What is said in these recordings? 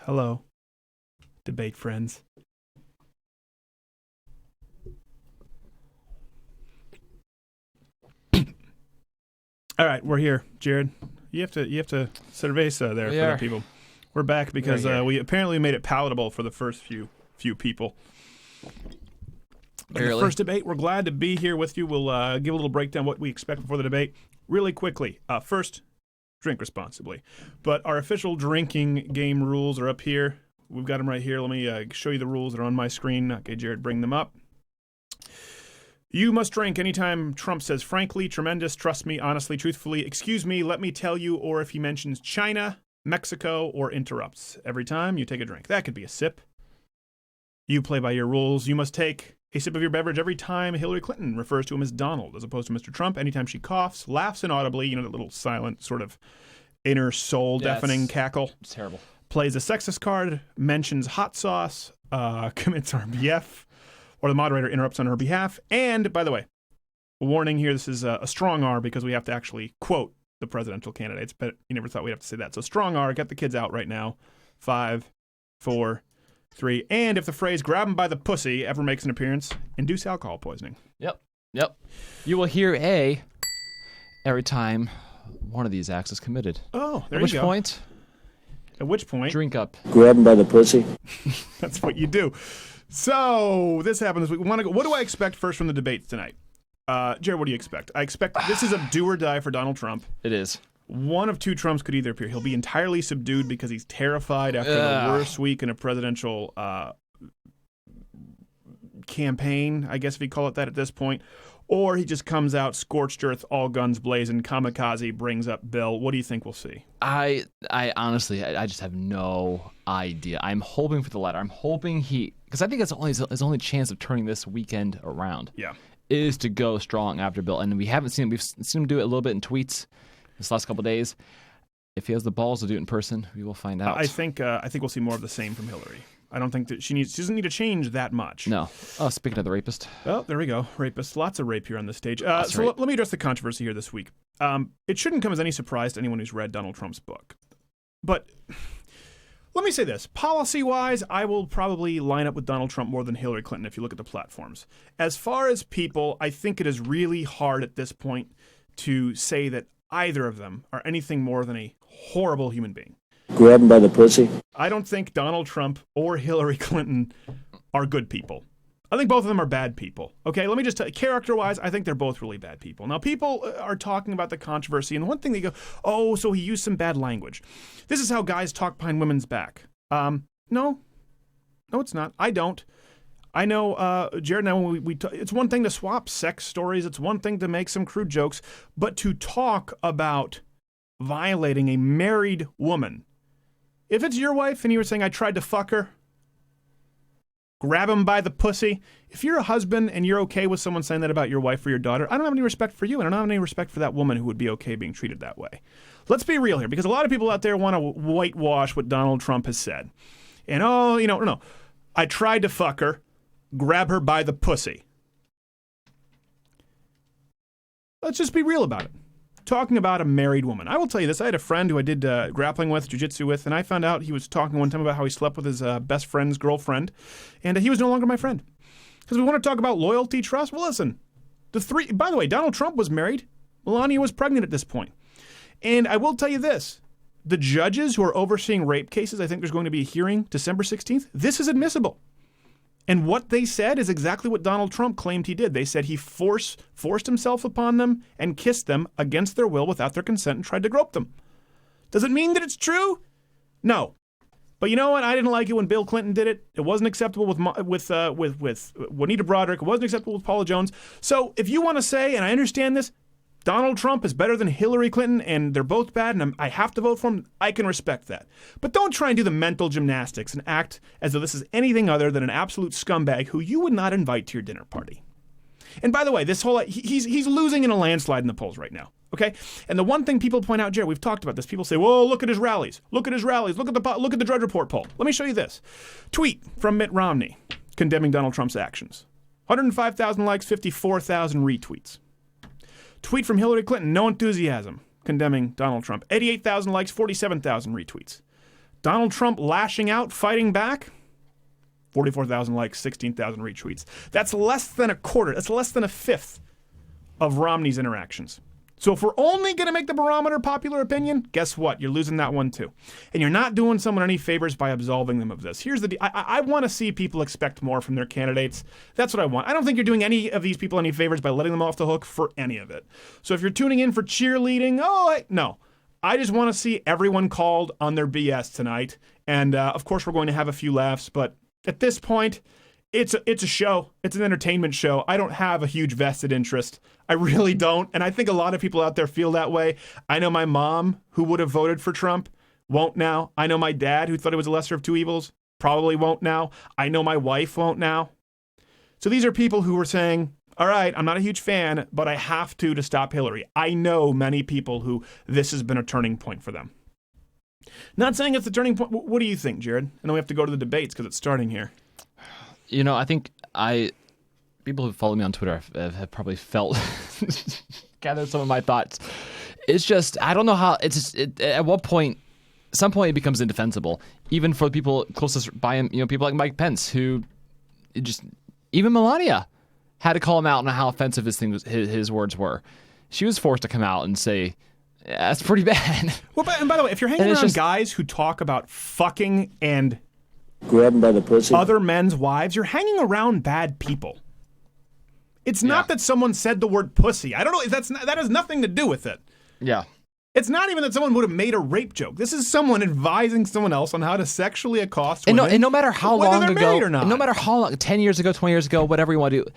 Hello, debate friends. All right, we're here, Jared. You have to cerveza there for the people. We're back because we apparently made it palatable for the first few people. In the first debate, we're glad to be here with you. We'll give a little breakdown what we expect before the debate really quickly. First, drink responsibly. But our official drinking game rules are up here. We've got them right here. Let me show you the rules that are on my screen. Okay, Jared, bring them up. You must drink anytime Trump says frankly, tremendous, trust me, honestly, truthfully, excuse me, let me tell you, or if he mentions China, Mexico, or interrupts. Every time you take a drink. That could be a sip. You play by your rules. You must take a sip of your beverage every time Hillary Clinton refers to him as Donald, as opposed to Mr. Trump. Anytime she coughs, laughs inaudibly, that little silent sort of inner soul deafening cackle. It's terrible. Plays a sexist card, mentions hot sauce, commits RBF, or the moderator interrupts on her behalf. And, by the way, a warning here, this is a strong R because we have to actually quote the presidential candidates, but you never thought we'd have to say that. So strong R, get the kids out right now. 5, 4, 3. And if the phrase grab him by the pussy ever makes an appearance, induce alcohol poisoning. Yep. You will hear A every time one of these acts is committed. Oh, there you go. At which point? Drink up. Grab him by the pussy. That's what you do. So this happened this week. What do I expect first from the debates tonight? Jared, what do you expect? I expect this is a do or die for Donald Trump. It is. One of two Trumps could either appear. He'll be entirely subdued because he's terrified after the worst week in a presidential campaign, I guess if you call it that at this point. Or he just comes out scorched earth, all guns blazing, kamikaze, brings up Bill. What do you think we'll see? I honestly, I just have no idea. I'm hoping for the latter. I'm hoping because I think it's his only chance of turning this weekend around. Yeah. Is to go strong after Bill. And we've seen him do it a little bit in tweets this last couple of days. If he has the balls to do it in person, we will find out. I think we'll see more of the same from Hillary. I don't think that she doesn't need to change that much. No. Oh, speaking of the rapist. Oh, there we go. Rapist. Lots of rape here on this stage. Let me address the controversy here this week. It shouldn't come as any surprise to anyone who's read Donald Trump's book. But let me say this. Policy-wise, I will probably line up with Donald Trump more than Hillary Clinton if you look at the platforms. As far as people, I think it is really hard at this point to say that either of them are anything more than a horrible human being. Grab him by the pussy. I don't think Donald Trump or Hillary Clinton are good people. I think both of them are bad people. Okay, let me just tell you, character-wise, I think they're both really bad people. Now, people are talking about the controversy, and one thing they go, oh, so he used some bad language. This is how guys talk behind women's back. No, it's not. I don't. I know, Jared and I, when it's one thing to swap sex stories. It's one thing to make some crude jokes. But to talk about violating a married woman, if it's your wife and you were saying, I tried to fuck her, grab him by the pussy. If you're a husband and you're okay with someone saying that about your wife or your daughter, I don't have any respect for you, and I don't have any respect for that woman who would be okay being treated that way. Let's be real here, because a lot of people out there want to whitewash what Donald Trump has said. And, no. I tried to fuck her, grab her by the pussy. Let's just be real about it. Talking about a married woman. I will tell you this. I had a friend who I did grappling with, jiu-jitsu with, and I found out he was talking one time about how he slept with his best friend's girlfriend, and he was no longer my friend. Because we want to talk about loyalty, trust. Well, listen. By the way, Donald Trump was married. Melania was pregnant at this point. And I will tell you this. The judges who are overseeing rape cases, I think there's going to be a hearing December 16th. This is admissible. And what they said is exactly what Donald Trump claimed he did. They said he forced himself upon them and kissed them against their will without their consent and tried to grope them. Does it mean that it's true? No. But you know what? I didn't like it when Bill Clinton did it. It wasn't acceptable with Juanita Broderick. It wasn't acceptable with Paula Jones. So if you want to say, and I understand this, Donald Trump is better than Hillary Clinton, and they're both bad, and I have to vote for him, I can respect that. But don't try and do the mental gymnastics and act as though this is anything other than an absolute scumbag who you would not invite to your dinner party. And by the way, he's losing in a landslide in the polls right now, okay? And the one thing people point out, Jared, we've talked about this. People say, well, look at his rallies. Look at the Drudge Report poll. Let me show you this. Tweet from Mitt Romney condemning Donald Trump's actions. 105,000 likes, 54,000 retweets. Tweet from Hillary Clinton, no enthusiasm, condemning Donald Trump. 88,000 likes, 47,000 retweets. Donald Trump lashing out, fighting back. 44,000 likes, 16,000 retweets. That's less than a quarter. That's less than a fifth of Romney's interactions. So if we're only going to make the barometer popular opinion, guess what? You're losing that one too. And you're not doing someone any favors by absolving them of this. Here's the deal. I want to see people expect more from their candidates. That's what I want. I don't think you're doing any of these people any favors by letting them off the hook for any of it. So if you're tuning in for cheerleading, no. I just want to see everyone called on their BS tonight. And of course, we're going to have a few laughs. But at this point, it's a show. It's an entertainment show. I don't have a huge vested interest. I really don't. And I think a lot of people out there feel that way. I know my mom, who would have voted for Trump, won't now. I know my dad, who thought it was a lesser of two evils, probably won't now. I know my wife won't now. So these are people who were saying, all right, I'm not a huge fan, but I have to stop Hillary. I know many people who this has been a turning point for them. Not saying it's a turning point. What do you think, Jared? I know we have to go to the debates because it's starting here. I think people who follow me on Twitter have probably gathered some of my thoughts. It's just, I don't know how, at what point, some point it becomes indefensible, even for the people closest by him, people like Mike Pence, who even Melania had to call him out on how offensive his words were. She was forced to come out and say, yeah, that's pretty bad. Well, and by the way, if you're hanging around guys who talk about fucking and grab him by the pussy, other men's wives, you're hanging around bad people. It's not that someone said the word pussy. I don't know. That has nothing to do with it. Yeah. It's not even that someone would have made a rape joke. This is someone advising someone else on how to sexually accost women. And no matter how long ago, or not. No matter how long, 10 years ago, 20 years ago, whatever you want to do,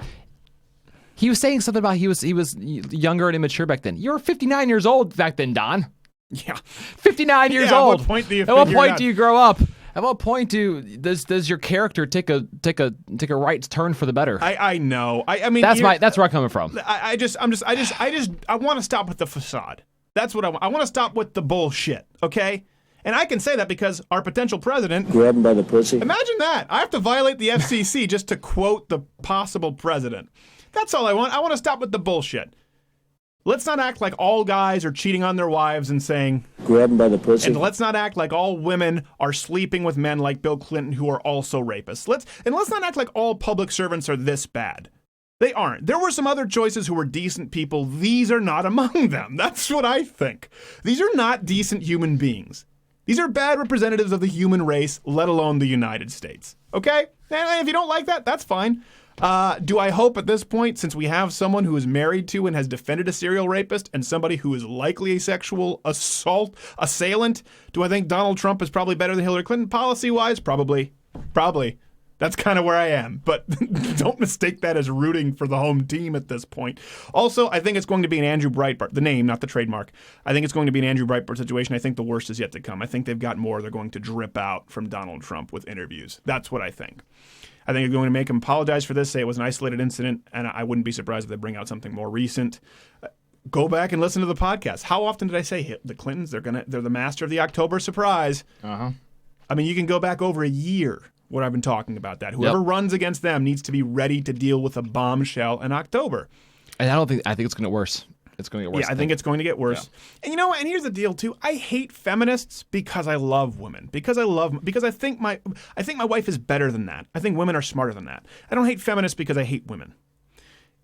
he was saying something about he was younger and immature back then. You were 59 years old back then, Don. Yeah. 59 years old. At what point do you At what point do you grow up? At what point does your character take a right turn for the better? I know. I mean that's where I'm coming from. I want to stop with the facade. That's what I want. I want to stop with the bullshit. Okay. And I can say that because our potential president... grab him by the pussy. Imagine that. I have to violate the FCC just to quote the possible president. That's all I want. I want to stop with the bullshit. Let's not act like all guys are cheating on their wives and saying... grab him by the pussy. And let's not act like all women are sleeping with men like Bill Clinton who are also rapists. Let's not act like all public servants are this bad. They aren't. There were some other choices who were decent people. These are not among them. That's what I think. These are not decent human beings. These are bad representatives of the human race, let alone the United States. Okay? And if you don't like that, that's fine. Do I hope at this point, since we have someone who is married to and has defended a serial rapist and somebody who is likely a sexual assailant, do I think Donald Trump is probably better than Hillary Clinton policy-wise? Probably. That's kind of where I am. But don't mistake that as rooting for the home team at this point. Also, I think it's going to be an Andrew Breitbart. The name, not the trademark. I think it's going to be an Andrew Breitbart situation. I think the worst is yet to come. I think they've got more they're going to drip out from Donald Trump with interviews. That's what I think. I think they're going to make him apologize for this, say it was an isolated incident, and I wouldn't be surprised if they bring out something more recent. Go back and listen to the podcast. How often did I say the Clintons? They're the master of the October surprise. Uh-huh. I mean, you can go back over a year what I've been talking about that. Whoever runs against them needs to be ready to deal with a bombshell in October. And I think it's going to get worse. It's going to get worse. Yeah, I think it's going to get worse. Yeah. And you know what? And here's the deal too. I hate feminists because I love women. Because I think my wife is better than that. I think women are smarter than that. I don't hate feminists because I hate women.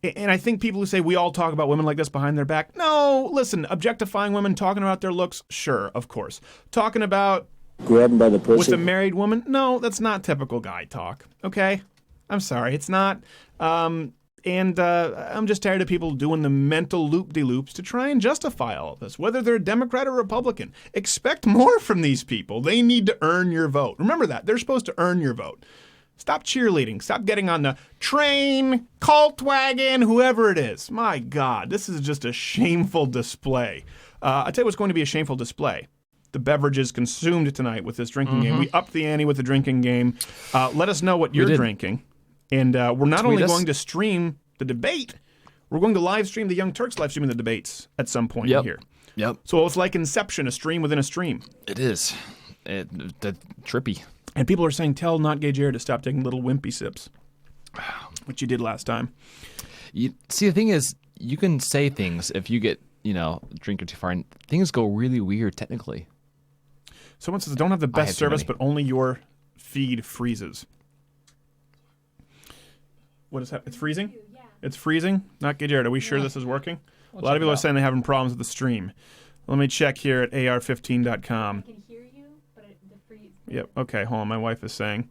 And I think people who say we all talk about women like this behind their back. No, listen, objectifying women, talking about their looks, sure, of course. Talking about grab him by the pussy with a married woman, no, that's not typical guy talk. Okay? I'm sorry, it's not. And I'm just tired of people doing the mental loop-de-loops to try and justify all of this, whether they're Democrat or Republican. Expect more from these people. They need to earn your vote. Remember that. They're supposed to earn your vote. Stop cheerleading. Stop getting on the train, cult wagon, whoever it is. My God, this is just a shameful display. I'll tell you what's going to be a shameful display. The beverages consumed tonight with this drinking game. We upped the ante with the drinking game. Let us know what you're drinking. And we're not only going to stream the debate, we're going to live stream the Young Turks live streaming the debates at some point here. Yep. So it's like Inception, a stream within a stream. It is. Trippy. And people are saying, tell not gay Jared to stop taking little wimpy sips, which you did last time. See, the thing is, you can say things if you get, drinker too far, and things go really weird technically. Someone says, don't have the have best too service, many. but only your feed freezes. What is that? It's freezing? It's freezing? Not good, Jared. Are we sure this is working? A lot of people are saying they're having problems with the stream. Let me check here at ar15.com. I can hear you, but the freeze. Yep. Okay, hold on. My wife is saying.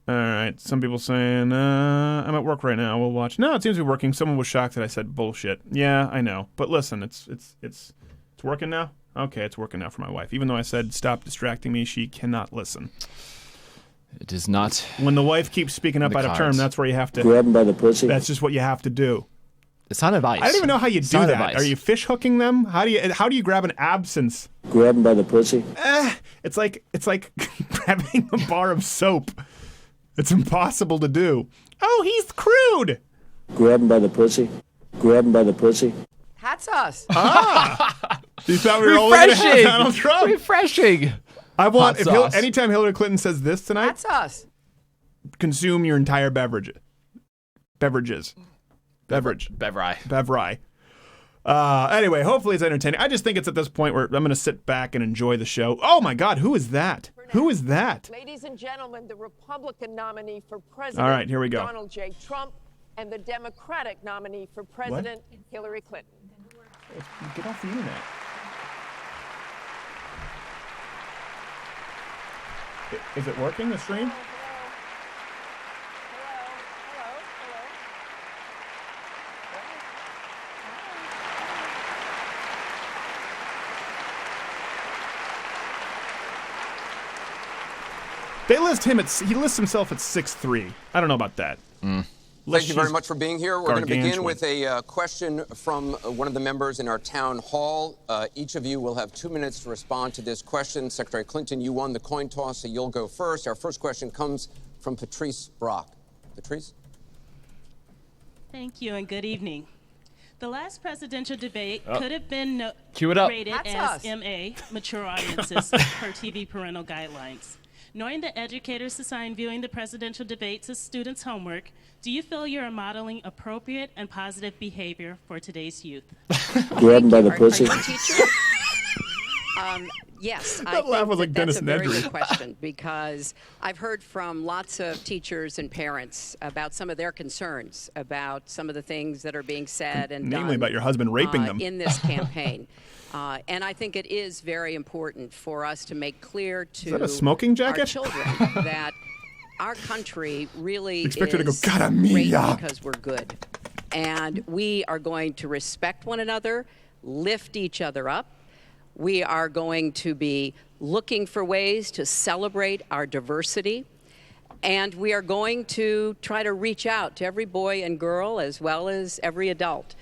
All right. Some people saying, I'm at work right now. We'll watch. No, it seems to be working. Someone was shocked that I said bullshit. Yeah, I know. But listen, it's working now? Okay, it's working now for my wife. Even though I said stop distracting me, she cannot listen. It is not. When the wife keeps speaking up The out of cards. term, that's where you have to. Grab him by the pussy. That's just what you have to do. It's not advice. I don't even know how you It's do not that. advice. Are you fish hooking them? How do you grab an absence? Grab him by the pussy. It's like grabbing a bar of soap. It's impossible to do. Oh, he's crude. Grab him by the pussy. Grab him by the pussy. That's us. You thought we were only going to have Refreshing. Donald Trump? Refreshing. I want Hot sauce. anytime Hillary Clinton says this tonight, That's us. consume your entire beverages. Beverage. Bevry. Anyway, hopefully it's entertaining. I just think it's at this point where I'm going to sit back and enjoy the show. Oh my God, who is that? Who is that? Ladies and gentlemen, the Republican nominee for president, All right, here we go. Donald J. Trump, and the Democratic nominee for president, Hillary Clinton. Get off the internet. Is it working, the stream? Hello. They list him he lists himself at 6'3". I don't know about that. Thank you very much for being here. We're going to begin gargantuan. with a question from one of the members in our town hall. Each of you will have 2 minutes to respond to this question. Secretary Clinton, you won the coin toss, so you'll go first. Our first question comes from Patrice Brock. Patrice? Thank you and good evening. The last presidential debate could have been Cue it up. rated That's as us. MA, mature audiences, per TV parental guidelines. Knowing that educators assign viewing the presidential debates as students' homework, do you feel you are modeling appropriate and positive behavior for today's youth? Grab him by the pussy. Are you a teacher? Yes, I That laugh think was like that's Dennis a very Nedry. good question because I've heard from lots of teachers and parents about some of their concerns about some of the things that are being said and Namely done, about your husband raping them. in this campaign. And I think it is very important for us to make clear to that a smoking jacket? our children that our country really Expect her to go, is "Cara great mia." because we're good. And we are going to respect one another, lift each other up. We are going to be looking for ways to celebrate our diversity. And we are going to try to reach out to every boy and girl as well as every adult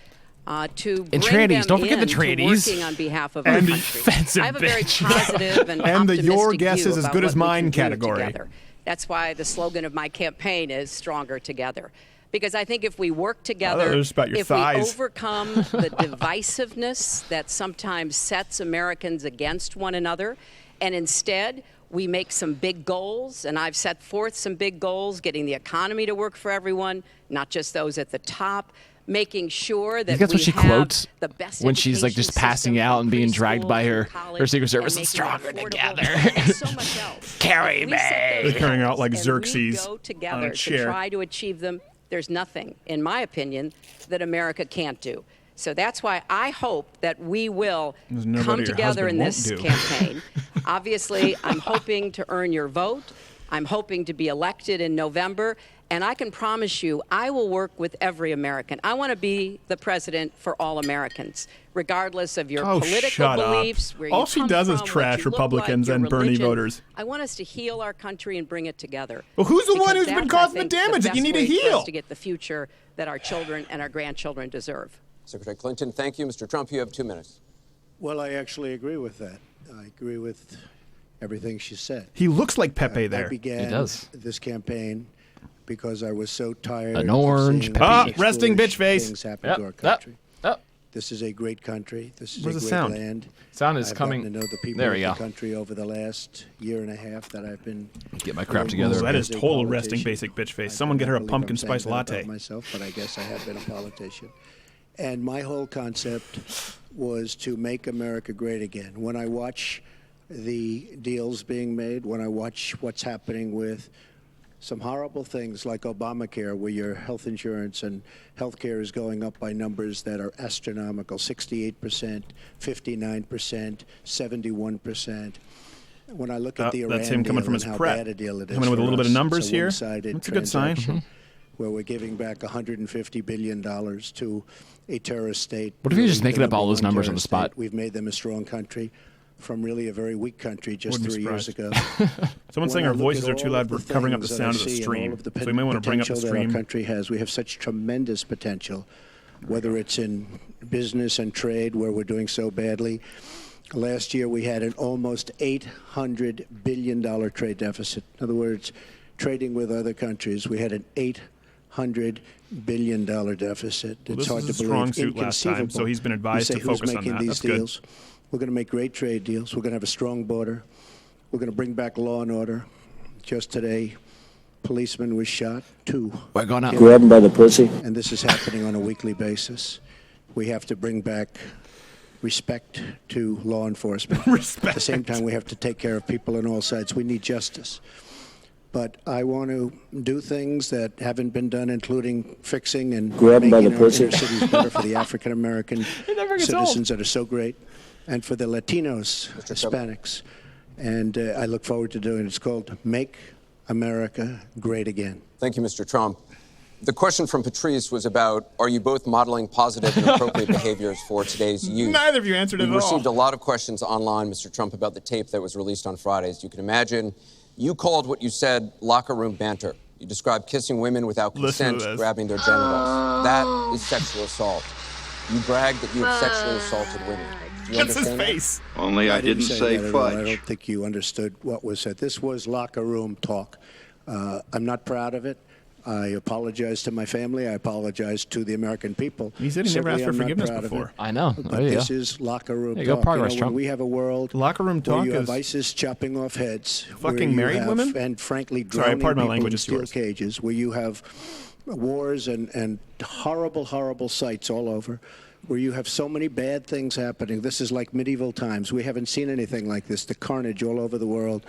to bring trannies. them Don't forget the in to trannies. working on behalf of And our the country. offensive I have a very bitch. positive and And the your optimistic guess view is as about good as what we mine can do category. together. That's why the slogan of my campaign is Stronger Together. Because I think if we work together, it was about your if thighs. we overcome the divisiveness that sometimes sets Americans against one another, and instead we make some big goals, and I've set forth some big goals, getting the economy to work for everyone, not just those at the top, making sure that That's we what she have quotes the best when she's like just education passing system out from and being dragged by preschool her through college Secret and Service. making it Stronger affordable together. and so much else. Carry If we set me. those They're carrying her out goals like and Xerxes we go on a together chair. to try to achieve them. There's nothing, in my opinion, that America can't do. So that's why I hope that we will There's nobody come your together in husband this won't do. campaign. Obviously, I'm hoping to earn your vote. I'm hoping to be elected in November. And I can promise you, I will work with every American. I want to be the president for all Americans, regardless of your political shut up. beliefs, where All you she come does is from, what trash you look Republicans like, your and Bernie religion. voters. I want us to heal our country and bring it together. Well, who's the one Because who's been that's, I causing the think, damage that you best need to way for heal? us to get the future that our children and our grandchildren deserve. Secretary Clinton, thank you. Mr. Trump, you have 2 minutes. Well, I actually agree with that. I agree with everything she said. He looks like Pepe I there. began He does. this campaign because I was so tired An of orange seeing Pepe. such Resting foolish bitch face. things happen Yep. to our Yep. country. Yep. This is a great country. This is Where's a the great sound? land. Sound is I've coming. gotten to know the people There of we the go. country over the last year and a half that I've been. Get my crap doing together. Ooh, that as is a total resting politician. basic bitch face. I Someone do get her a not believe pumpkin I'm saying spice that latte. about myself, but I guess I have been a politician. And my whole concept was to make America great again. When I watch the deals being made, when I watch what's happening with some horrible things like Obamacare, where your health insurance and health care is going up by numbers that are astronomical, 68%, 59%, 71%. When I look at the Iran that's him coming deal from his and how prep. bad a deal it is Coming in with a little for bit of us, numbers it's a here. one-sided That's a good sign. transaction where we're giving back $150 billion to a terrorist state. What if you're just Really making the up all number those one numbers on the terrorist spot? state. We've made them a strong country from really a very weak country just Wouldn't be 3 years surprised. ago. Someone's saying When I our look voices at are too all loud. of We're covering up the things that I sound of the see and stream. all of the So we might want to bring up the potential that stream. our country has. We have such tremendous potential, whether it's in business and trade, where we're doing so badly. Last year, we had an almost $800 billion trade deficit. In other words, trading with other countries, we had an $800 billion deficit. Well, It's this hard was to a strong believe. suit last time, Inconceivable. so he's been advised You say, to focus who's on making that. these That's good. deals? We're going to make great trade deals. We're going to have a strong border. We're going to bring back law and order. Just today, policeman was shot. 2. We're going to Grab him by the pussy. And this is happening on a weekly basis. We have to bring back respect to law enforcement. At the same time, we have to take care of people on all sides. We need justice. But I want to do things that haven't been done, including fixing and Grab 'em by making the our pussy. inner cities better for the African-American never gets citizens that are so great, and for the Latinos, Hispanics. And I look forward to doing it. It's called Make America Great Again. Thank you, Mr. Trump. The question from Patrice was about, are you both modeling positive and appropriate behaviors for today's youth? Neither of you answered it We at all. received a lot of questions online, Mr. Trump, about the tape that was released on Friday. As you can imagine, you called what you said locker room banter. You described kissing women without Listen to consent, this. grabbing their genitals. That is sexual assault. You bragged that you have sexually assaulted women. Do you That's his understand that? face. Only I didn't say that at all. I fudge. don't think you understood what was said. This was locker room talk. I'm not proud of it. I apologize to my family. I apologize to the American people. He said he never asked Certainly for I'm not forgiveness proud of before. it. I know. But There you this go. is locker room There you go, talk. progress, when Trump. we have a world Locker room where talk you have is ISIS chopping off heads, where fucking you married have- women? and frankly Sorry, drowning pardon my people language, in it's steel yours. cages, where you have wars and horrible, horrible sights all over, where you have so many bad things happening. This is like medieval times. We haven't seen anything like this, the carnage all over the world.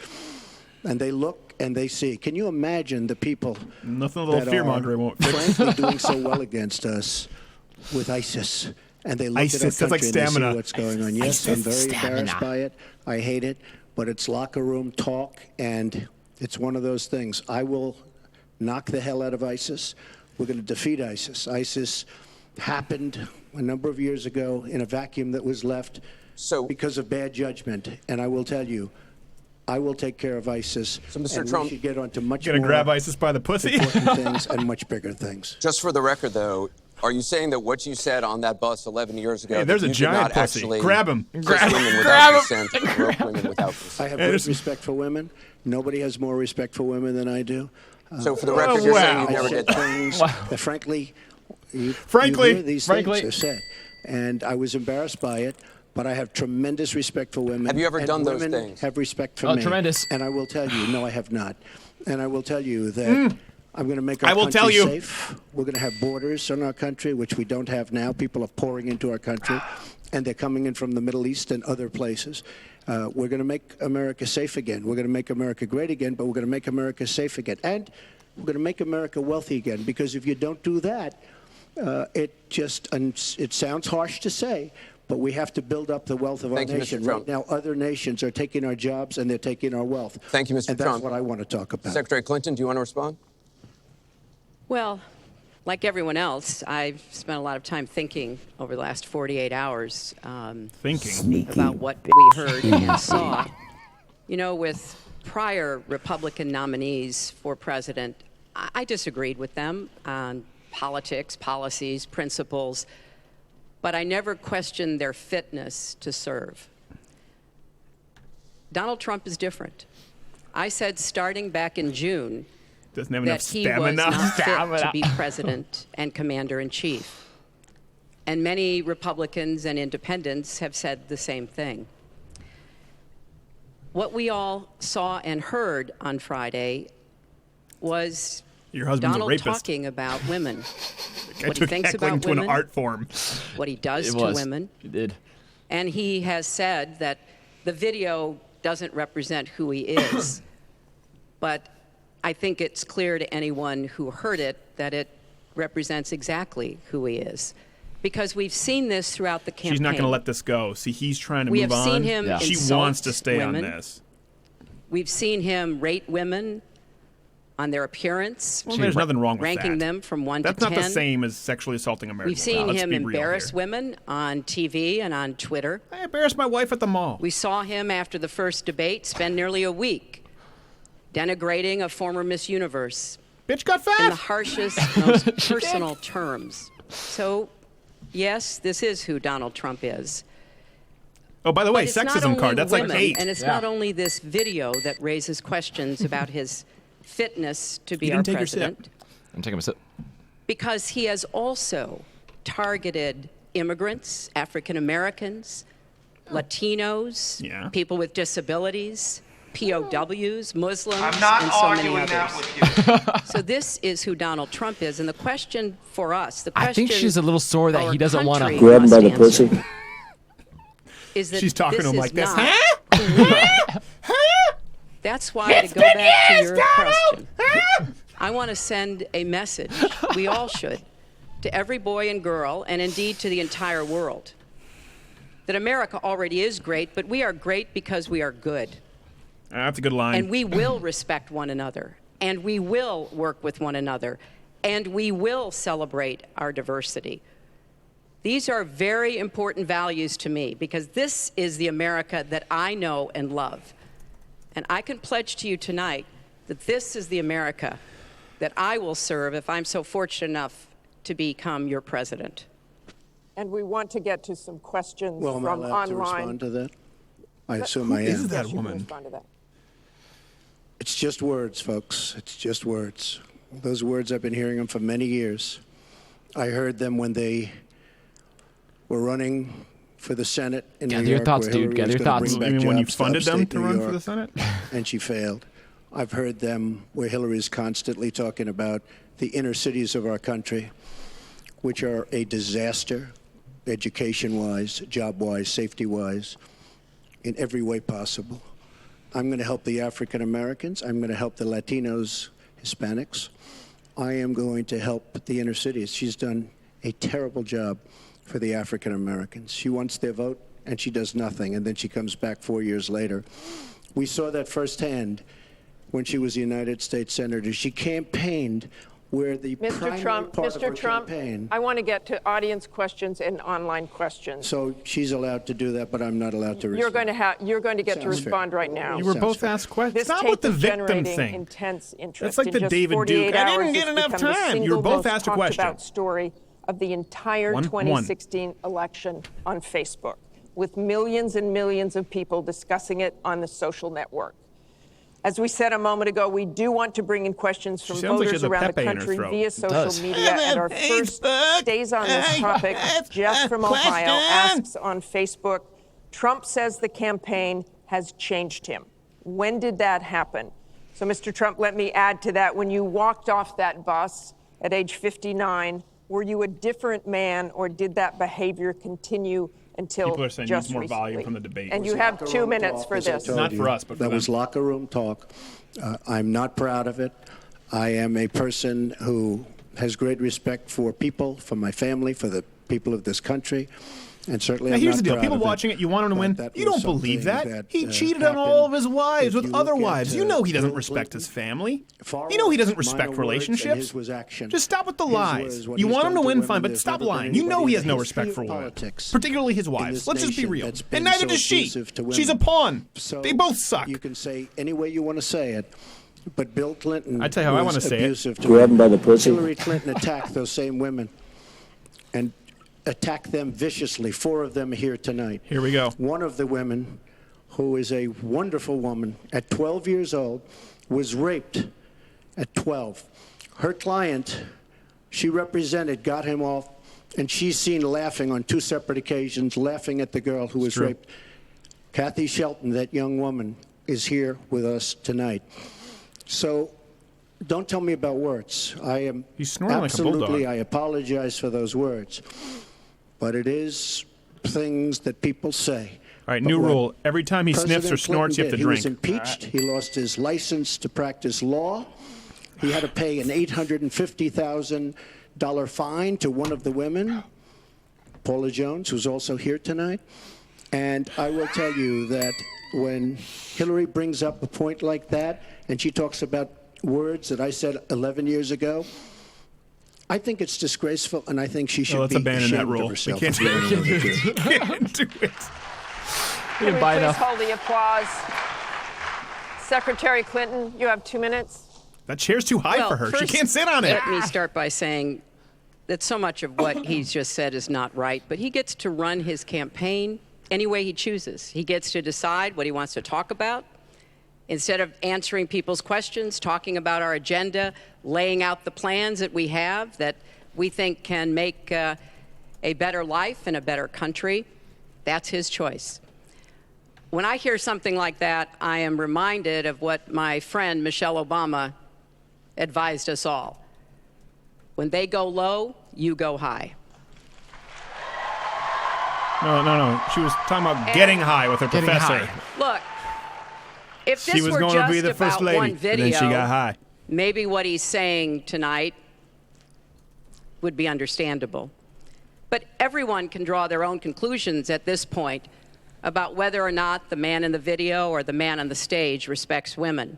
And they look and they see. Can you imagine the people Nothing a little that fear-mongering are won't fix. frankly doing so well against us with ISIS? And they look ISIS, at our that's like country and they stamina. see what's going on. Yes, I'm very embarrassed by it. I hate it. But it's locker room talk, and it's one of those things. I will knock the hell out of ISIS. We're going to defeat ISIS. ISIS happened a number of years ago in a vacuum that was left because of bad judgment. And I will tell you, I will take care of ISIS. So, Mr. and Trump, we should get on to much Gonna more grab ISIS by the pussy? important things and much bigger things. Just for the record, though, are you saying that what you said on that bus 11 years ago, Hey, there's that a you did giant not pussy. actually Grab him. kiss Grab women him. without Grab him. consent, and grope women without consent? I have great respect for women. Nobody has more respect for women than I do. So for the record, you're saying you I never said did. things that frankly, you hear these frankly. things are said. And I was embarrassed by it, but I have tremendous respect for women. Have you ever and done those women things? have respect for Oh, me. tremendous. And I will tell you, no, I have not. And I will tell you that I'm going to make our I will country tell you. safe. We're going to have borders in our country, which we don't have now. People are pouring into our country, and they're coming in from the Middle East and other places. We're going to make America safe again. We're going to make America great again, but we're going to make America safe again. And we're going to make America wealthy again, because if you don't do that, it sounds harsh to say, but we have to build up the wealth of our Thank you, Mr. nation. Trump. Right now, other nations are taking our jobs and they're taking our wealth. Thank you, Mr. And Trump. that's what I want to talk about. Secretary Clinton, do you want to respond? Well, like everyone else, I've spent a lot of time thinking over the last 48 hours about what we heard and saw. You know, with prior Republican nominees for president, I disagreed with them on politics, policies, principles, but I never questioned their fitness to serve. Donald Trump is different. I said starting back in June Doesn't have that enough he was stamina. not fit to be president and commander-in-chief. And many Republicans and independents have said the same thing. What we all saw and heard on Friday was Your husband's Donald a rapist. talking about women, I what he took thinks heckling about to women, an art form. what he does It to was. women. He did. And he has said that the video doesn't represent who he is. But I think it's clear to anyone who heard it that it represents exactly who he is. Because we've seen this throughout the campaign. She's not going to let this go. See, he's trying to we move on. have seen him She insult wants to stay women. on this. We've seen him rate women on their appearance. Well, there's nothing wrong with ranking that. them from 1 That's to 10. not the same as sexually assaulting Americans. We've seen Let's him be real embarrass here. women on TV and on Twitter. I embarrassed my wife at the mall. We saw him after the first debate spend nearly a week denigrating a former Miss Universe. Bitch got fat. In the harshest, most personal terms. So, yes, this is who Donald Trump is. Oh, by the way, But it's not sexism only card. That's women, like 8. And it's not only this video that raises questions about his fitness to be You our didn't take your sip. president. I'm taking a sip. Because he has also targeted immigrants, African Americans, Latinos, people with disabilities, POWs, Muslims, I'm not and so many arguing others. that with you. So this is who Donald Trump is, and the question for us, the I question think she's a little sore that our he doesn't want to country Grab him by must the pussy. answer is that She's talking this to him is like this. not That's why, to go back to your question, I want to send a message, we all should, to every boy and girl, and indeed to the entire world, that America already is great, but we are great because we are good. That's a good line. And we will respect one another, and we will work with one another, and we will celebrate our diversity. These are very important values to me, because this is the America that I know and love. And I can pledge to you tonight that this is the America that I will serve if I'm so fortunate enough to become your president. And we want to get to some questions Well, am I from allowed to online. respond to that? I assume I am. is that Yes, you can woman? respond to that. It's just words, folks. It's just words. Those words, I've been hearing them for many years. I heard them when they were running for the Senate in Gather New your York, thoughts, where dude. Hillary Gather was your gonna thoughts. bring You back mean when you jobs to funded them upstate to New run for York, the Senate? and she failed. I've heard them where Hillary's constantly talking about the inner cities of our country, which are a disaster, education-wise, job-wise, safety-wise, in every way possible. I'm going to help the African Americans. I'm going to help the Latinos, Hispanics. I am going to help the inner cities. She's done a terrible job for the African Americans. She wants their vote, and she does nothing, and then she comes back 4 years later. We saw that firsthand when she was a United States Senator. She campaigned where the primary part of her campaign. I want to get to audience questions and online questions. So she's allowed to do that, but I'm not allowed to respond. You're going to get to Sounds fair. respond right now. You were Sounds both fair. asked questions. This It's not tape what the is victim generating thing. intense interest. That's like In the just David 48 Duke. I didn't hours, get it's enough become the time. You single were both most asked a talked question. about story of the entire One. 2016 election on Facebook, with millions and millions of people discussing it on the social network. As we said a moment ago, we do want to bring in questions from sounds like she voters has a around the Pepe in her country throat. via social media. And our first stays on this topic. Jeff from Ohio asks on Facebook, Trump says the campaign has changed him. When did that happen? So, Mr. Trump, let me add to that. When you walked off that bus at age 59, were you a different man, or did that behavior continue until People are saying just needs more recently? volume from the debate. And you have 2 minutes for this. Not for us, but for that them. was locker room talk. I'm not proud of it. I am a person who has great respect for people, for my family, for the people of this country, and certainly Now, I'm here's not the deal. proud People of it. watching it, you want him to win. That You was don't believe something that. He cheated on happened. all of his wives If with you other look at, wives. You know he doesn't Bill respect Clinton, his family. far You know he doesn't worse. Mine respect are words and relationships. his was action. Just stop with the His lies. was what You he's want him done to win, women. fine, but There's stop never been lying. You know anybody he in has the no history respect of for women, politics particularly his in wives. this Let's just be nation real. that's been And neither so does she. abusive to She's a women. pawn. So They both suck. You can say any way you want to say it, but Bill Clinton I tell you how I was want to say it. abusive to Grab him by women. the pussy. Hillary Clinton attacked those same women and attacked them viciously. 4 of them are here tonight. Here we go. One of the women, who is a wonderful woman, at 12 years old, was raped at 12. Her client, she represented, got him off, and she's seen laughing on 2 separate occasions, laughing at the girl who was true. raped. Kathy Shelton, that young woman, is here with us tonight. So don't tell me about words. I am He's snoring like a bulldog. absolutely, I apologize for those words. But it is things that people say. All All right, new rule. Every time he sniffs or snorts, you have to drink. He was impeached. He lost his license to practice law. He had to pay an $850,000 fine to one of the women, Paula Jones, who's also here tonight. And I will tell you that when Hillary brings up a point like that, and she talks about words that I said 11 years ago, I think it's disgraceful, and I think she should be ashamed of herself. We can't do it. Can't do it. Can we please hold the applause? Secretary Clinton, you have 2 minutes. That chair's too high for her. She can't sit on it. Let me start by saying that so much of what he's just said is not right, but he gets to run his campaign any way he chooses. He gets to decide what he wants to talk about. Instead of answering people's questions, talking about our agenda, laying out the plans that we have that we think can make a better life and a better country, that's his choice. When I hear something like that, I am reminded of what my friend Michelle Obama advised us all. When they go low, you go high. No. She was talking about getting high with her professor. Look, if this she was were going just to be the first about lady, one video, and then she got high. Maybe what he's saying tonight would be understandable. But everyone can draw their own conclusions at this point about whether or not the man in the video or the man on the stage respects women.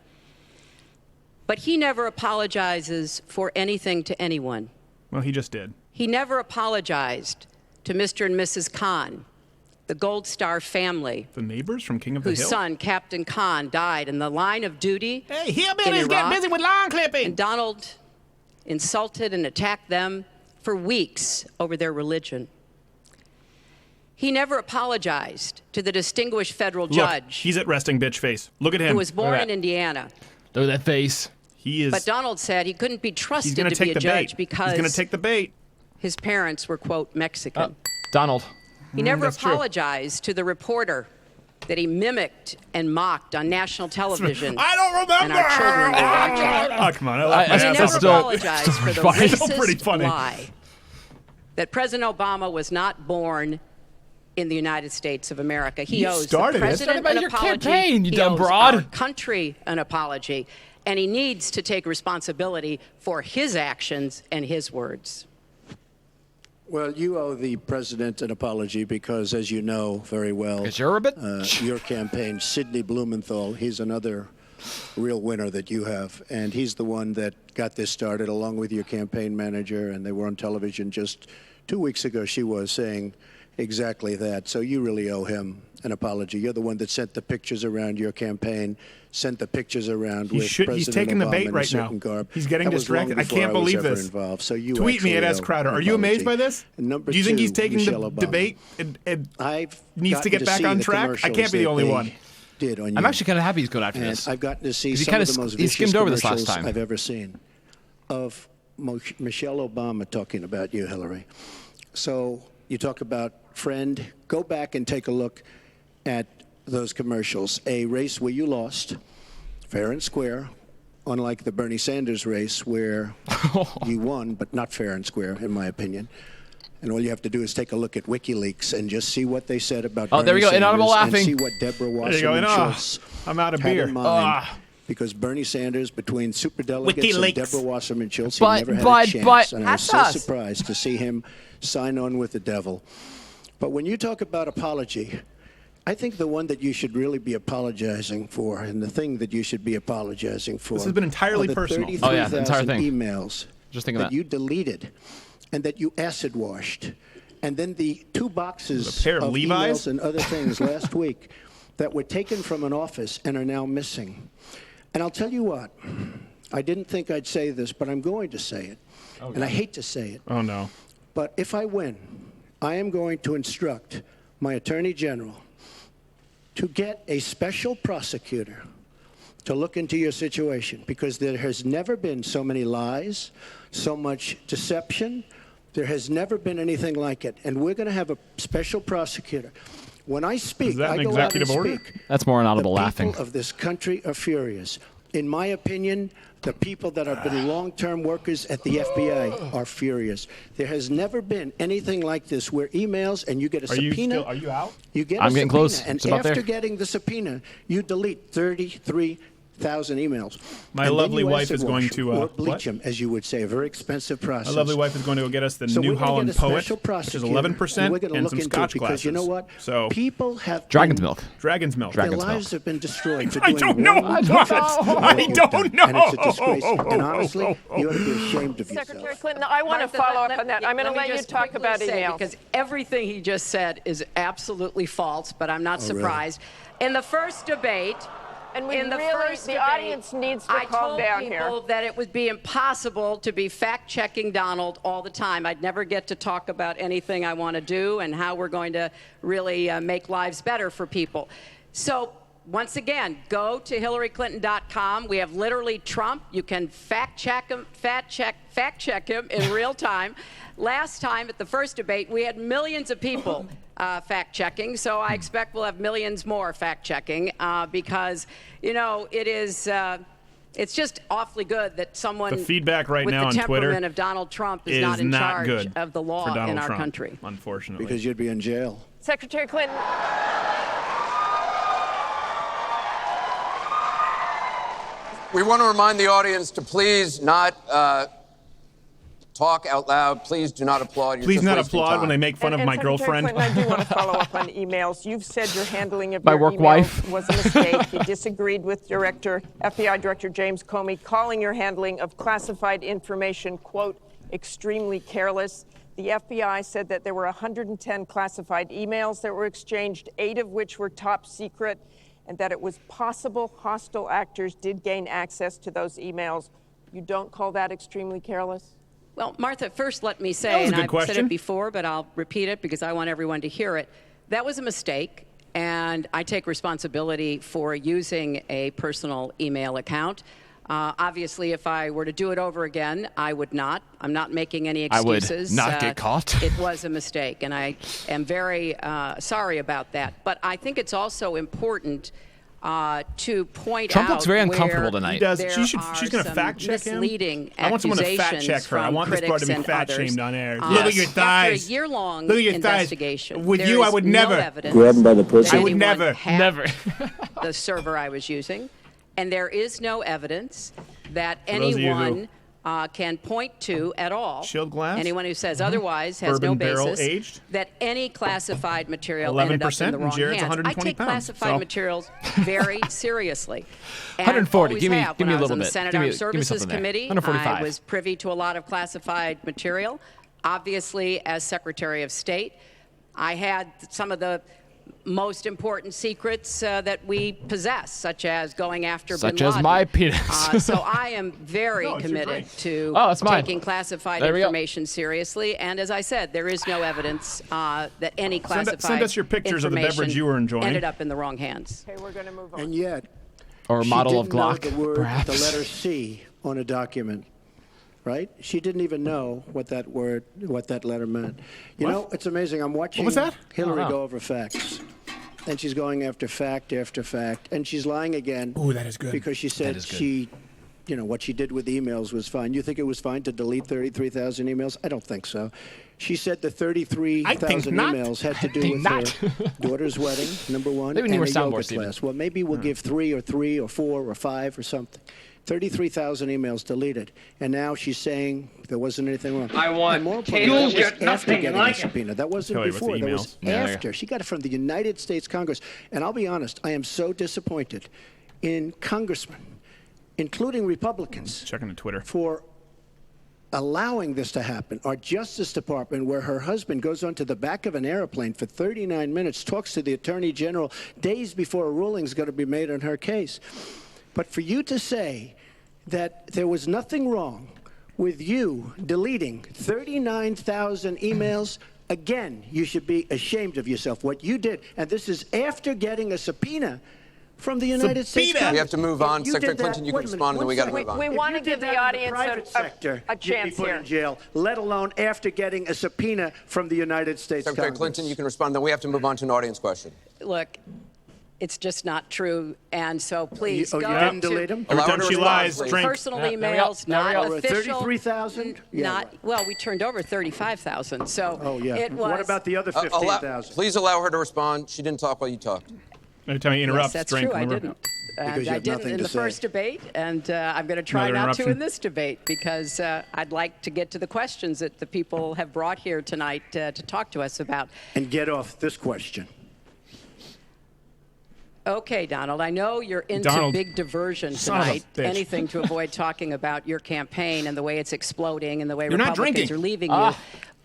But he never apologizes for anything to anyone. Well, he just did. He never apologized to Mr. and Mrs. Khan, the Gold Star family. The neighbors from King of the Hill? Whose son, Captain Khan, died in the line of duty. Hey, hillbillies get busy with lawn clipping. And Donald insulted and attacked them for weeks over their religion. He never apologized to the distinguished federal judge. He's at resting bitch face. Look at him. Who was born in Indiana. Look at that face. He is. But Donald said he couldn't be trusted to take be a the judge bait. because he's going to take the bait. His parents were, quote, Mexican. Donald. He never that's true. apologized to the reporter that he mimicked and mocked on national television. I don't remember. And our children were watching. Oh, come on. I laughed my He ass never off. apologized for the pretty racist funny. lie that President Obama was not born in the United States of America. He owes the president an apology. Campaign, you he dumb owes broad. our country an apology. And he needs to take responsibility for his actions and his words. Well, you owe the president an apology because, as you know very well, you're a bit... your campaign, Sidney Blumenthal, he's another real winner that you have. And he's the one that got this started along with your campaign manager. And they were on television just 2 weeks ago. She was saying exactly that. So you really owe him an apology. You're the one that sent the pictures around your campaign, sent the pictures around with President He's taking Obama the bait in a right certain now. garb. He's getting That was long distracted. I before can't was believe ever this. involved. So you Tweet me at actually S. owe Crowder. an Are you amazed apology. by this? And number Do you think two, he's taking Michelle the Obama. debate and needs to gotten get back see on the track? I can't be the commercials only that one. they did on you. I'm actually kind of happy he's going after And this. I've gotten to see He some kinda of the most he vicious skimmed over this last commercials time. I've ever seen of Michelle Obama talking about you, Hillary. So you talk about friend. Go back and take a look at those commercials. A race where you lost, fair and square, unlike the Bernie Sanders race where you won, but not fair and square, in my opinion. And all you have to do is take a look at WikiLeaks and just see what they said about Bernie there we go. Sanders Inaudible laughing. and see what Deborah Wasserman Schultz I'm out of had beer. in mind. Because Bernie Sanders, between superdelegates and WikiLeaks. Deborah Wasserman Schultz, he But- never had but- a chance. but- And I was that's so us. surprised to see him sign on with the devil. But when you talk about apology, I think the one that you should really be apologizing for, and the thing that you should be apologizing for, This has been entirely are the personal. Oh, yeah, the entire 33,000 thing. emails Just think of that that. you deleted and that you acid washed, and then the 2 boxes A pair of Levi's? emails and other things last week that were taken from an office and are now missing. And I'll tell you what, I didn't think I'd say this, but I'm going to say it. And I hate to say it. Oh, no. But if I win, I am going to instruct my Attorney General to get a special prosecutor to look into your situation, because there has never been so many lies, so much deception. There has never been anything like it. And we're going to have a special prosecutor. When I speak, Is that I an go out and executive order? speak. That's more inaudible The laughing. people of this country are furious. in my opinion, the people that have been long-term workers at the FBI are furious. There has never been anything like this where emails and you get a subpoena. Are you out? You get I'm a getting subpoena, close. and It's about after there. getting the subpoena, you delete 33,000 emails. My And then lovely you wife acid is going wash to, them, or what? bleach them, as you would say, a very expensive process. My lovely wife is going to go get us the So New we're gonna Holland get a Poet, special which is prosecutor, 11%, and we're gonna and look some into Scotch it because glasses. you know what? So People have Dragon's been, milk. Dragon's milk. Their Dragon's lives milk. have been destroyed for I doing don't know one what. percent I of what you've don't done. know. And it's a disgrace. And honestly, you ought to be ashamed of yourself. Secretary Clinton, I want to Martha, follow let- up on that. let- I'm going to let me let you just talk quickly about say, emails. because everything he just said is absolutely false, but I'm not surprised. In the first debate, And we in the really, first the debate, audience needs to I calm told down people here. that it would be impossible to be fact-checking Donald all the time. I'd never get to talk about anything I want to do and how we're going to really make lives better for people. So once again, go to HillaryClinton.com. We have literally Trump. You can fact check him in real time. Last time at the first debate, we had millions of people fact-checking, so I expect we'll have millions more fact-checking because, you know, it is it's just awfully good that someone The feedback right with now the on Twitter temperament of Donald Trump is not in charge good of the law for Donald in our Trump, country. unfortunately. Because you'd be in jail. Secretary Clinton. We want to remind the audience to please not talk out loud. Please do not applaud. You're Please just not wasting applaud time. when they make fun of my Secretary girlfriend. Clinton, I do want to follow up on emails. You've said your handling of My your work emails wife. was a mistake. You disagreed with FBI Director James Comey, calling your handling of classified information, quote, extremely careless. The FBI said that there were 110 classified emails that were exchanged, 8 of which were top secret, and that it was possible hostile actors did gain access to those emails. You don't call that extremely careless? Well, Martha, first let me That say, was a and good I've said question. it before, but I'll repeat it because I want everyone to hear it. That was a mistake, and I take responsibility for using a personal email account. Obviously, if I were to do it over again, I would not. I'm not making any I would excuses. not get caught. It was a mistake, and I am very sorry about that. But I think it's also important to point Trump out looks very where uncomfortable tonight. He does. there She's are going to some fact check him. misleading I want someone to fact accusations check her. I from want this part to be critics and fat others. shamed on air. Yes. Look at your thighs. After a year-long Look at your thighs. investigation, With there you, I is would no never. evidence Grab him by the pussy. that I would anyone never. hacked Never. the server I was using, and there is no evidence that For those of you who- anyone can point to at all. Shield glass? Anyone who says otherwise has Bourbon no barrel basis aged? that any classified material ended up 11%, in the and wrong Jared's hands. 120 I take pounds, classified so- materials very seriously. And 140. always Give me- have. give me When a I was little on the bit. Senate Give me- Armed give me Services something there. Committee. 145. I was privy to a lot of classified material. Obviously, as Secretary of State, I had some of the most important secrets that we possess, such as going after Such bin as Laden. my penis. So I am very No, it's committed great. to Oh, it's mine. taking classified There we go. information seriously. And as I said, there is no evidence that any classified send us your pictures of the information beverage you were enjoying. ended up in the wrong hands. Okay, we're going to move on. And yet, Or a she model of didn't know Glock, the word, perhaps. the letter C on a document, right? She didn't even know what that word, what that letter meant. You know, it's amazing. I'm watching was that? Hillary Oh, wow. go over facts, and she's going after fact, and she's lying again. Ooh, that is good. Because she said is good. she, you know, what she did with emails was fine. You think it was fine to delete 33,000 emails? I don't think so. She said the 33,000 not. emails had to do think with not. her daughter's wedding, number one, Maybe we and need more a yoga soundboards, Stephen. class. Well, maybe we'll give 3 or 4 or 5 or something. 33,000 emails deleted. And now she's saying there wasn't anything wrong. I want And more cake. importantly, You'll that was get after nothing getting like a it. subpoena. That wasn't Kelly with the before. That was emails. Yeah, there you after. She got it from the United States Congress. And I'll be honest, I am so disappointed in congressmen, including Republicans, Checking the Twitter. for allowing this to happen. Our Justice Department, where her husband goes onto the back of an airplane for 39 minutes, talks to the Attorney General days before a ruling is going to be made on her case. But for you to say that there was nothing wrong with you deleting 39,000 emails, again, you should be ashamed of yourself. What you did, and this is after getting a subpoena from the United States Subpoena! Congress. We have to move on. If you Secretary did that- Clinton, you can wait a minute, respond, and then one we gotta second. move on. We If want you to did give that the in audience private sector, a you'd be chance put here. in jail, let alone after getting a subpoena from the United States Secretary Congress. Clinton, you can respond, then we have to move on to an audience question. Look, It's just not true. And so please you go didn't delete them? Every time she lies, drink. personal emails, not official. 33,000? Well, we turned over 35,000. So it was. What about the other 15,000? Please allow her to respond. She didn't talk while you talked. Every time he interrupts, Yes, that's drink. true. I didn't. Because you I have didn't nothing in to the say. first debate, and I'm going to try Another not to interruption. in this debate because I'd like to get to the questions that the people have brought here tonight to talk to us about. And get off this question. Okay, Donald, I know you're into Donald, big diversion son of a tonight, bitch. anything to avoid talking about your campaign and the way it's exploding and the way You're not Republicans drinking. are leaving you.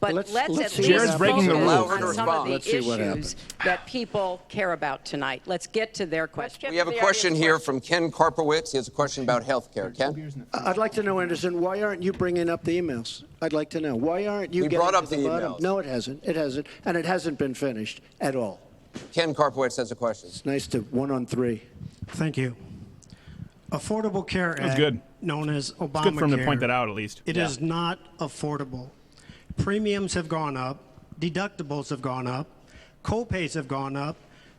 But Let's let's see at what least Jared's breaking the focus rules. on some of the Let's see what issues that people care about tonight. Let's get to their questions. We have a question here from Ken Karpowitz. He has a question about health care. Ken? I'd like to know, Anderson, why aren't you bringing up the emails? I'd like to know. Why aren't you We getting brought up to the bottom? emails. No, it hasn't. It hasn't. And it hasn't been finished at all. Ken Karpowitz has a question. It's nice to 1 on 3. Thank you. Affordable Care That was Act, good. known as Obamacare. It's good for him to point that out, at least. It is not affordable. Premiums have gone up, deductibles have gone up, co-pays have gone up,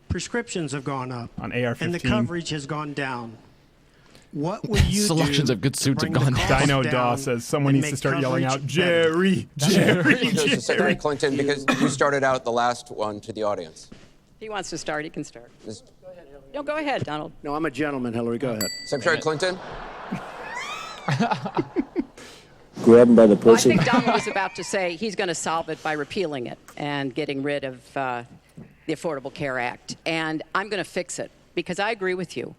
prescriptions have gone up, On AR-15. and the coverage has gone down. What will you Selections do of good to suits have bring the gone cost Dino down Daw says someone and needs to make start yelling out, coverage better? Jerry, Goes to Secretary Jerry. Clinton because you started out the last one to the audience. If he wants to start, he can start. Ms. No, go ahead, Donald. No, I'm a gentleman, Hillary. Go ahead. Secretary Clinton? Grab him by the Well, I pussy. think Donald was about to say he's going to solve it by repealing it and getting rid of the Affordable Care Act. And I'm going to fix it because I agree with you.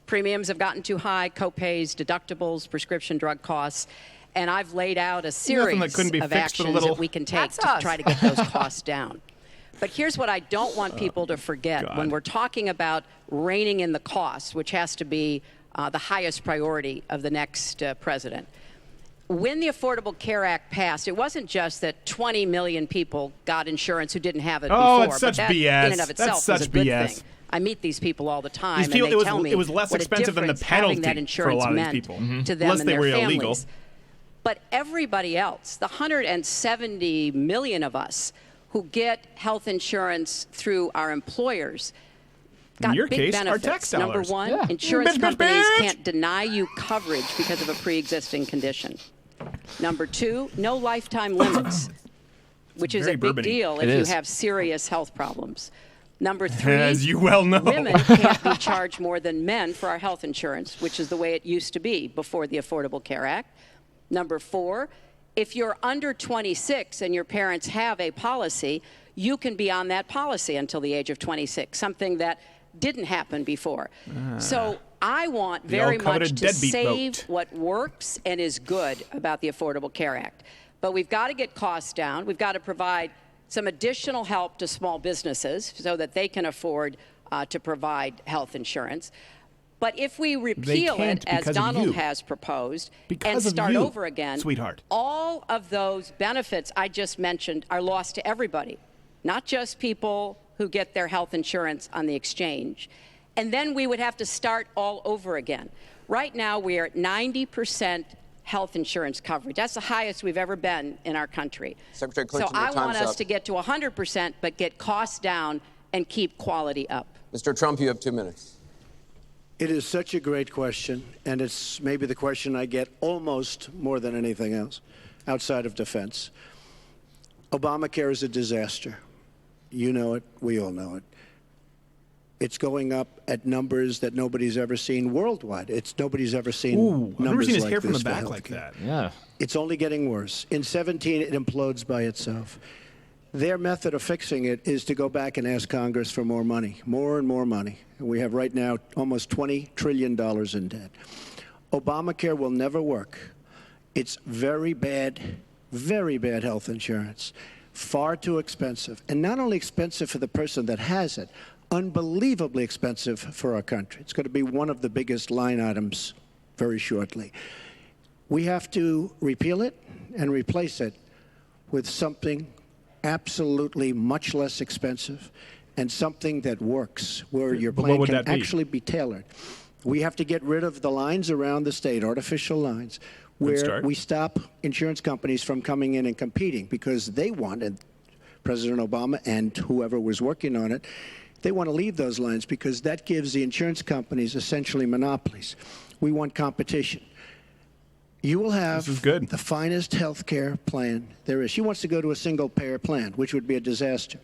Premiums have gotten too high, co-pays, deductibles, prescription drug costs. And I've laid out a series that couldn't be of fixed with a actions little- that we can take to try to get those costs down. But here's what I don't want people to forget. God. When we're talking about reining in the costs, which has to be the highest priority of the next president, when the Affordable Care Act passed, it wasn't just that 20 million people got insurance who didn't have it Oh, before. it's such but that BS. in and of That's itself such is a good BS. thing. I meet these people all the time, These and people- they it was- tell me it was less what a expensive than the difference having penalty that for a insurance lot of these meant people. to them Unless and they their were families. illegal. But everybody else, the 170 million of us who get health insurance through our employers, got In your big case, our benefits. tax Number dollars. one, Yeah. insurance Bitch, bitch, companies bitch. can't deny you coverage because of a pre-existing condition. Number two, no lifetime limits, which is very a big bourbony. deal It if you is. have serious health problems. Number three, As you well know. women can't be charged more than men for our health insurance, which is the way it used to be before the Affordable Care Act. Number four, if you're under 26 and your parents have a policy, you can be on that policy until the age of 26, something that didn't happen before. So I want The very all-coveted much to deadbeat save vote. what works and is good about the Affordable Care Act. But we've got to get costs down. We've got to provide some additional help to small businesses so that they can afford to provide health insurance. But if we repeal can't it, as because of you. Donald has proposed, Because and of start you, over again, sweetheart. all of those benefits I just mentioned are lost to everybody, not just people who get their health insurance on the exchange. And then we would have to start all over again. Right now, we are at 90% health insurance coverage. That's the highest we've ever been in our country. Secretary Clinton, so I your want time's us up. to get to 100%, but get costs down and keep quality up. Mr. Trump, you have 2 minutes. It is such a great question, and it's maybe the question I get almost more than anything else outside of defense. Obamacare is a disaster. You know it. We all know it. It's going up at numbers that nobody's ever seen worldwide. Nobody's ever seen Ooh, I've never numbers seen his like hair from the this for back like healthcare. that. Yeah. It's only getting worse. In 17, it implodes by itself. Their method of fixing it is to go back and ask Congress for more money, more and more money. And we have right now almost $20 trillion in debt. Obamacare will never work. It's very bad health insurance. Far too expensive. And not only expensive for the person that has it, unbelievably expensive for our country. It's going to be one of the biggest line items very shortly. We have to repeal it and replace it with something absolutely much less expensive and something that works, where your But what plan would can that be? actually be tailored. We have to get rid of the lines around the state, artificial lines, where start. we stop insurance companies from coming in and competing because they wanted, President Obama and whoever was working on it, They want to leave those lines because that gives the insurance companies essentially monopolies. We want competition. You will have the finest health care plan there is. She wants to go to a single-payer plan, which would be a disaster,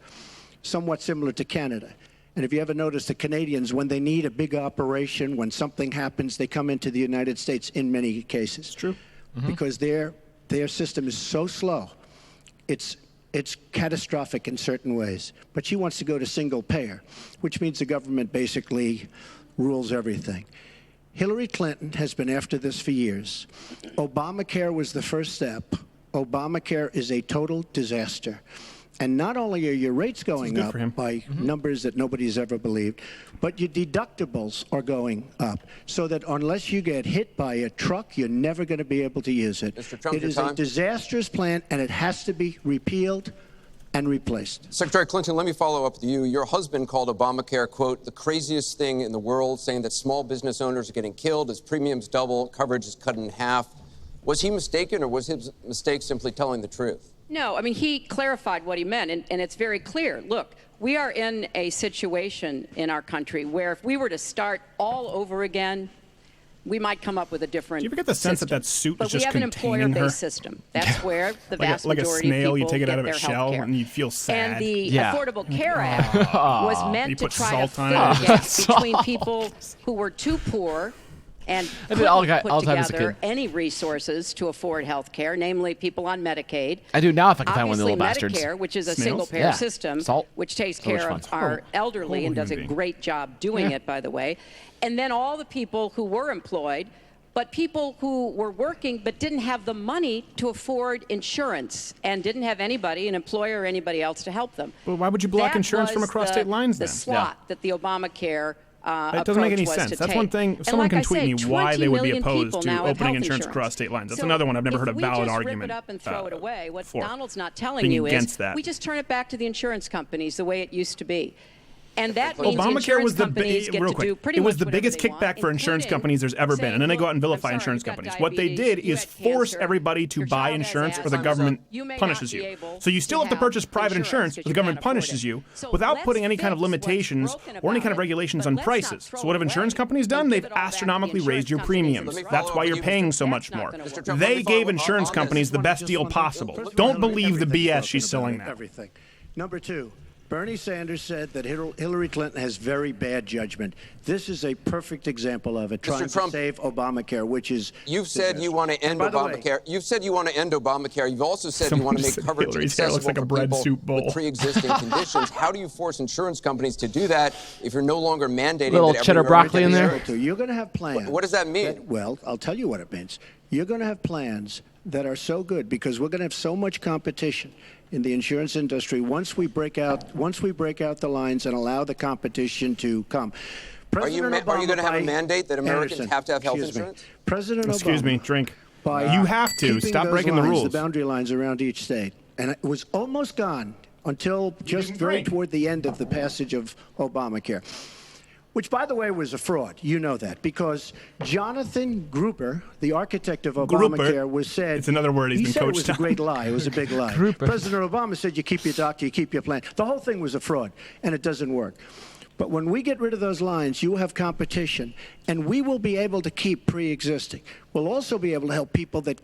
somewhat similar to Canada. And if you ever notice, the Canadians, when they need a big operation, when something happens, they come into the United States in many cases. It's true. Because their system is so slow. It's catastrophic in certain ways. But she wants to go to single-payer, which means the government basically rules everything. Hillary Clinton has been after this for years. Obamacare was the first step. Obamacare is a total disaster. And not only are your rates going up by numbers that nobody's ever believed, but your deductibles are going up. So that unless you get hit by a truck, you're never going to be able to use it. Mr. Trump, it is a disastrous plan, and it has to be repealed and replaced. Secretary Clinton, let me follow up with you. Your husband called Obamacare, quote, the craziest thing in the world, saying that small business owners are getting killed as premiums double, coverage is cut in half. Was he mistaken, or was his mistake simply telling the truth? No, I mean, he clarified what he meant, and it's very clear. Look, we are in a situation in our country where if we were to start all over again, we might come up with a different. Do you ever get the sense that suit is just containing her? But we have an employer-based system. That's where the vast like majority a snail, of people you take it out of get a their shell healthcare. and you feel sad. And the Affordable Care Act was meant to try to fill it. the gap between people who were too poor and couldn't put together any resources to afford health care, namely people on Medicaid. I do now if I can find one of the little bastards. Medicare, which is a single-payer system, which takes care of our elderly and does a great job doing it, by the way. And then all the people who were employed, but people who were working but didn't have the money to afford insurance and didn't have anybody, an employer or anybody else, to help them. Well, why would you block insurance from across state lines then? The slot that the Obamacare it doesn't make any sense. That's one thing. If someone can tweet me why they would be opposed to opening insurance across state lines. That's another one I've never heard a valid argument rip it up and throw it away, what for Donald's not telling you is that. we just turn it back to the insurance companies the way it used to be. And that means Obamacare was the biggest kickback for insurance companies there's ever been, and then they go out and vilify insurance companies. What they did is force everybody to buy insurance, or the government punishes you. So you still have to purchase private insurance, but the government punishes you without putting any kind of limitations or any kind of regulations on prices. So what have insurance companies done? They've astronomically raised your premiums. That's why you're paying so much more. They gave insurance companies the best deal possible. Don't believe the BS she's selling now. Number two. Bernie Sanders said that Hillary Clinton has very bad judgment. This is a perfect example of it, trying to save Obamacare, which is... You've said you want to end Obamacare. You've said you want to end Obamacare. You've also said you want to make coverage accessible for people with pre-existing conditions. How do you force insurance companies to do that if you're no longer mandating little cheddar broccoli in there? You're going to have plans. What does that mean? Well, I'll tell you what it means. You're going to have plans that are so good because we're going to have so much competition in the insurance industry once we break out the lines and allow the competition to come. Are you going to have a mandate that Americans have to have health insurance? President Obama. Excuse me, drink. You have to stop breaking the rules. The boundary lines around each state, and it was almost gone until just very toward the end of the passage of Obamacare. Which, by the way, was a fraud. You know that. Because Jonathan Gruber, the architect of Obamacare, was said... It's another word he's been coached on. He said it was a great lie. It was a big lie. President Obama said you keep your doctor, you keep your plan. The whole thing was a fraud, and it doesn't work. But when we get rid of those lines, you will have competition, and we will be able to keep pre-existing. We'll also be able to help people that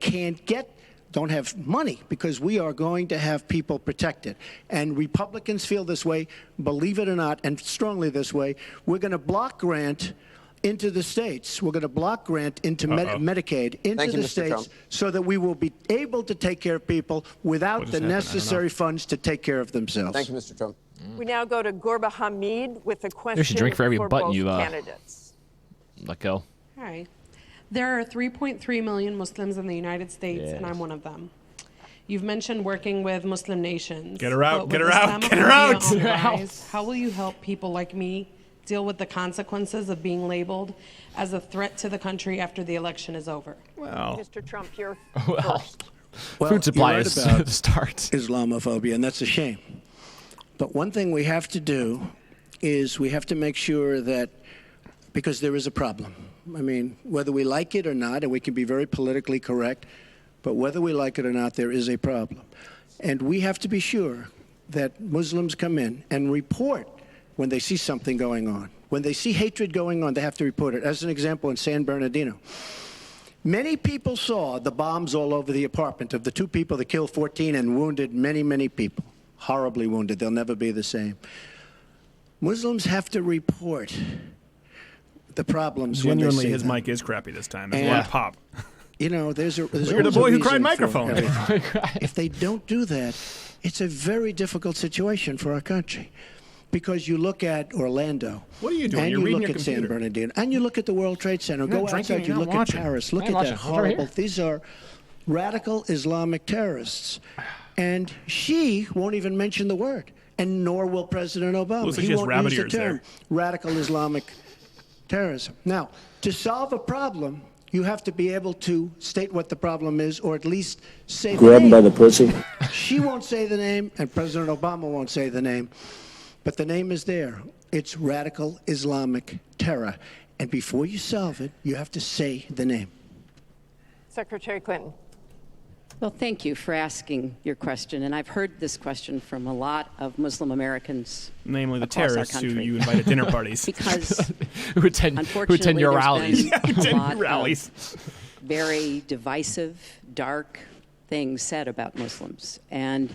don't have money, because we are going to have people protected. And Republicans feel this way, believe it or not, and strongly this way. We're going to block grant into the states. We're going to block grant into Medicaid into the states so that we will be able to take care of people without the necessary funds to take care of themselves. Thank you, Mr. Trump. We now go to Gorba Hamid with a question should drink for every button both you candidates. let go. Hi. There are 3.3 million Muslims in the United States, and I'm one of them. You've mentioned working with Muslim nations. Get her out, get her out, get her out! How will you help people like me deal with the consequences of being labeled as a threat to the country after the election is over? Well, Mr. Trump, you're first. Food supply is the start. Islamophobia, and that's a shame. But one thing we have to do is we have to make sure that, because there is a problem. I mean, whether we like it or not, and we can be very politically correct, but whether we like it or not, there is a problem. And we have to be sure that Muslims come in and report when they see something going on. When they see hatred going on, they have to report it. As an example, in San Bernardino, many people saw the bombs all over the apartment of the 2 people that killed 14 and wounded many, many people. Horribly wounded. They'll never be the same. Muslims have to report the problems when they Genuinely, see his them. mic is crappy this time. There's a lot of pop. You know, there's You're the always boy a who cried reason for microphone. everything. If they don't do that, it's a very difficult situation for our country. Because you look at Orlando, What are you doing? and You're you reading look your at San computer. Bernardino, and you look at the World Trade Center. You're Go not drinking, outside, you're you not look watching. at Paris. Look I at ain't that watching. It's over horrible. here. These are radical Islamic terrorists. And she won't even mention the word, and nor will President Obama. Looks like He she has won't rabbit use the ears term there. radical Islamic terrorism. Now, to solve a problem, you have to be able to state what the problem is, or at least say the Grab him name. by the pussy. She won't say the name, and President Obama won't say the name, but the name is there. It's radical Islamic terror. And before you solve it, you have to say the name. Secretary Clinton. Well, thank you for asking your question. And I've heard this question from a lot of Muslim Americans, Namely the across our terrorists who country. you invite at dinner parties. Because who attend unfortunately, your there's rallies. been a lot rallies. of very divisive, dark things said about Muslims. And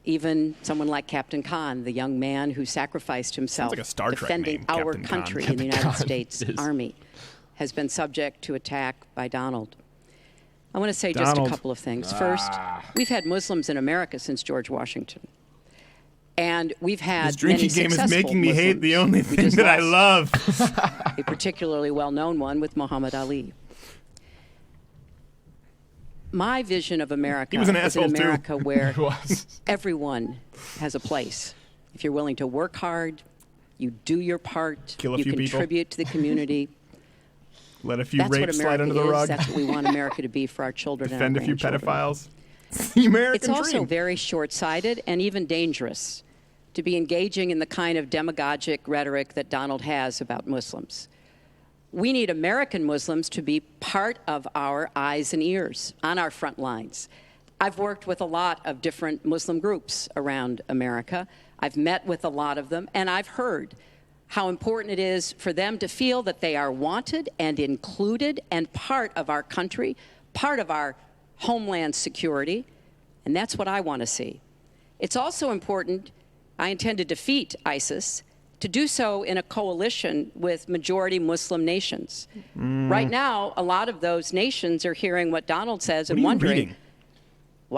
even someone like Captain Khan, the young man who sacrificed himself like a Star Trek defending name, our Captain Khan. country in the United Khan States is. Army, has been subject to attack by Donald. I want to say just a Donald. couple of things. First, we've had Muslims in America since George Washington. And we've had This drinking many game is successful making me hate the Muslims. only We thing just that I lost love. a particularly well-known one with Muhammad Ali. My vision of America He was an is an asshole, too. America where He was. everyone has a place. If you're willing to work hard, you do your part, Kill a you few people. contribute to the community. Let a few That's what rapes America slide under the is. rug. That's what we want America to be for our children Defend a and few our grandchildren. pedophiles. The American It's also dream. very short-sighted and even dangerous to be engaging in the kind of demagogic rhetoric that Donald has about Muslims. We need American Muslims to be part of our eyes and ears on our front lines. I've worked with a lot of different Muslim groups around America. I've met with a lot of them, and I've heard how important it is for them to feel that they are wanted and included and part of our country, part of our homeland security, and that's what I want to see. It's also important, I intend to defeat ISIS, to do so in a coalition with majority Muslim nations. Right now, a lot of those nations are hearing what Donald says What and are you wondering, reading?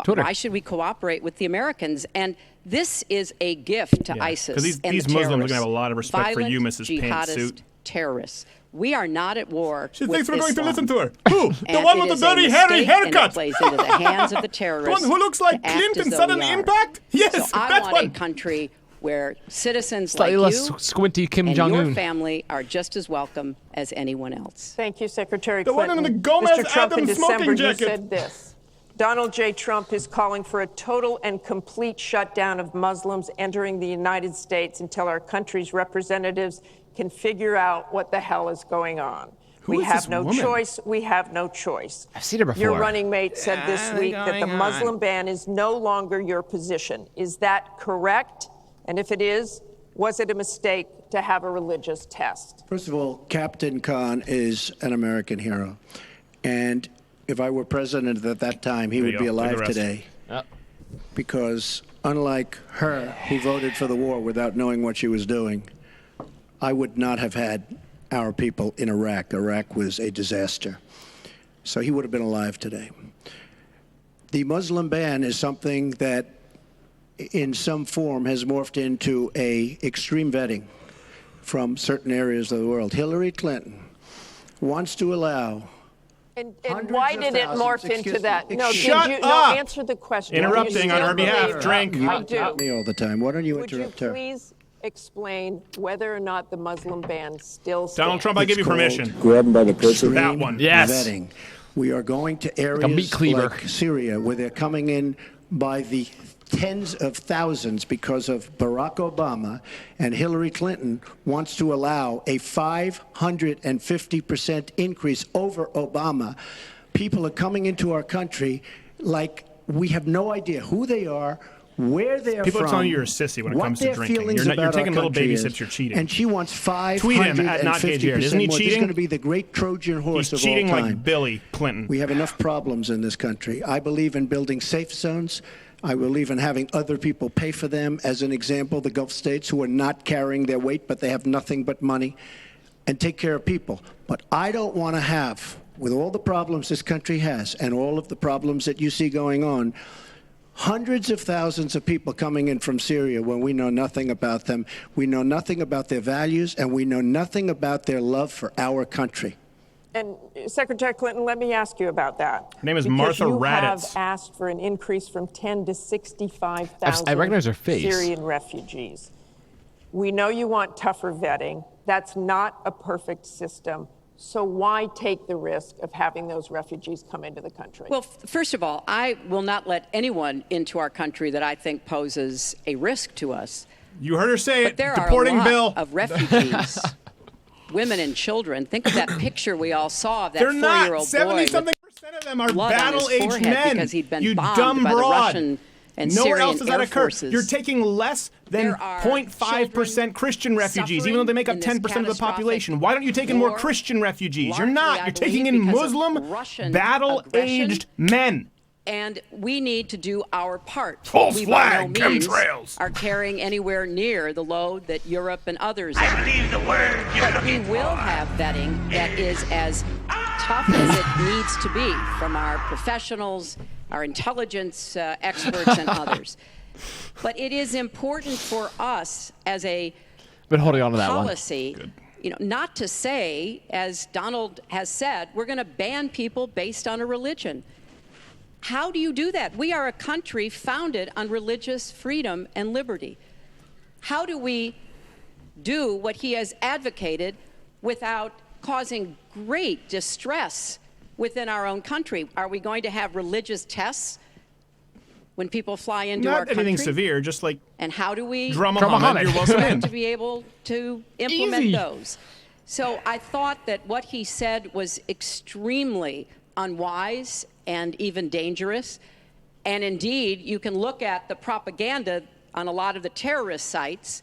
Twitter. why should we cooperate with the Americans? And this is a gift to Yeah, 'cause ISIS these and the Muslims are gonna terrorists. have a lot of respect for you, Violent Mrs. Pantsuit. jihadist terrorists. We are not at war She with thinks we're going to Islam. listen to her. Who? The And one it with the is a dirty, hairy mistake, and haircut. it plays into the hands of the The terrorists. one who looks like to act Clint as in though Sudden we are. Impact? Yes, So I that want one. a country where citizens Slightly like less you squinty Kim and your Jong-un. family are just as welcome as anyone else. Thank you, Secretary The one Clinton. in the Gomez Mr. Trump, in Adams December, smoking you jacket. said this. Donald J. Trump is calling for a total and complete shutdown of Muslims entering the United States until our country's representatives can figure out what the hell is going on. Who We is have this no woman? choice. We have no choice. I've seen her before. Your running mate said this Yeah, week that the going on. Muslim ban is no longer your position. Is that correct? And if it is, was it a mistake to have a religious test? First of all, Captain Khan is an American hero. And if I were president at that time, he There would you be go. Take the alive rest. today. Yep. Because unlike her, who voted for the war without knowing what she was doing, I would not have had our people in Iraq. Iraq was a disaster. So he would have been alive today. The Muslim ban is something that in some form has morphed into a extreme vetting from certain areas of the world. Hillary Clinton wants to allow And Hundreds why of did it thousands, morph into excuse that? me, No, Shut did you up! no, answer the question. Interrupting Do you on her still behalf. believe- Drink. I do. me all the time. Why don't you Would you interrupt her? please explain whether or not the Muslim ban still stands? Donald Trump, I give you It's called permission. Grab him by the pussy. Extreme That one. Yes. vetting. We are going to a areas meat cleaver. like Syria where they're coming in by the tens of thousands because of Barack Obama, and Hillary Clinton wants to allow a 550% increase over Obama. People are coming into our country like we have no idea who they are, where they're People from, are telling you you're a sissy when it what comes to their drinking. feelings You're about taking our little baby country sips, is. you're cheating. And she wants 550%. Tweet him at Not Gay Jared. Isn't he more. This is cheating? going to be the great Trojan horse He's of all cheating time. like Billy Clinton. We have enough problems in this country. I believe in building safe zones. I believe in having other people pay for them. As an example, the Gulf states who are not carrying their weight, but they have nothing but money, and take care of people. But I don't want to have, with all the problems this country has and all of the problems that you see going on, hundreds of thousands of people coming in from Syria when we know nothing about them. We know nothing about their values, and we know nothing about their love for our country. And Secretary Clinton, let me ask you about that. Her name is because Martha you Raddatz. have asked for an increase from 10 to 65,000 I recognize her face. Syrian refugees. We know you want tougher vetting. That's not a perfect system. So why take the risk of having those refugees come into the country? Well, first of all, I will not let anyone into our country that I think poses a risk to us. You heard her say But it. there Deporting are a lot Bill. of refugees, women and children. Think of that picture we all saw of that They're not. four-year-old boy 70-something% of them are blood on his battle-aged forehead men. because he'd been You bombed dumb by the broad. Russian and Nowhere Syrian else does that air occur. forces. You're taking less than There are 0.5% Christian refugees, even though they make up 10% of the population. Why don't you take in more war, Christian refugees? You're largely, not. I You're taking believe, in because of Muslim, Russian battle-aged men. And we need to do our part. False we flag, by no means chemtrails. are carrying anywhere near the load that Europe and others are. I believe the word you're But we looking will for. have vetting that is as tough as it needs to be from our professionals, our intelligence experts, and others. But it is important for us as a Been holding on to that policy, not to say, as Donald has said, we're going to ban people based on a religion. How do you do that? We are a country founded on religious freedom and liberty. How do we do what he has advocated without causing great distress within our own country? Are we going to have religious tests when people fly into our Not country? anything severe, just like And how do we Drum Muhammad, you're welcome in. to be able to implement Easy. those? So I thought that what he said was extremely unwise and even dangerous. And indeed, you can look at the propaganda on a lot of the terrorist sites,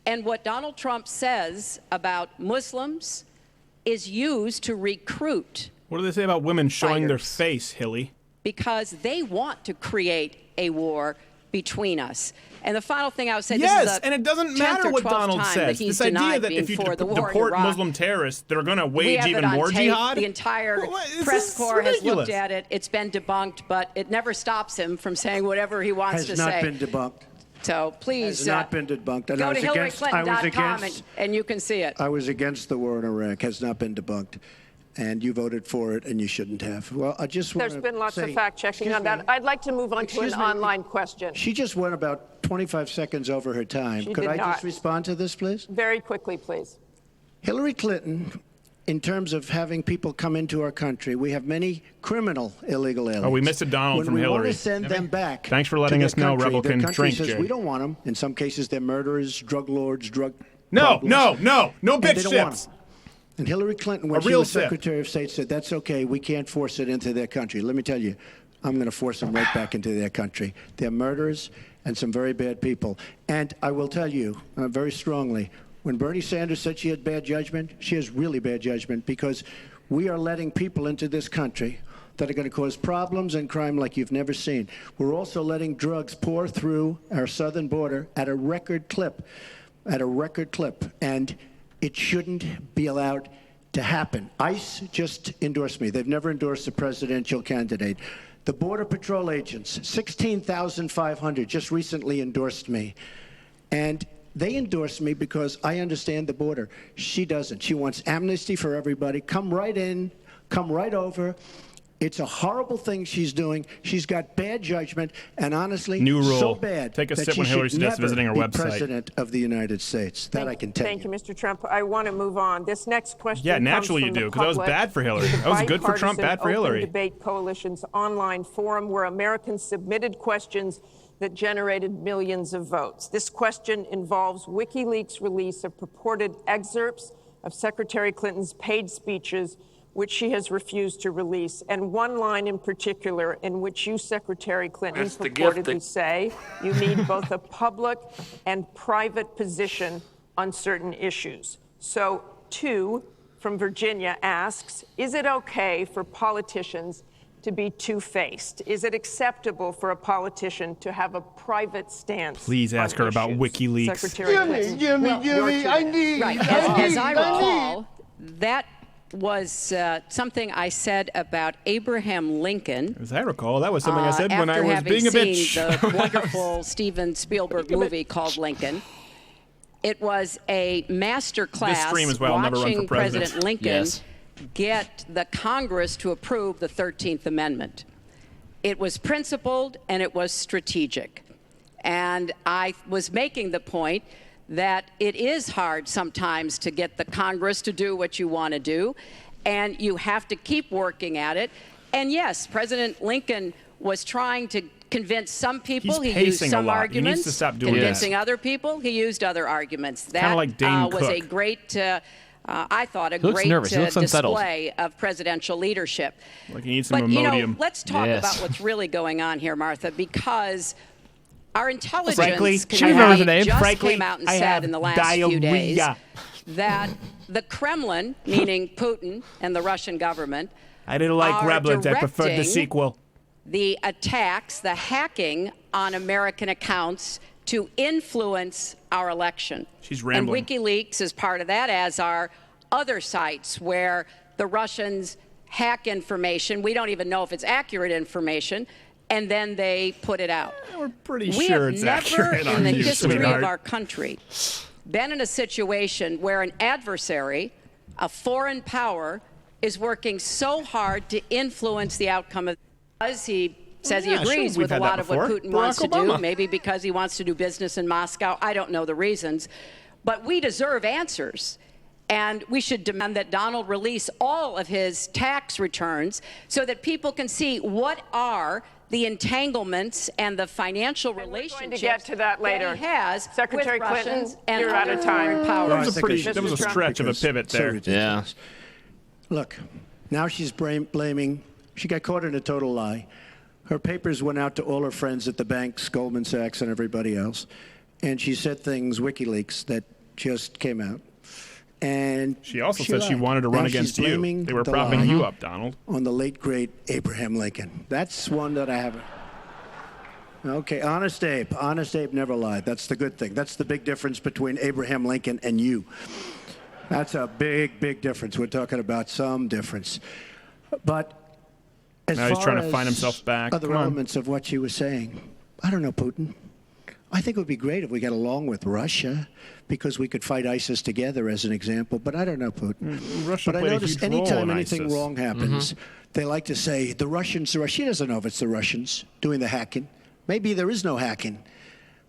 and what Donald Trump says about Muslims is used to recruit What do they say about women showing their fighters. face, Hilly? because they want to create a war between us. And the final thing I would say, Yes, this is the and it doesn't 10th matter or what 12th Donald time says. that he's This idea denied that being if you for the war in deport Iraq. Muslim terrorists, they're going to We wage have even it on more tape. jihad. The entire This press is corps has ridiculous. looked at it. It's been debunked, but it never stops him from saying whatever he wants Has to not say. been debunked. So please Has not been debunked. And go I to was against, I was HillaryClinton.com against, and you can see it. I was against the war in Iraq. Has not been debunked. And you voted for it, and you shouldn't have. Well, I just want There's to been lots say, of fact-checking excuse on that. me. I'd like to move on to an Excuse me. online question. She just went about 25 seconds over her time. She Could did I not. just respond to this, please? Very quickly, please. Hillary Clinton, in terms of having people come into our country, we have many criminal illegal aliens. Oh, we missed a Donald when from we Hillary. want to send them back. Thanks for to letting their us know, country, Rebel their can country drink, says, Jerry. we don't want them. In some cases, they're murderers, drug lords, drug No problems. bitch And they don't want ships. 'em. And Hillary Clinton, when A she real was sip. Secretary of State, said, that's okay, we can't force it into their country. Let me tell you, I'm going to force them right back into their country. They're murderers and some very bad people. And I will tell you very strongly, when Bernie Sanders said she had bad judgment, she has really bad judgment, because we are letting people into this country that are going to cause problems and crime like you've never seen. We're also letting drugs pour through our southern border at a record clip, and it shouldn't be allowed to happen. ICE just endorsed me. They've never endorsed a presidential candidate. The Border Patrol agents, 16,500, just recently endorsed me. And they endorsed me because I understand the border. She doesn't. She wants amnesty for everybody. Come right in, come right over. It's a horrible thing she's doing. She's got bad judgment, and honestly, New rule. so bad Take a that sip she when Hillary should suggests never visiting our be website. president of the United States. That I can tell Thank you, Mr. Trump. I want to move on. This next question Yeah, comes naturally from you the do, because that was public bad for Hillary. through the That was good for Trump, Bipartisan bad for Hillary. Open Debate Coalition's online forum, where Americans submitted questions that generated millions of votes. This question involves WikiLeaks' release of purported excerpts of Secretary Clinton's paid speeches which she has refused to release, and one line in particular in which you, Secretary Clinton, purportedly say you need both a public and private position on certain issues. So, 2 from Virginia asks, is it okay for politicians to be two-faced? Is it acceptable for a politician to have a private stance? Please ask her about WikiLeaks. Secretary Clinton. Gimme, I need. Right, as I recall, that was something I said about Abraham Lincoln. As I recall, that was something I said when I was being a bitch. After having seen the wonderful Steven Spielberg movie called Lincoln. It was a master class watching President Lincoln get the Congress to approve the 13th Amendment. It was principled and it was strategic. And I was making the point that it is hard sometimes to get the Congress to do what you want to do, and you have to keep working at it. And yes, President Lincoln was trying to convince some people. He used some arguments. He needs to stop doing Convincing other people, he used other arguments. That like Dane was Cook. a great, I thought, a great display of presidential leadership. Like he needs some but, Imodium. Let's talk about what's really going on here, Martha, because our intelligence community just came out and said in the last few days that the Kremlin, meaning Putin and the Russian government, I didn't like Gremlins. I preferred the sequel. The attacks, the hacking on American accounts to influence our election. She's rambling. And WikiLeaks is part of that, as are other sites where the Russians hack information. We don't even know if it's accurate information. And then they put it out. We're pretty sure it's accurate. We have never in the history of our country been in a situation where an adversary, a foreign power, is working so hard to influence the outcome of. He says he agrees with a lot of what Putin wants to do, maybe because he wants to do business in Moscow. I don't know the reasons. But we deserve answers. And we should demand that Donald release all of his tax returns so that people can see what are the entanglements and the financial relationships going to get to that later. That he has Secretary with Clinton, Russians and you're out of time. Powers. That was a stretch of a pivot there. Yeah. Look, now she's blaming. She got caught in a total lie. Her papers went out to all her friends at the banks, Goldman Sachs, and everybody else, and she said things, WikiLeaks, that just came out. And she also said she wanted to run against you. They were propping you up, Donald. On the late, great Abraham Lincoln. That's one that I haven't. Okay, Honest Abe. Honest Abe never lied. That's the good thing. That's the big difference between Abraham Lincoln and you. That's a big, big difference. We're talking about some difference. But as now far he's trying to as find himself back. Other elements of what she was saying, I don't know, Putin. I think it would be great if we got along with Russia because we could fight ISIS together, as an example. But I don't know, Putin. Russia but I played notice a huge role anytime in anything ISIS. wrong happens, they like to say the Russians. She doesn't know if it's the Russians doing the hacking. Maybe there is no hacking.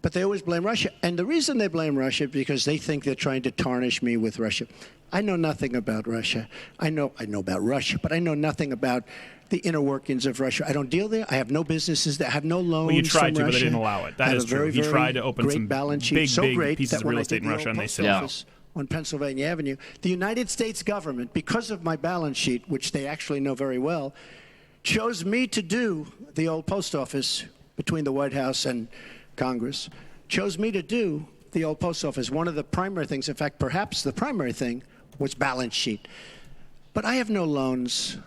But they always blame Russia. And the reason they blame Russia is because they think they're trying to tarnish me with Russia. I know nothing about Russia. I know about Russia, but I know nothing about the inner workings of Russia. I don't deal there. I have no businesses there. I have no loans. Well, you tried from to, but they Russia. didn't allow it. That is true. Very, He very tried to open great some balance sheet, big, so big great pieces that of when real I estate did in the Russia, and old they post said office on Pennsylvania Avenue, the United States government, because of my balance sheet, which they actually know very well, chose me to do the old post office between the White House and Congress, chose me to do the old post office. One of the primary things, in fact, perhaps the primary thing, was balance sheet. But I have no loans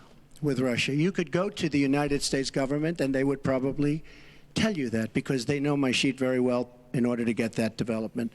with Russia. You could go to the United States government and they would probably tell you that because they know my sheet very well in order to get that development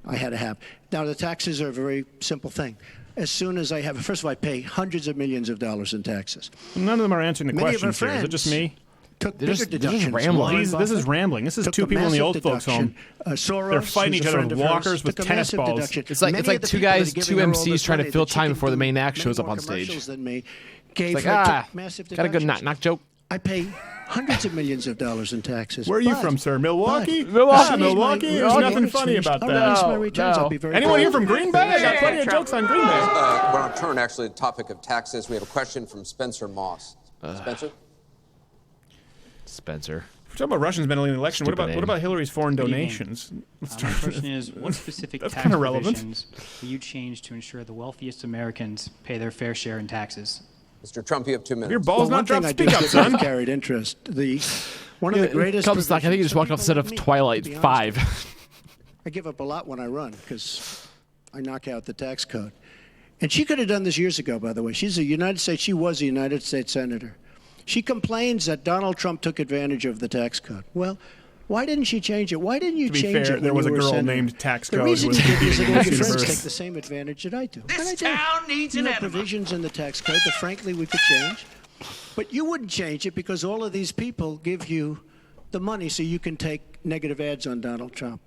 I had to have. Now, the taxes are a very simple thing. As soon as I have, first of all, I pay hundreds of millions of dollars in taxes. None of them are answering the questions here. Is it just me? Took They're bigger deductions. rambling. This is rambling. This is two people in the old folks' home. They're fighting each other with walkers with tennis balls. It's like two guys, two MCs trying to fill time before the main act shows up on stage. It's like, got a good knock joke. I pay hundreds of millions of dollars in taxes. Where are you from, sir? Milwaukee? Milwaukee. Milwaukee? There's nothing funny about that. Anyone here from Green Bay? I got plenty of jokes on Green Bay. We're on turn, actually, the topic of taxes. We have a question from Spencer Moss. Spencer. We're talking about Russians meddling in the election. What about Hillary's foreign donations? My question is, what specific tax provisions will you change to ensure the wealthiest Americans pay their fair share in taxes? Mr. Trump, you have 2 minutes. Your ball's Well, not dropped. one Speak thing I up, do son. with carried interest. One of the greatest. Trump's like, I think he just walked off the set of Twilight 5. I give up a lot when I run because I knock out the tax code. And she could have done this years ago, by the way. She was a United States senator. She complains that Donald Trump took advantage of the tax code. Well, why didn't she change it? Why didn't you To be change fair, it when there was a you were girl senator? named Tax The Code who reason was you did is competing that in all this your friends universe. take the same advantage that I do. This town needs an There are enema. provisions in the tax code that, frankly, we could change. But you wouldn't change it because all of these people give you the money so you can take negative ads on Donald Trump.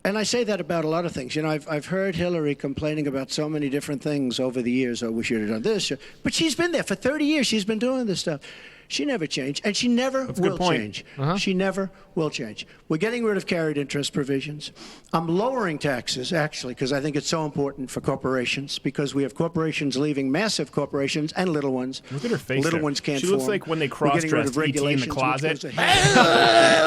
And I say that about a lot of things. You know, I've heard Hillary complaining about so many different things over the years. Oh, we should have done this. But she's been there for 30 years. She's been doing this stuff. She never changed, and she never will change. She never will change. We're getting rid of carried interest provisions. I'm lowering taxes, actually, because I think it's so important for corporations, because we have corporations leaving, massive corporations and little ones. Look at her face. Little there. ones can't She looks form. like when they We're getting rid of cross-dressed E.T. in the regulations, which closet. goes ahead.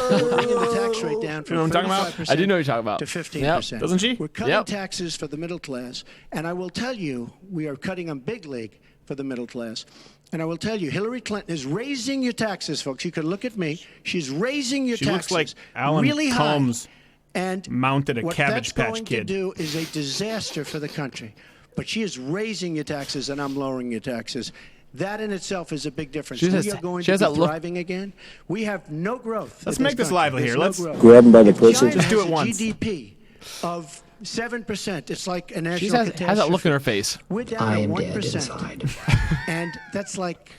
We're bringing the tax rate down You know what I'm from talking about? 35% I do know what you're talking about. to 15%. Yep. Doesn't she? We're cutting Yep. taxes for the middle class, and I will tell you, we are cutting them big league for the middle class. And I will tell you, Hillary Clinton is raising your taxes, folks. You can look at me. She's raising your She taxes looks like Alan really Combs high. And mounted a what Cabbage that's Patch going Kid. to do is a disaster for the country. But she is raising your taxes, and I'm lowering your taxes. That in itself is a big difference. She We has- are going she has to be that look- thriving again. We have no growth. Let's in make this this lively country. here. There's Let's no growth. Grab him by the If pussy. China Just do has it a once. GDP of 7%. It's like a national She catastrophe. has that look in her face. We're down at 1%. And that's like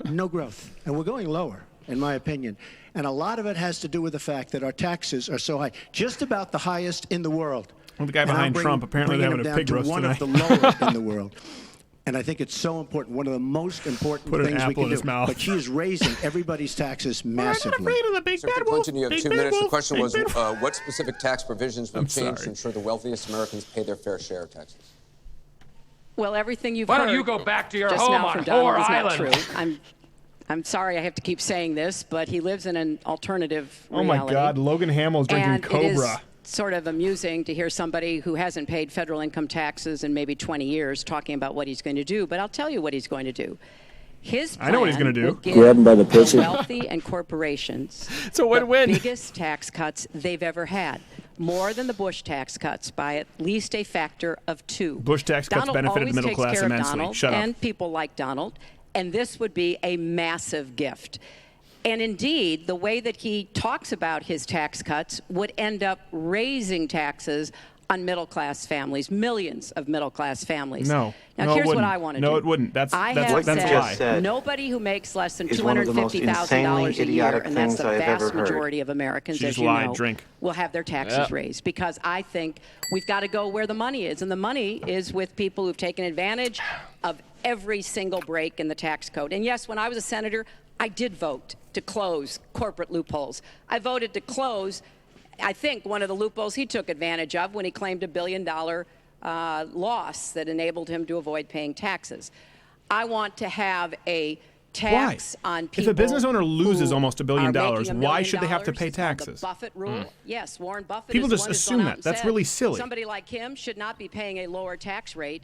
no growth. And we're going lower, in my opinion. And a lot of it has to do with the fact that our taxes are so high, just about the highest in the world. Well, the guy And I'm behind Trump, apparently they're bringing having a them pig down to roast one tonight. of the lowest in the world. And I think it's so important, one of the most important Put an things we apple can in do. his mouth. But she is raising everybody's taxes massively. of the big Secretary Clinton, you have 2 minutes. The question was, what specific tax provisions will I'm change sorry. to ensure the wealthiest Americans pay their fair share of taxes? Well, everything you've Why heard don't you go back to your just home now on from Donald Whore is not Island? true. I'm sorry I have to keep saying this, but he lives in an alternative Oh my reality. God, Logan Hamill's drinking And Cobra. it is sort of amusing to hear somebody who hasn't paid federal income taxes in maybe 20 years talking about what he's going to do. But I'll tell you what he's going to do. His plan I know what he's gonna do. will give Grab him by the pussy. wealthy and corporations It's a win-win. the biggest tax cuts they've ever had. More than the Bush tax cuts by at least a factor of 2. Bush tax cuts Donald benefited the always middle takes class care of immensely. Donald Shut up. and people like Donald, and this would be a massive gift. And indeed, the way that he talks about his tax cuts would end up raising taxes on middle-class families, millions of middle-class families. No. Now, No, it here's what wouldn't. I want to do. No, it wouldn't. That's I a have lie. said nobody who makes less than is one of the most $250,000 a year, idiotic and that's things the I've vast ever heard. majority of Americans, She as just you lied. know, Drink. will have their taxes Yep. raised, because I think we've got to go where the money is, and the money is with people who've taken advantage of every single break in the tax code. And yes, when I was a senator, I did vote to close corporate loopholes. I voted to close, I think, one of the loopholes he took advantage of when he claimed $1 billion loss that enabled him to avoid paying taxes. I want to have a tax on people. If a business owner loses who almost $1 billion, are making $1 why should they have to million. pay It's called taxes? The Buffett rule. Yes, Warren Buffett. People is the just one who's assume gone out that. and That's said really silly. Somebody like him should not be paying a lower tax rate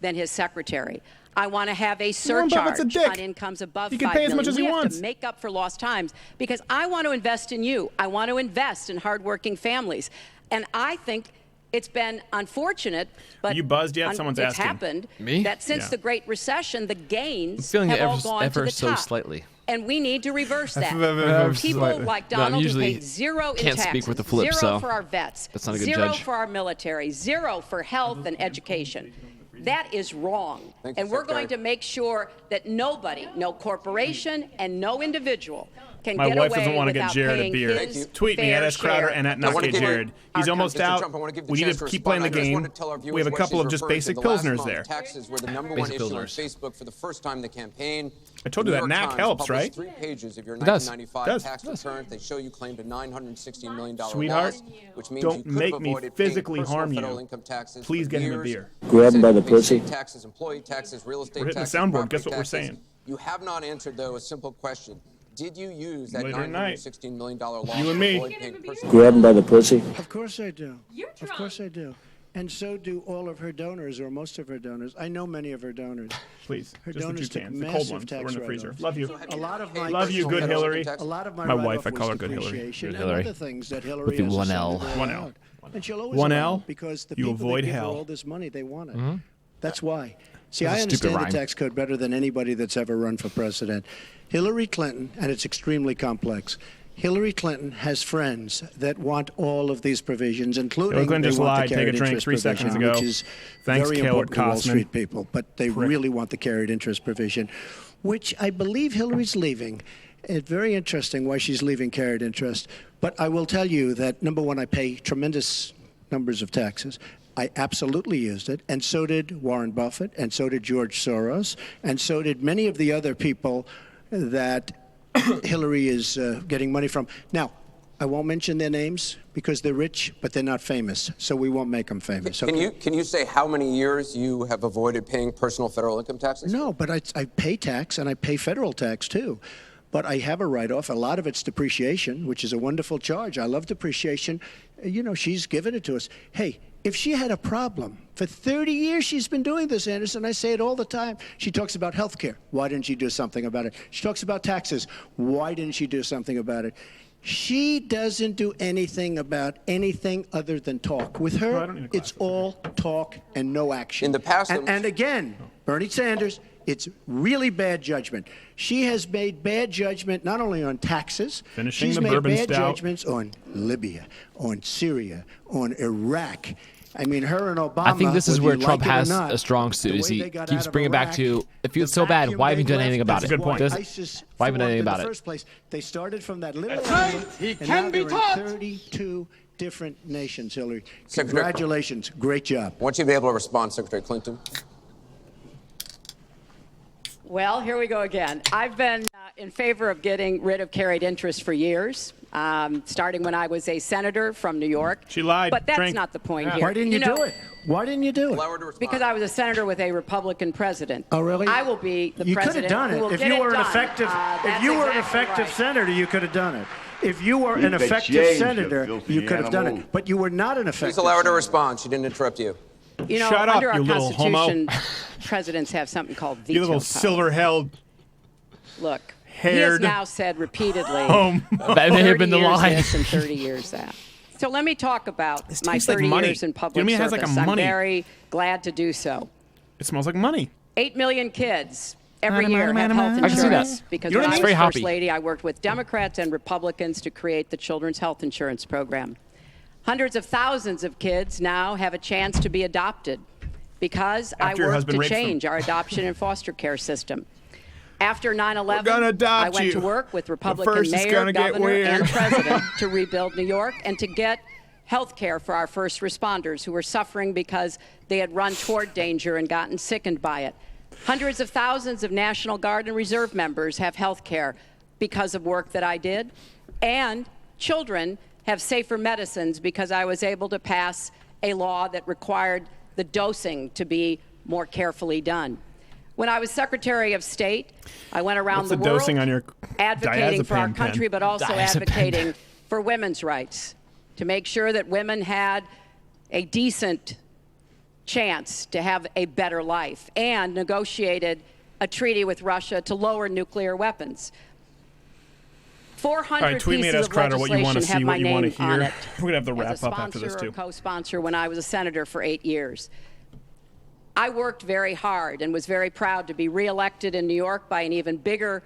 than his secretary. I want to have a Warren Buffett's a surcharge dick. on incomes above He can $5 pay as much million. as he We have wants. to make up for lost times, because I want to invest in you. I want to invest in hardworking families, and I think it's been unfortunate, but You buzzed yet? Someone's it's asking. happened Me? that since Yeah. the Great Recession, the gains I'm feeling have it all ever, gone to ever the so top. slightly. And we need to reverse that. Ever People slightly. like No, I'm Donald who usually paid zero in can't taxes, speak with the flip, zero so for our vets, that's not a good zero judge. for our military, zero for health and education. That is wrong. Thank you, And we're Secretary. going to make sure that nobody, no corporation and no individual can My get wife away doesn't want to get without Jared a paying beer. his Tweet me fair at S. Crowder share and at I not wanna get give Jared. our He's almost Mr. out. Trump, I want to give the We need chance to to keep playing the respond. I just game. want to tell our viewers We have a what couple she's of just referring to. basic The last pilsners month, there. Taxes were the number Basic one issue on pilsners. Facebook for the first time in the campaign. I told The you New that York NAC Times helps, published right? 3 pages of your It does. 1995 Does. tax return. They show you claimed a $916 million Sweetheart, loss, which means don't you could make have me avoided paying physically personal harm federal you. income taxes Please for get him a years. beer. Grab him by the You said pussy. state taxes, employee taxes, real estate We're hitting the taxes, soundboard. property Guess what we're taxes. saying? You have not answered, though, a simple question. Did you use that Later at night. $916 million loss You and to me. avoid paying personal Grab him by the pussy. Of course I do. Of course I do. And so do all of her donors, or most of her donors. I know many of her donors. Please, her just donors the 2 took cans, the cold massive ones that tax were in the freezer. write-offs. Love you. A lot of my Love you, good Hillary. A lot of My wife, I write-off call her was good Hillary. depreciation Good and Hillary. other things that Hillary With the has one decided L. to One allow. L. And she'll always One allow L, it because the you people avoid that give her hell. all this money, they want it. Mm-hmm. That's why. See, That's I a stupid understand rhyme. the tax code better than anybody that's ever run for president. Hillary Clinton, and it's extremely complex, Hillary Clinton has friends that want all of these provisions, including Hillary Clinton they just want lied. the Take a carried drink interest 3 seconds provision, ago. which is Thanks, very Caleb important to Wall Costman. Street people. But they Prick. really want the carried interest provision, which I believe Hillary's leaving. It's very interesting why she's leaving carried interest. But I will tell you that, number one, I pay tremendous numbers of taxes. I absolutely used it, and so did Warren Buffett, and so did George Soros, and so did many of the other people that Hillary is getting money from. Now, I won't mention their names because they're rich, but they're not famous, so we won't make them famous. Okay? Can you say how many years you have avoided paying personal federal income taxes? No, but I pay tax, and I pay federal tax, too. But I have a write-off. A lot of it's depreciation, which is a wonderful charge. I love depreciation. You know, she's given it to us. Hey, if she had a problem, for 30 years she's been doing this, Anderson. I say it all the time. She talks about health care. Why didn't she do something about it? She talks about taxes. Why didn't she do something about it? She doesn't do anything about anything other than talk. With her, it's all talk and no action. In the past, and again, Bernie Sanders, it's really bad judgment. She has made bad judgment not only on taxes, Finishing she's the made bourbon bad stout. judgments on Libya, on Syria, on Iraq. I mean, her and Obama. I think this is where whether you Trump like it or has not, a strong the suit. way Is he they got keeps out of bringing it back Iraq, to, if the it's so bad, vacuum why they haven't you done left, anything about that's it? why Does- ISIS why haven't you done formed anything in the about it? first place. They started from that little right. area, He and can now be they're taught. in 32 different nations, Hillary. Secretary- Congratulations. Great job. I want you to be able to respond, Secretary Clinton. Well, here we go again. I've been in favor of getting rid of carried interest for years, starting when I was a senator from New York. She lied. But that's Drink. not the point Yeah. here. Why didn't you do it? Why didn't you do it? Allow her to respond. Because I was a senator with a Republican president. Oh, really? I will be the You could have president done who it will if get you were it an done. effective. If That's you were an exactly effective right. senator, you could have done it. If you were Keep an the effective change, you senator, filthy you could have done animal. it. But you were not an effective. Please allow her to senator. respond. She didn't interrupt you. You know, Shut up, under our you little homo. Constitution, presidents have something called veto You little power. silver-held. Look, he has haired now said repeatedly, home. That may have been 30 the years line. this and 30 years that. So let me talk about This my tastes like 30 money. years in You know public what I mean? It has service. like a money. I'm very glad to do so. It smells like money. 8 million kids every Money, year money, have money, health money. I can see that. insurance. Because You know when what I I was mean? First Very happy. Lady, I worked with Democrats and Republicans to create the Children's Health Insurance Program. Hundreds of thousands of kids now have a chance to be adopted because I After your worked husband to rapes them. change our adoption and foster care system. After We're gonna 9/11, adopt I went you. to work with But Republican first it's mayor, gonna get governor, weird. and president to rebuild New York and to get health care for our first responders who were suffering because they had run toward danger and gotten sickened by it. Hundreds of thousands of National Guard and Reserve members have health care because of work that I did. And children have safer medicines because I was able to pass a law that required the dosing to be more carefully done. When I was Secretary of State, I went around What's the the world dosing on your advocating for our diazepam country, pen? but also Diazepam. advocating for women's rights, to make sure that women had a decent chance to have a better life, and negotiated a treaty with Russia to lower nuclear weapons. 400 All right, tweet me at pieces of Crowder what you want to legislation have see, my what you want to name on hear. it. We're gonna have the As wrap a up after this sponsor too. or co-sponsor when I was a senator for 8 years. I worked very hard and was very proud to be reelected in New York by an even bigger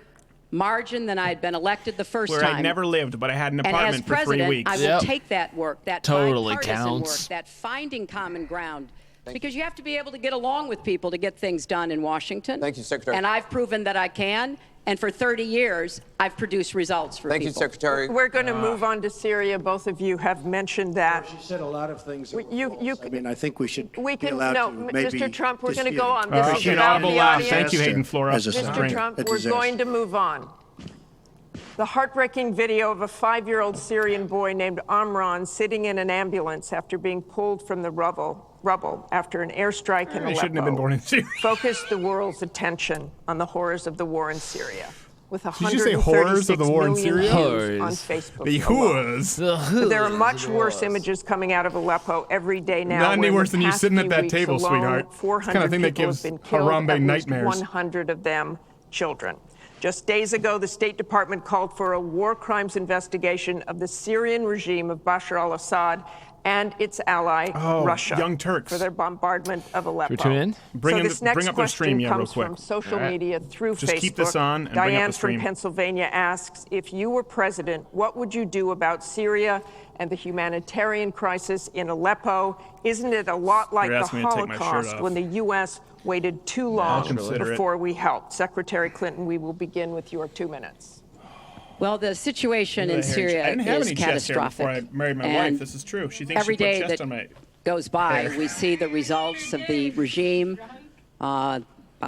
margin than I had been elected the first Where time. I never lived, but I had an And as apartment for 3 president, weeks. I will Yep. take that work, that Totally bipartisan counts. work, that finding common ground, because you have to be able to get along with people to get things done in Washington. Thank you, Secretary. And I've proven that I can. And for 30 years, I've produced results for Thank you, people. Secretary. We're going to move on to Syria. Both of you have mentioned that. She said a lot of things. that You- were you- false. I mean, I think we should We be can, allowed no, to maybe Mr. Trump, we're going to dispute go it. on. This is about Inaudible the laugh. audience. Thank you, Hayden Flora. As a Mr. drink. Trump, A we're disaster. going to move on. The heartbreaking video of a 5-year-old Syrian boy named Amran sitting in an ambulance after being pulled from the rubble after an airstrike in He shouldn't have been born in Syria. focused the world's attention on the horrors of the war in Syria. with Did you say horrors of the 136 war in million Syria? views on Facebook. The whores. But there are much worse images coming out of Aleppo every day now. Not any where in worse the than you past sitting at few that weeks table, alone, sweetheart. It's the 400 kind of thing that people gives have been killed, Harambe at least nightmares. 100 of them children. Just days ago, the State Department called for a war crimes investigation of the Syrian regime of Bashar al-Assad and its ally, Russia, Young Turks, for their bombardment of Aleppo. Should we tune in? Bring This next up their stream, question real comes quick. from social All right. media through Just Facebook. keep this on and bring up Diane the stream. from Pennsylvania asks, if you were president, what would you do about Syria and the humanitarian crisis in Aleppo? Isn't it a lot like You're the asking me to take my shirt Holocaust off. when the U.S. waited too long consider it. before we helped? Secretary Clinton, we will begin with your 2 minutes. Well, the situation in I Syria didn't have is any chest hair before I catastrophic. married my And wife. This is true. She thinks every she put day chest that on my goes by, hair. we see the results of the regime by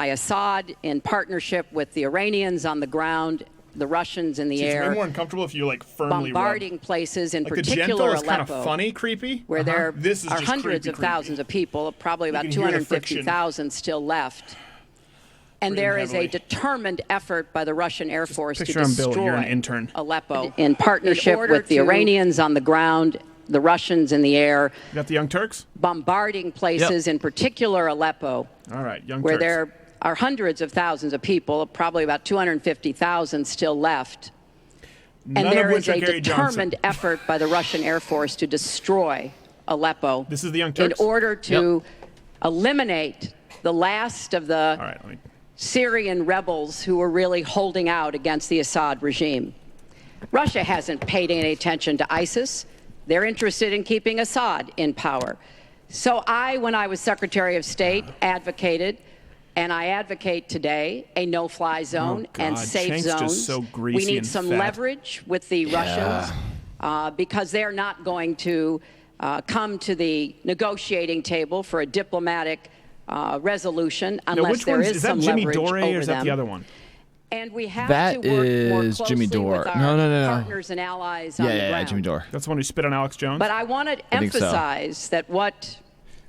Assad in partnership with the Iranians on the ground, the Russians in the It's way air, more uncomfortable if you like firmly bombarding places, in Like the gentle particular is kind Aleppo, of funny, creepy. where there This is are just hundreds creepy, of thousands of people, probably about can hear the friction. 250,000 still left. And there is heavily. a determined effort by the Russian Air Force to picture him, Bill. You're an destroy intern. Aleppo in partnership with the Iranians on the ground, the Russians in the air, You got the Young Turks? bombarding places, in particular Aleppo, All right, Young where Turks. there are hundreds of thousands of people, probably about 250,000 still left. None And there of is which are a Gary Johnson. determined effort by the Russian Air Force to destroy Aleppo This is the Young in Turks? order to eliminate the last of the All right, let me... Syrian rebels who were really holding out against the Assad regime. Russia hasn't paid any attention to ISIS. They're interested in keeping Assad in power. So when I was Secretary of State, advocated, and I advocate today, a no-fly zone and God, safe Shank's just zones. so greasy We need and some fat. leverage with the Russians because they're not going to come to the negotiating table for a diplomatic resolution Now, unless which there one's, is is that some Jimmy leverage Dore over or is that them. the other one? And we have That to work more is closely Jimmy Dore. with our No. partners and allies on the Yeah, ground. Jimmy Dore. That's the one who spit on Alex Jones? But I want to think so. emphasize that what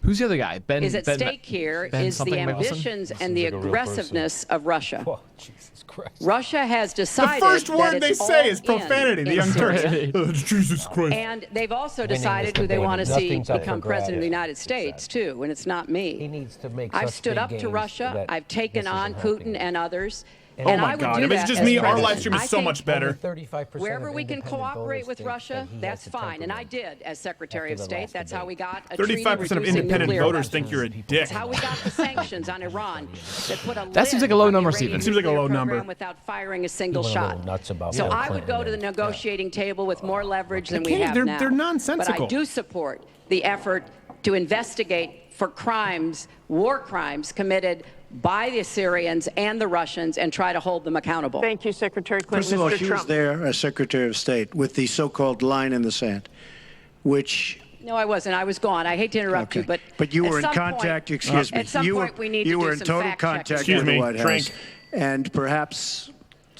Who's the other guy? Ben. is at Ben, stake here Ben is the something Wilson? ambitions and the like a real aggressiveness of Russia. Oh, Jesus Christ. Russia has the decided first that word they it's say all is profanity, in the Young Syria. Turks. Oh, Jesus Christ. And they've also Winning decided this who they debate, want to see nothing's up become for grabs. president of the United States, too, and it's not me. He needs to make I've such stood big up to gains Russia. that I've taken this on isn't helping Putin you. and others. Oh And my I would God. do If it's that just as me, our president. live stream is I so think much better. 35% Wherever of we can independent cooperate voters with think Russia, that he that's has to fine. temper And I them. did as Secretary of After the State. last That's how debate. we got a treaty 35% of reducing independent nuclear voters weapons. think you're a dick. That's how we got the sanctions on Iran that put a That seems lid like a low on the number, Iranian Stephen. Seems like a nuclear low number. program without firing a single People are a shot. little nuts about So Bill I would Clinton go to the and- negotiating table with more leverage than we can't- have they're- now. they're nonsensical. But I do support the effort to investigate for crimes, war crimes committed by the Syrians and the Russians and try to hold them accountable. Thank you, Secretary Clinton. First of all, Mr. she Trump. was there as Secretary of State with the so-called line in the sand, which... No, I wasn't. I was gone. I hate to interrupt you, but you at were in some contact. point- Excuse me. At some you point, were, we need you to were do in some total fact checking. contact Excuse with the me, White House, drink. and perhaps,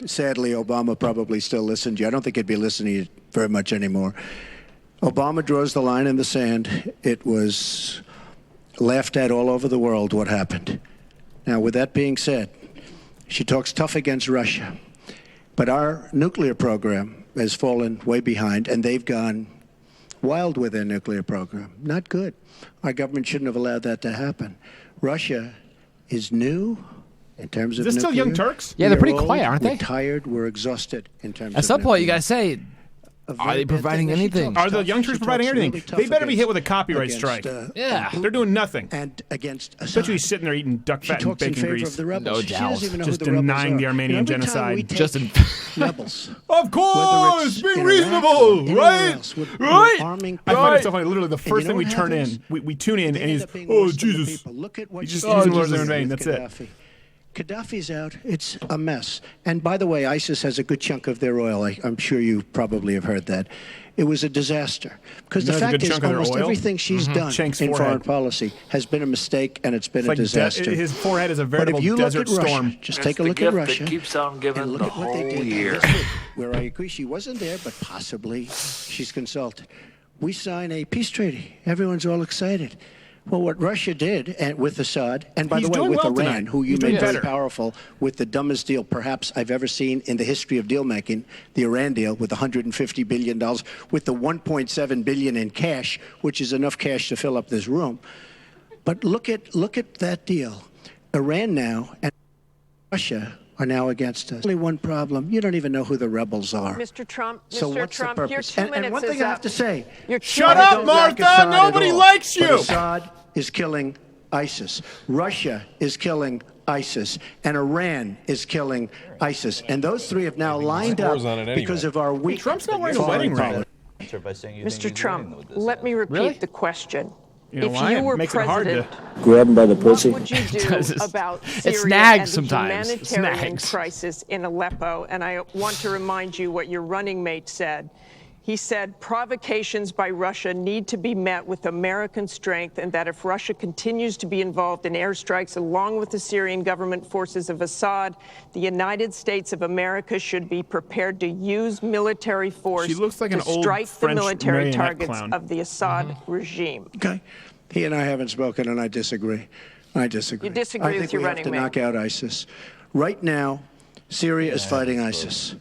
sadly, Obama probably still listened to you. I don't think he'd be listening to you very much anymore. Obama draws the line in the sand. It was laughed at all over the world what happened. Now, with that being said, she talks tough against Russia, but our nuclear program has fallen way behind, and they've gone wild with their nuclear program. Not good. Our government shouldn't have allowed that to happen. Russia is new in terms of Is this still nuclear. Young Turks? Yeah, they're We are pretty old, quiet, aren't they? We're tired. We're exhausted in terms of At some point, you nuclear. gotta say, A are very they bad providing thing. She anything? talks Are the tough. Young Turks She providing talks anything? really tough They better be against- hit with a copyright against, strike. Yeah. They're doing nothing. and against Bet Assad. you he's sitting there eating duck She fat and talks in bacon favor grease. of the rebels. No She doubt. doesn't even know Just who the rebels denying are. the Armenian Every time genocide. we take Just in- rebels. Of Whether course, it's being in reasonable, Iraq or anywhere right? else, we're Right. arming I find people. it so funny. Literally, the first you thing know we what turn happens? in, we tune in, They and end he's, up being oh, worse than the Jesus. people. Look at what He's just you using did words in with their vein. That's it. Gaddafi. Gaddafi's out. It's a mess. And by the way, ISIS has a good chunk of their oil. I'm sure you probably have heard that. It was a disaster. Because You the know, it's a fact good is chunk of their almost oil? everything she's done Shank's in forehead. foreign policy has been a mistake, and it's been It's a like disaster. his forehead is a But veritable if you look desert at Russia, storm. just take a look at Russia keeps on giving and look the at what they whole did year. this week, where I agree she wasn't there, but possibly she's consulted. We sign a peace treaty. Everyone's all excited. Well, what Russia did with Assad, and by the way, with Iran, who you made very powerful with the dumbest deal perhaps I've ever seen in the history of deal making, the Iran deal with $150 billion, with the $1.7 billion in cash, which is enough cash to fill up this room. But look at that deal. Iran now and Russia are now against us. Only one problem. You don't even know who the rebels are. Mr. Trump, so Mr. what's Trump, the your purpose? 2 minutes and one thing I have to say. Shut up, Martha! Nobody likes you! But Assad is killing ISIS. Russia is killing ISIS. And Iran is killing ISIS. And those three have now lined up because of our weak Trump's not wearing a wedding ring. Mr. Trump, let me repeat the question. You know if why? you were Makes president, it hard to grab him by the pussy. what would you do about Syria snags and the sometimes. humanitarian Snags. crisis in Aleppo? And I want to remind you what your running mate said. He said provocations by Russia need to be met with American strength, and that if Russia continues to be involved in airstrikes along with the Syrian government forces of Assad, the United States of America should be prepared to use military force She looks like an to old strike the French military marionette targets clown. of the Assad regime. Okay. He and I haven't spoken, and I disagree. I disagree. You disagree I think with your we running have to mate. knock out ISIS. Right now, Syria is fighting ISIS.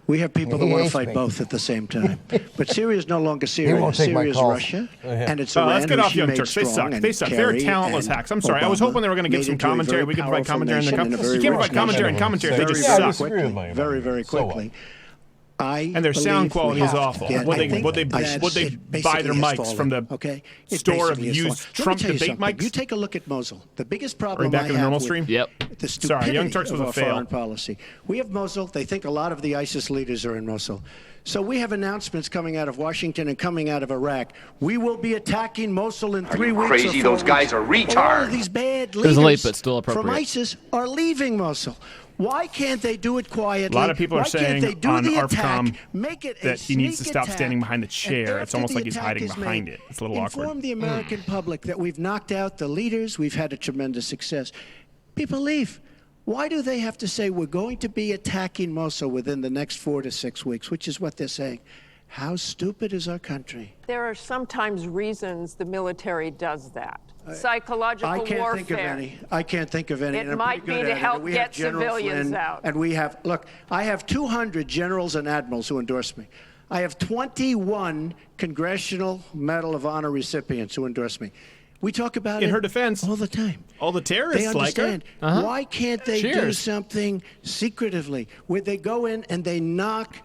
We have people that want to fight both at the same time. But Syria is no longer Syria. Syria is Russia, and it's Iran. Let's get who off she Young made Turks. They strong suck. and They suck. They're Kerry talentless and hacks. I'm sorry. I was Obama hoping they were going to give made some into a commentary. very We could provide powerful commentary in the nation and a comments. very You can't rich provide commentary nation. and commentary. They Very, just very suck. quickly, very quickly. And their sound quality is awful. What they buy their mics from the store of used Trump debate mics. You take a look at Mosul. The biggest Are we problem back I in the have normal with stream? the Sorry, stupidity Young Turks was of a our fail. foreign policy. We have Mosul. They think a lot of the ISIS leaders are in Mosul. So we have announcements coming out of Washington and coming out of Iraq. We will be attacking Mosul in 3 weeks. Crazy, those guys are retards. All of these bad It was late, leaders but still from appropriate. ISIS are leaving Mosul. Why can't they do it quietly? A lot of people are Why can't saying they do on the attack, ARPCOM make it a that he needs to sneak stop attack, standing behind the and chair. It's after almost the like he's attack hiding is behind made, it. It's a little inform awkward. the American public that we've knocked out the leaders. We've had a tremendous success. People leave. Why do they have to say we're going to be attacking Mosul within the next 4 to 6 weeks, which is what they're saying? How stupid is our country? There are sometimes reasons the military does that. Psychological I can't warfare. think of any. I can't think of any. It and I'm might pretty be good to at it. help We get have General civilians Flynn, out. And we have, look, I have 200 generals and admirals who endorse me. I have 21 Congressional Medal of Honor recipients who endorse me. We talk about In it her defense, all the time. all the They terrorists like her. understand. Why can't they do something secretively where they go in and they knock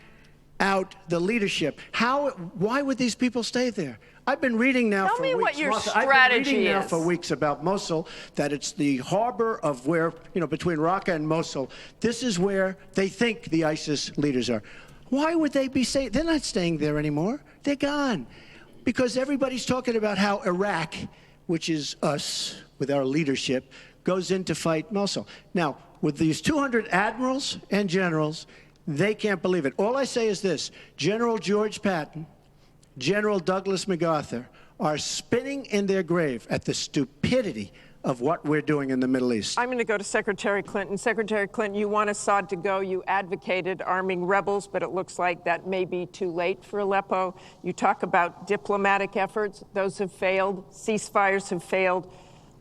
out the leadership? Why would these people stay there? I've been reading now Tell for me weeks. what your Martha, I've been strategy reading now is. for weeks about Mosul, that it's the harbor of where, between Raqqa and Mosul. This is where they think the ISIS leaders are. Why would they be staying? They're not staying there anymore. They're gone. Because everybody's talking about how Iraq, which is us with our leadership, goes in to fight Mosul. Now, with these 200 admirals and generals, they can't believe it. All I say is this: General George Patton, General Douglas MacArthur are spinning in their grave at the stupidity of what we're doing in the Middle East. I'm going to go to Secretary Clinton. Secretary Clinton, you want Assad to go. You advocated arming rebels, but it looks like that may be too late for Aleppo. You talk about diplomatic efforts. Those have failed. Ceasefires have failed.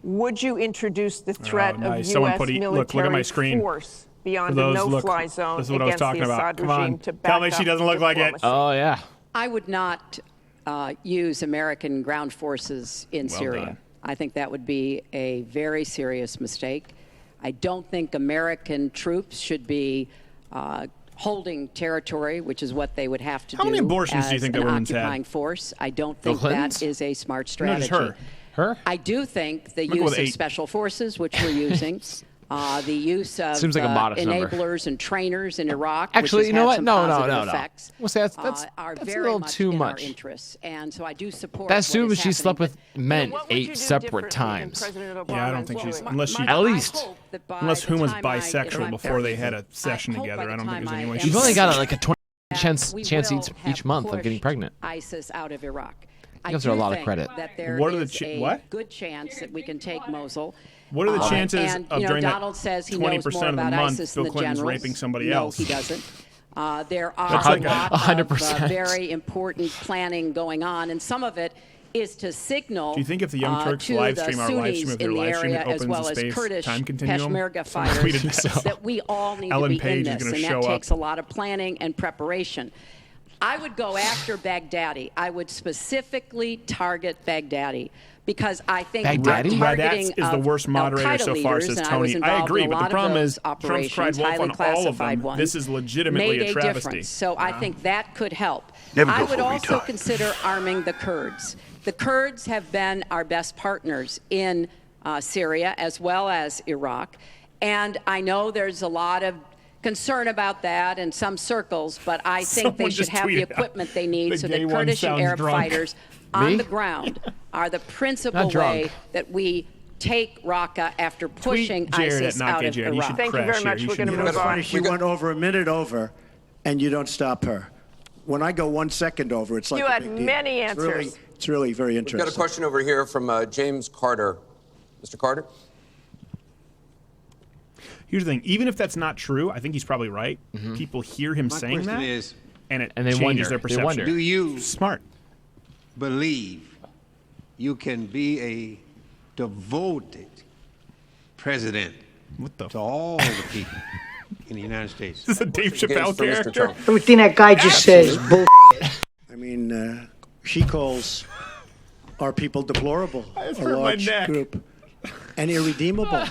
Would you introduce the threat of U.S. military force beyond a no-fly zone against the Assad regime to back Tell me she doesn't look like it. Oh, yeah. I would not use American ground forces in Syria. done. I think that would be a very serious mistake. I don't think American troops should be holding territory, which is what they would have to do. How many abortions as do you think an that woman's had? occupying force. I don't think that is a smart No, just strategy. her. I do think the I'm gonna go use with of 8. special forces, which we're using, the use of Seems like a modest number. enablers and trainers in Iraq, Actually, which you know has what? had some No. positive effects, We'll say that's are a very little much too in much. our interests. And so I do support That what assumes is she slept happening, with men What would you 8 do separate differently than times. President Obama Yeah, I don't is think she's doing? unless she At least. unless whom Huma's bisexual before they had a I session hope by together. the I don't think time there's any I way am she's. You've only got like a that 20% we chance will each have month of getting pushed pregnant. ISIS out of Iraq. Gives her a do lot of think credit. That there What are the is a what? good chance that we can take Mosul. What are the chances and, of during Donald that says he knows 20% more of the about month ISIS Bill than the Clinton's generals. raping somebody no, else? he doesn't. There That's are like a lot 100%. of very important planning going on, and some of it is to signal Do you think if the Young Turks to live the stream our live stream Sunnis of their in the live stream, area, it opens as well the as space Kurdish time continuum? Peshmerga Someone tweeted fighters, that. that we all need Ellen to be Page in is this, gonna and show that takes up. a lot of planning and preparation. I would go after Baghdadi. I would specifically target Baghdadi because I think Baghdadi? targeting is the worst moderator Al-Qaeda so far, leaders, says and Tony. was I involved agree, in a but the lot of problem those is Trump's cried operations, wolf highly on all of classified them. ones, This is legitimately made a travesty. difference. So I think that could help. Never I go would full also retard. consider arming the Kurds. The Kurds have been our best partners in Syria as well as Iraq. And I know there's a lot of concern about that in some circles, but I think Someone they should just have the tweeted out, equipment they need "The so gay that one Kurdish and sounds Arab drunk." fighters Me? on the ground are the principal Not drunk. way that we take Raqqa after pushing Jared at ISIS Not out Gay of Jared. He Iraq. should Thank you crash very here. much. He We're should gonna be move arrested. on. Funny, she went over a minute over, and you don't stop her. When I go 1 second over, it's like You a had big deal. many It's really- answers. It's really very We've got a interesting. question over here from James Carter. Mr. Carter? Here's the thing. Even if that's not true, I think he's probably right. People hear him My saying question that, is, and it And they changes wonder. their They perception. wonder. do you Smart. believe you can be a devoted president What the to all the people in the United States? This is a Dave Again, Chappelle for Mr. character. Trump. Everything that guy just says, bull. I mean, she calls our people deplorable, a hurt my large neck. group, and irredeemable.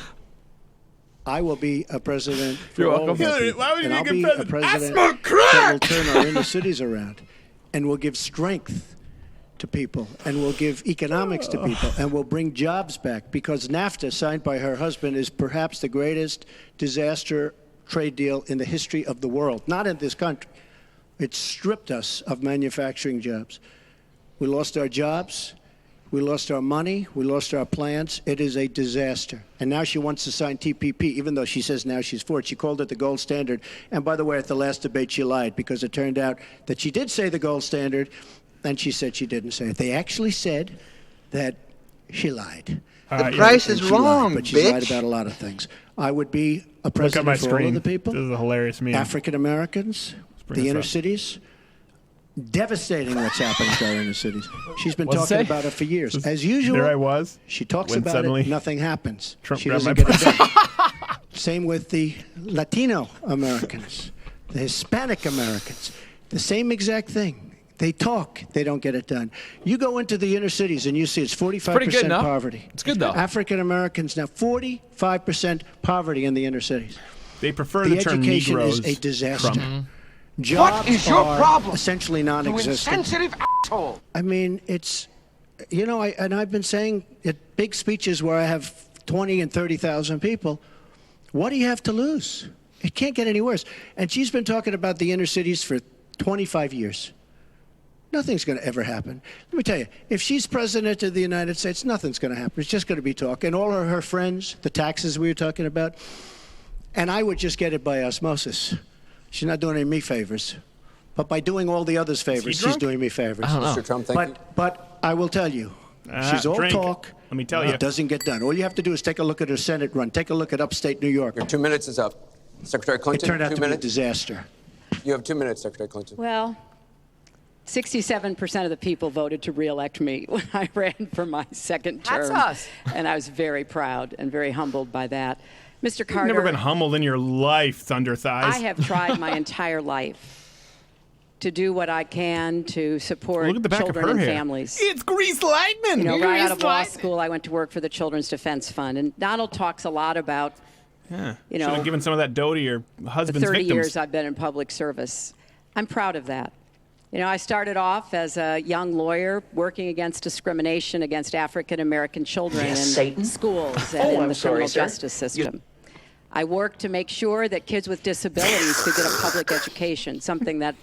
I will be a president for You're all welcome. of our Hillary, people, why would you and I'll be be good a president? president that will turn our inner cities around, and will give strength to people, and will give economics to people, and will bring jobs back. Because NAFTA, signed by her husband, is perhaps the greatest disaster trade deal in the history of the world. Not in this country. It stripped us of manufacturing jobs. We lost our jobs. We lost our money. We lost our plants. It is a disaster. And now she wants to sign TPP, even though she says now she's for it. She called it the gold standard. And by the way, at the last debate, she lied because it turned out that she did say the gold standard, and she said she didn't say it. They actually said that she lied. The price is And she lied, wrong, but she's lied bitch. about a lot of things. I would be a Look at president my for all screen. of the people. This is a hilarious meme. African Americans, bring the this inner up. cities. Devastating what's happening to our inner cities. She's been What's it talking say? about it for years. As usual, There I was. she talks when about suddenly it, nothing happens. Trump She grabbed doesn't my get it done. Same with the Latino Americans, the Hispanic Americans. The same exact thing. They talk, they don't get it done. You go into the inner cities and you see it's 45% pretty good, no? poverty. It's good, though. African Americans now 45% poverty in the inner cities. They prefer The the term education Negroes. is a disaster. Trump. Jobs What is your are problem? essentially You non-existent. insensitive asshole. I mean, it's, you know, I've been saying at big speeches where I have 20 and 30,000 people, what do you have to lose? It can't get any worse. And she's been talking about the inner cities for 25 years. Nothing's going to ever happen. Let me tell you, if she's president of the United States, nothing's going to happen. It's just going to be talk. And all of her friends, the taxes we were talking about, and I would just get it by osmosis. She's not doing any me favors. But by doing all the others favors, she's drunk? doing me favors. I don't know. Mr. Trump, thank you. But I will tell you, she's all drink. talk. Let me tell It you. doesn't get done. All you have to do is take a look at her Senate run. Take a look at upstate New York. Your 2 minutes is up. Secretary It Clinton, turned out 2 to be a minutes. disaster. You have 2 minutes, Secretary Clinton. Well, 67% of the people voted to reelect me when I ran for my second term. That's us. And I was very proud and very humbled by that. Mr. You've Carter, never been humbled in your life, Thunder Thighs. I have tried my entire life to do what I can to support Look at the back of children her and hair. families. It's Grease Lightning. You know, right out of Grease law Lightning. school, I went to work for the Children's Defense Fund. And Donald talks a lot about, Yeah. you Should know, have given some of that dough to your the husband's 30 victims. years I've been in public service. I'm proud of that. You know, I started off as a young lawyer working against discrimination against African American children in schools and in I'm the sorry, criminal sir. justice system. I worked to make sure that kids with disabilities could get a public education, something that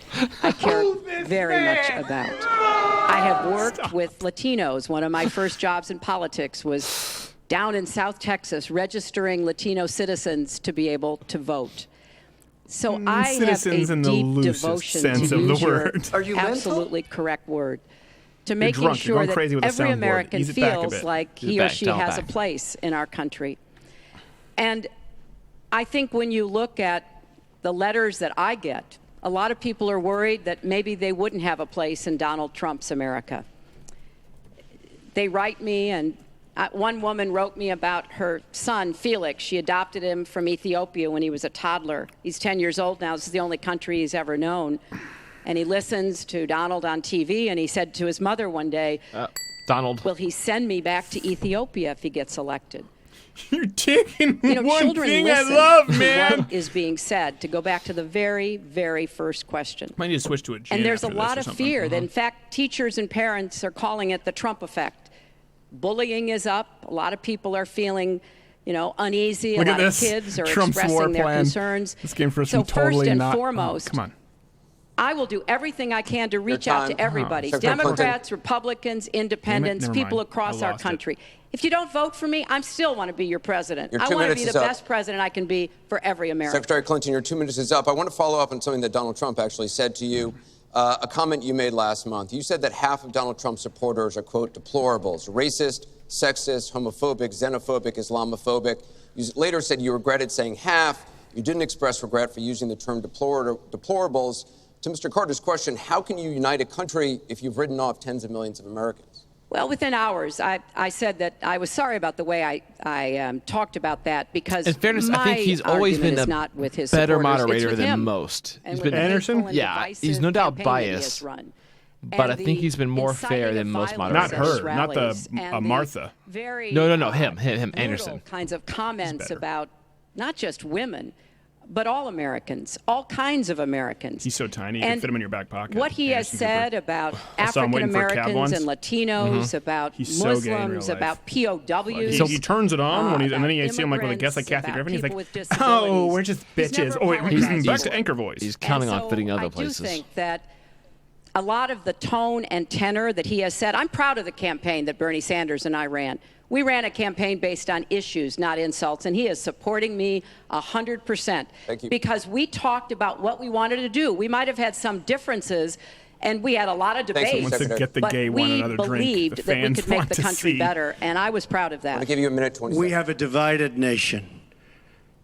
I care very much about. I have worked with Latinos. One of my first jobs in politics was down in South Texas, registering Latino citizens to be able to vote. So I have citizens a in the deep loosest devotion sense to of the use your word. Are you absolutely correct word to making drunk. You're sure going crazy that with the every soundboard. American Ease it back a feels bit. like Ease it he or back. she Dial it has a back. place in our country. And I think when you look at the letters that I get, a lot of people are worried that maybe they wouldn't have a place in Donald Trump's America. they write me, and one woman wrote me about her son, Felix. She adopted him from Ethiopia when he was a toddler. He's 10 years old now. This is the only country he's ever known. And he listens to Donald on TV, and he said to his mother one day, Donald, will he send me back to Ethiopia if he gets elected? You're taking one children thing I listen love, to man. what is being said. To go back to the very, very first question. Might need to switch to a gin And there's a after lot this or of something. fear. That, in fact, teachers and parents are calling it the Trump effect. Bullying is up. A lot of people are feeling, uneasy. Look a at lot of this. kids are Trump's war expressing their plan. concerns. This came from so some totally first and not. foremost, Come on. I will do everything I can to reach Your out time. to everybody. Secretary Democrats, Republicans, independents, Never people mind. across I our lost it. country. If you don't vote for me, I still want to be your president. Your I 2 want to minutes be is the up. best president I can be for every American. Secretary Clinton, your 2 minutes is up. I want to follow up on something that Donald Trump actually said to you, a comment you made last month. You said that half of Donald Trump's supporters are, quote, deplorables, racist, sexist, homophobic, xenophobic, Islamophobic. You later said you regretted saying half. You didn't express regret for using the term deplorables. To Mr. Carter's question, how can you unite a country if you've written off tens of millions of Americans? Well, within hours, I said that I was sorry about the way I talked about that because in fairness, my I think he's always argument been is a not with his better supporters, it's moderator with than him. most. And He's with been the Anderson? hateful and Yeah, divisive he's no doubt campaign that he has biased. run. But And I think he's been more inciting fair of than most violence Not moderators. at her, not the rallies and the Martha. Very, No, him, brutal Anderson. kinds of comments better. about not just women, but all Americans, all kinds of Americans. He's so tiny, you can And fit him in your back pocket. what he has Anderson said Cooper. about I saw him African waiting for a cab Americans and once. Latinos, about He's so gay in real Muslims, life. about POWs. He turns it on when he's, and then he about see him like with a guest like immigrants, Kathy Griffin. He's about like, people with "Oh, disabilities." we're just He's bitches." never Oh wait, apologized back for to it. anchor voice. He's counting And on fitting other I places. do think that a lot of the tone and tenor that he has said, I'm proud of the campaign that Bernie Sanders and I ran. We ran a campaign based on issues, not insults, and he is supporting me 100%. Thank you. Because we talked about what we wanted to do. We might have had some differences, and we had a lot of Thanks, debate. Wants to get the but gay one we another drink. believed The that we fans could make want the to country see. better, and I was proud of I'm going that. to give you a minute, 20 We seconds. have a divided nation.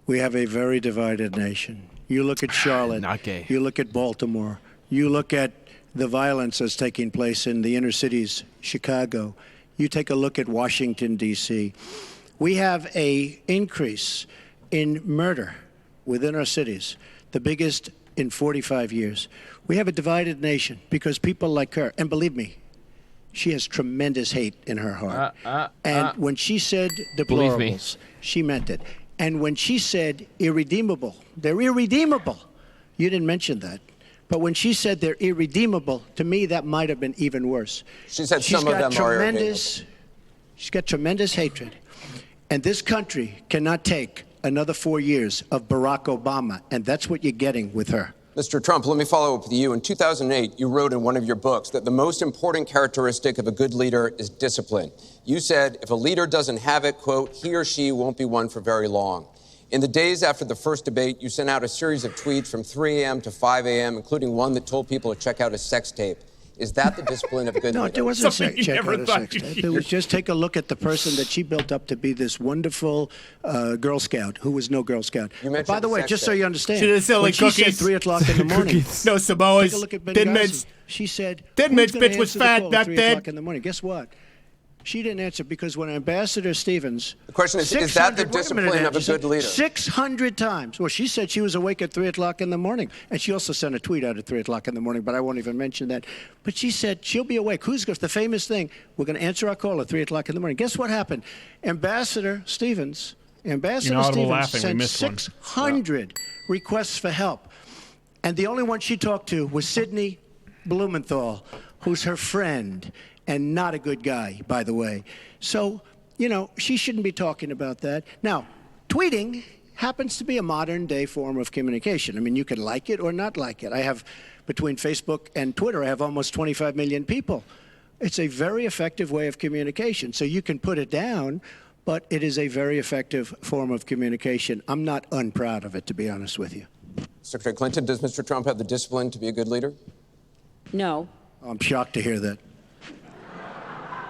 We have a very divided nation. You look at Charlotte. Not gay. You look at Baltimore. You look at the violence that's taking place in the inner cities, Chicago. You take a look at Washington, D.C. We have a increase in murder within our cities, the biggest in 45 years. We have a divided nation because people like her, and believe me, she has tremendous hate in her heart. And when she said Believe me. deplorables, she meant it. And when she said irredeemable, they're irredeemable. You didn't mention that. But when she said they're irredeemable, to me, that might have been even worse. She said She's some of got them are tremendous, she's got tremendous hatred. And this country cannot take another 4 years of Barack Obama. And that's what you're getting with her. Mr. Trump, let me follow up with you. In 2008, you wrote in one of your books that the most important characteristic of a good leader is discipline. You said if a leader doesn't have it, quote, he or she won't be one for very long. In the days after the first debate, you sent out a series of tweets from 3 a.m. to 5 a.m., including one that told people to check out a sex tape. Is that the discipline of a good No, leader? it wasn't Something you check never out a thought sex you'd tape. hear. It was just take a look at the person that she built up to be this wonderful Girl Scout who was no Girl Scout. You mentioned By the the way, sex just so tape. you understand, She did sell, when like, she said cookies. 3 o'clock in the morning, Cookies. No Samoas. take a look at Dead Benghazi. Mitch. She said, Dead "Who's Mitch gonna bitch was answer the fat, call not at 3 dead." o'clock in the morning?" Guess what? She didn't answer because when Ambassador Stevens... The question is that the 600 discipline wait minute, of a she said good leader? 600 times. Well, she said she was awake at 3 o'clock in the morning. And she also sent a tweet out at 3 o'clock in the morning, but I won't even mention that. But she said she'll be awake. Who's the famous thing? We're going to answer our call at 3 o'clock in the morning. Guess what happened? Ambassador Stevens Inaudible laughing. We sent missed one. 600 requests for help. And the only one she talked to was Sidney Blumenthal, who's her friend and not a good guy, by the way. So, she shouldn't be talking about that. Now, tweeting happens to be a modern day form of communication. I mean, you can like it or not like it. I have, between Facebook and Twitter, I have almost 25 million people. It's a very effective way of communication. So you can put it down, but it is a very effective form of communication. I'm not unproud of it, to be honest with you. Secretary Clinton, does Mr. Trump have the discipline to be a good leader? No. I'm shocked to hear that.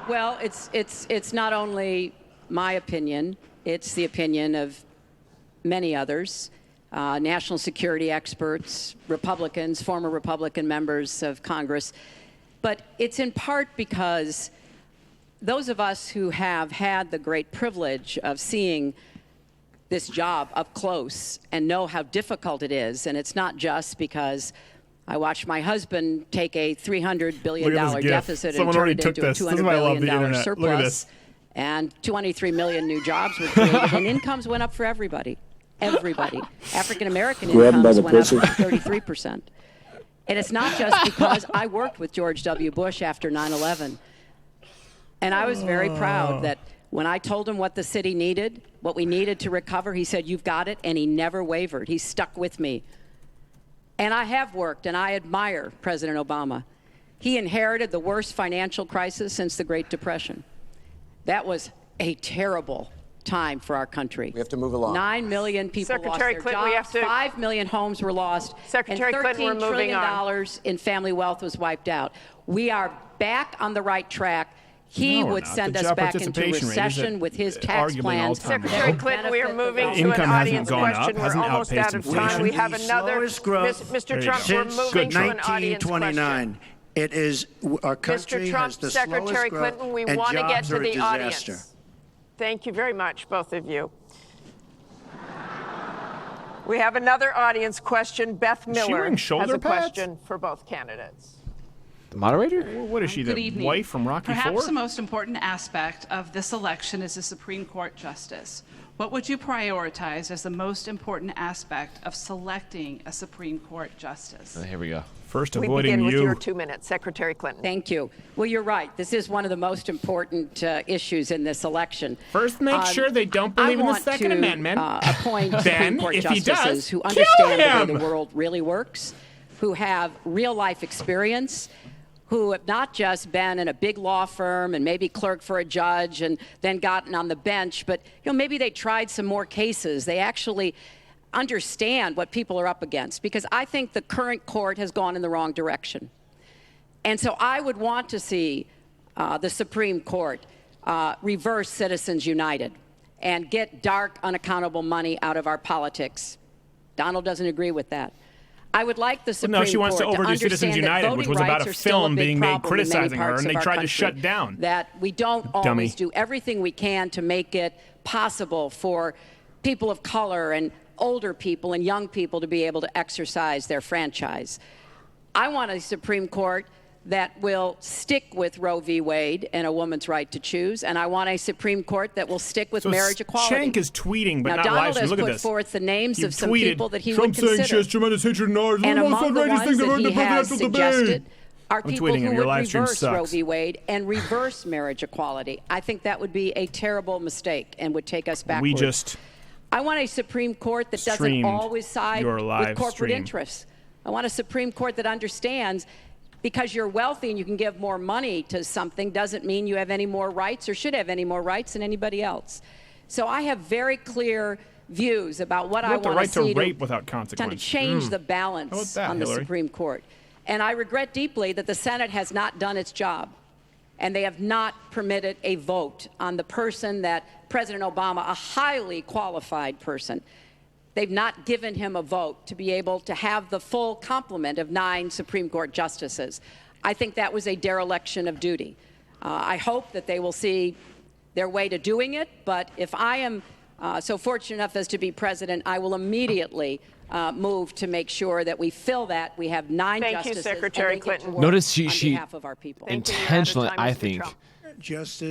Well, it's not only my opinion, it's the opinion of many others, national security experts, Republicans, former Republican members of Congress. But it's in part because those of us who have had the great privilege of seeing this job up close and know how difficult it is, and it's not just because I watched my husband take a $300 billion deficit and turn it into a $200 billion surplus, and 23 million new jobs were created, and incomes went up for everybody. Everybody. African-American incomes went up 33%. And it's not just because I worked with George W. Bush after 9/11. And I was very proud that when I told him what the city needed, what we needed to recover, he said, "You've got it," and he never wavered. He stuck with me. And I have worked, and I admire President Obama. He inherited the worst financial crisis since the Great Depression. That was a terrible time for our country. We have to move along. 9 million people Secretary lost Clinton, their we jobs, have to... 5 million homes were lost, Secretary and Clinton, we're $13 moving trillion on. in family wealth was wiped out. We are back on the right track. He would send us back into recession with his tax plans. Secretary Clinton, we are moving to an audience question. We're almost out of time. We have another. Mr. Trump, we're moving to an audience question. It is our country Mr. Trump, has the Secretary slowest growth, Clinton, we and want to get jobs to are a the disaster. audience. Thank you very much, both of you. We have another audience question. Beth Miller has a question for both candidates. The moderator? What is she, the wife from Rocky IV? Perhaps the most important aspect of this election is the Supreme Court justice. What would you prioritize as the most important aspect of selecting a Supreme Court justice? Here we go. First, we begin with your 2 minutes, Secretary Clinton. Thank you. Well, you're right. This is one of the most important issues in this election. First, make sure they don't believe in the Second Amendment. Appoint then, Supreme Court if justices he does, who understand the way him. the world really works, who have real-life experience, who have not just been in a big law firm and maybe clerked for a judge and then gotten on the bench, but maybe they tried some more cases. They actually understand what people are up against, because I think the current court has gone in the wrong direction. And so I would want to see the Supreme Court reverse Citizens United and get dark, unaccountable money out of our politics. Donald doesn't agree with that. I would like the Supreme Court she wants to overdo Citizens United, which was about a film being made criticizing her, and they tried to shut down. That we don't always do everything we can to make it possible for people of color and older people and young people to be able to exercise their franchise. I want a Supreme Court that will stick with Roe v. Wade and a woman's right to choose, and I want a Supreme Court that will stick with marriage equality. Shank is tweeting, but now, not Donald live. has Look at put this. forth the names of some tweeted, people that he Trump would consider. saying she has tremendous hatred in ours. And among the ones that he has suggested are I'm people tweeting who him. Your would live stream reverse sucks. Roe v. Wade and reverse marriage equality. I think that would be a terrible mistake and would take us backwards. I want a Supreme Court that doesn't always side with corporate interests. I want a Supreme Court that understands because you're wealthy and you can give more money to something doesn't mean you have any more rights or should have any more rights than anybody else. So I have very clear views about what I want the right to see to rape without consequence. to change the balance on the Supreme Court. And I regret deeply that the Senate has not done its job, and they have not permitted a vote on the person that President Obama, a highly qualified person, they've not given him a vote to be able to have the full complement of 9 Supreme Court justices. I think that was a dereliction of duty. I hope that they will see their way to doing it, but if I am so fortunate enough as to be president, I will immediately move to make sure that we fill that. We have 9 justices. Thank you, Secretary Clinton. Notice on she behalf of our people. intentionally, I think,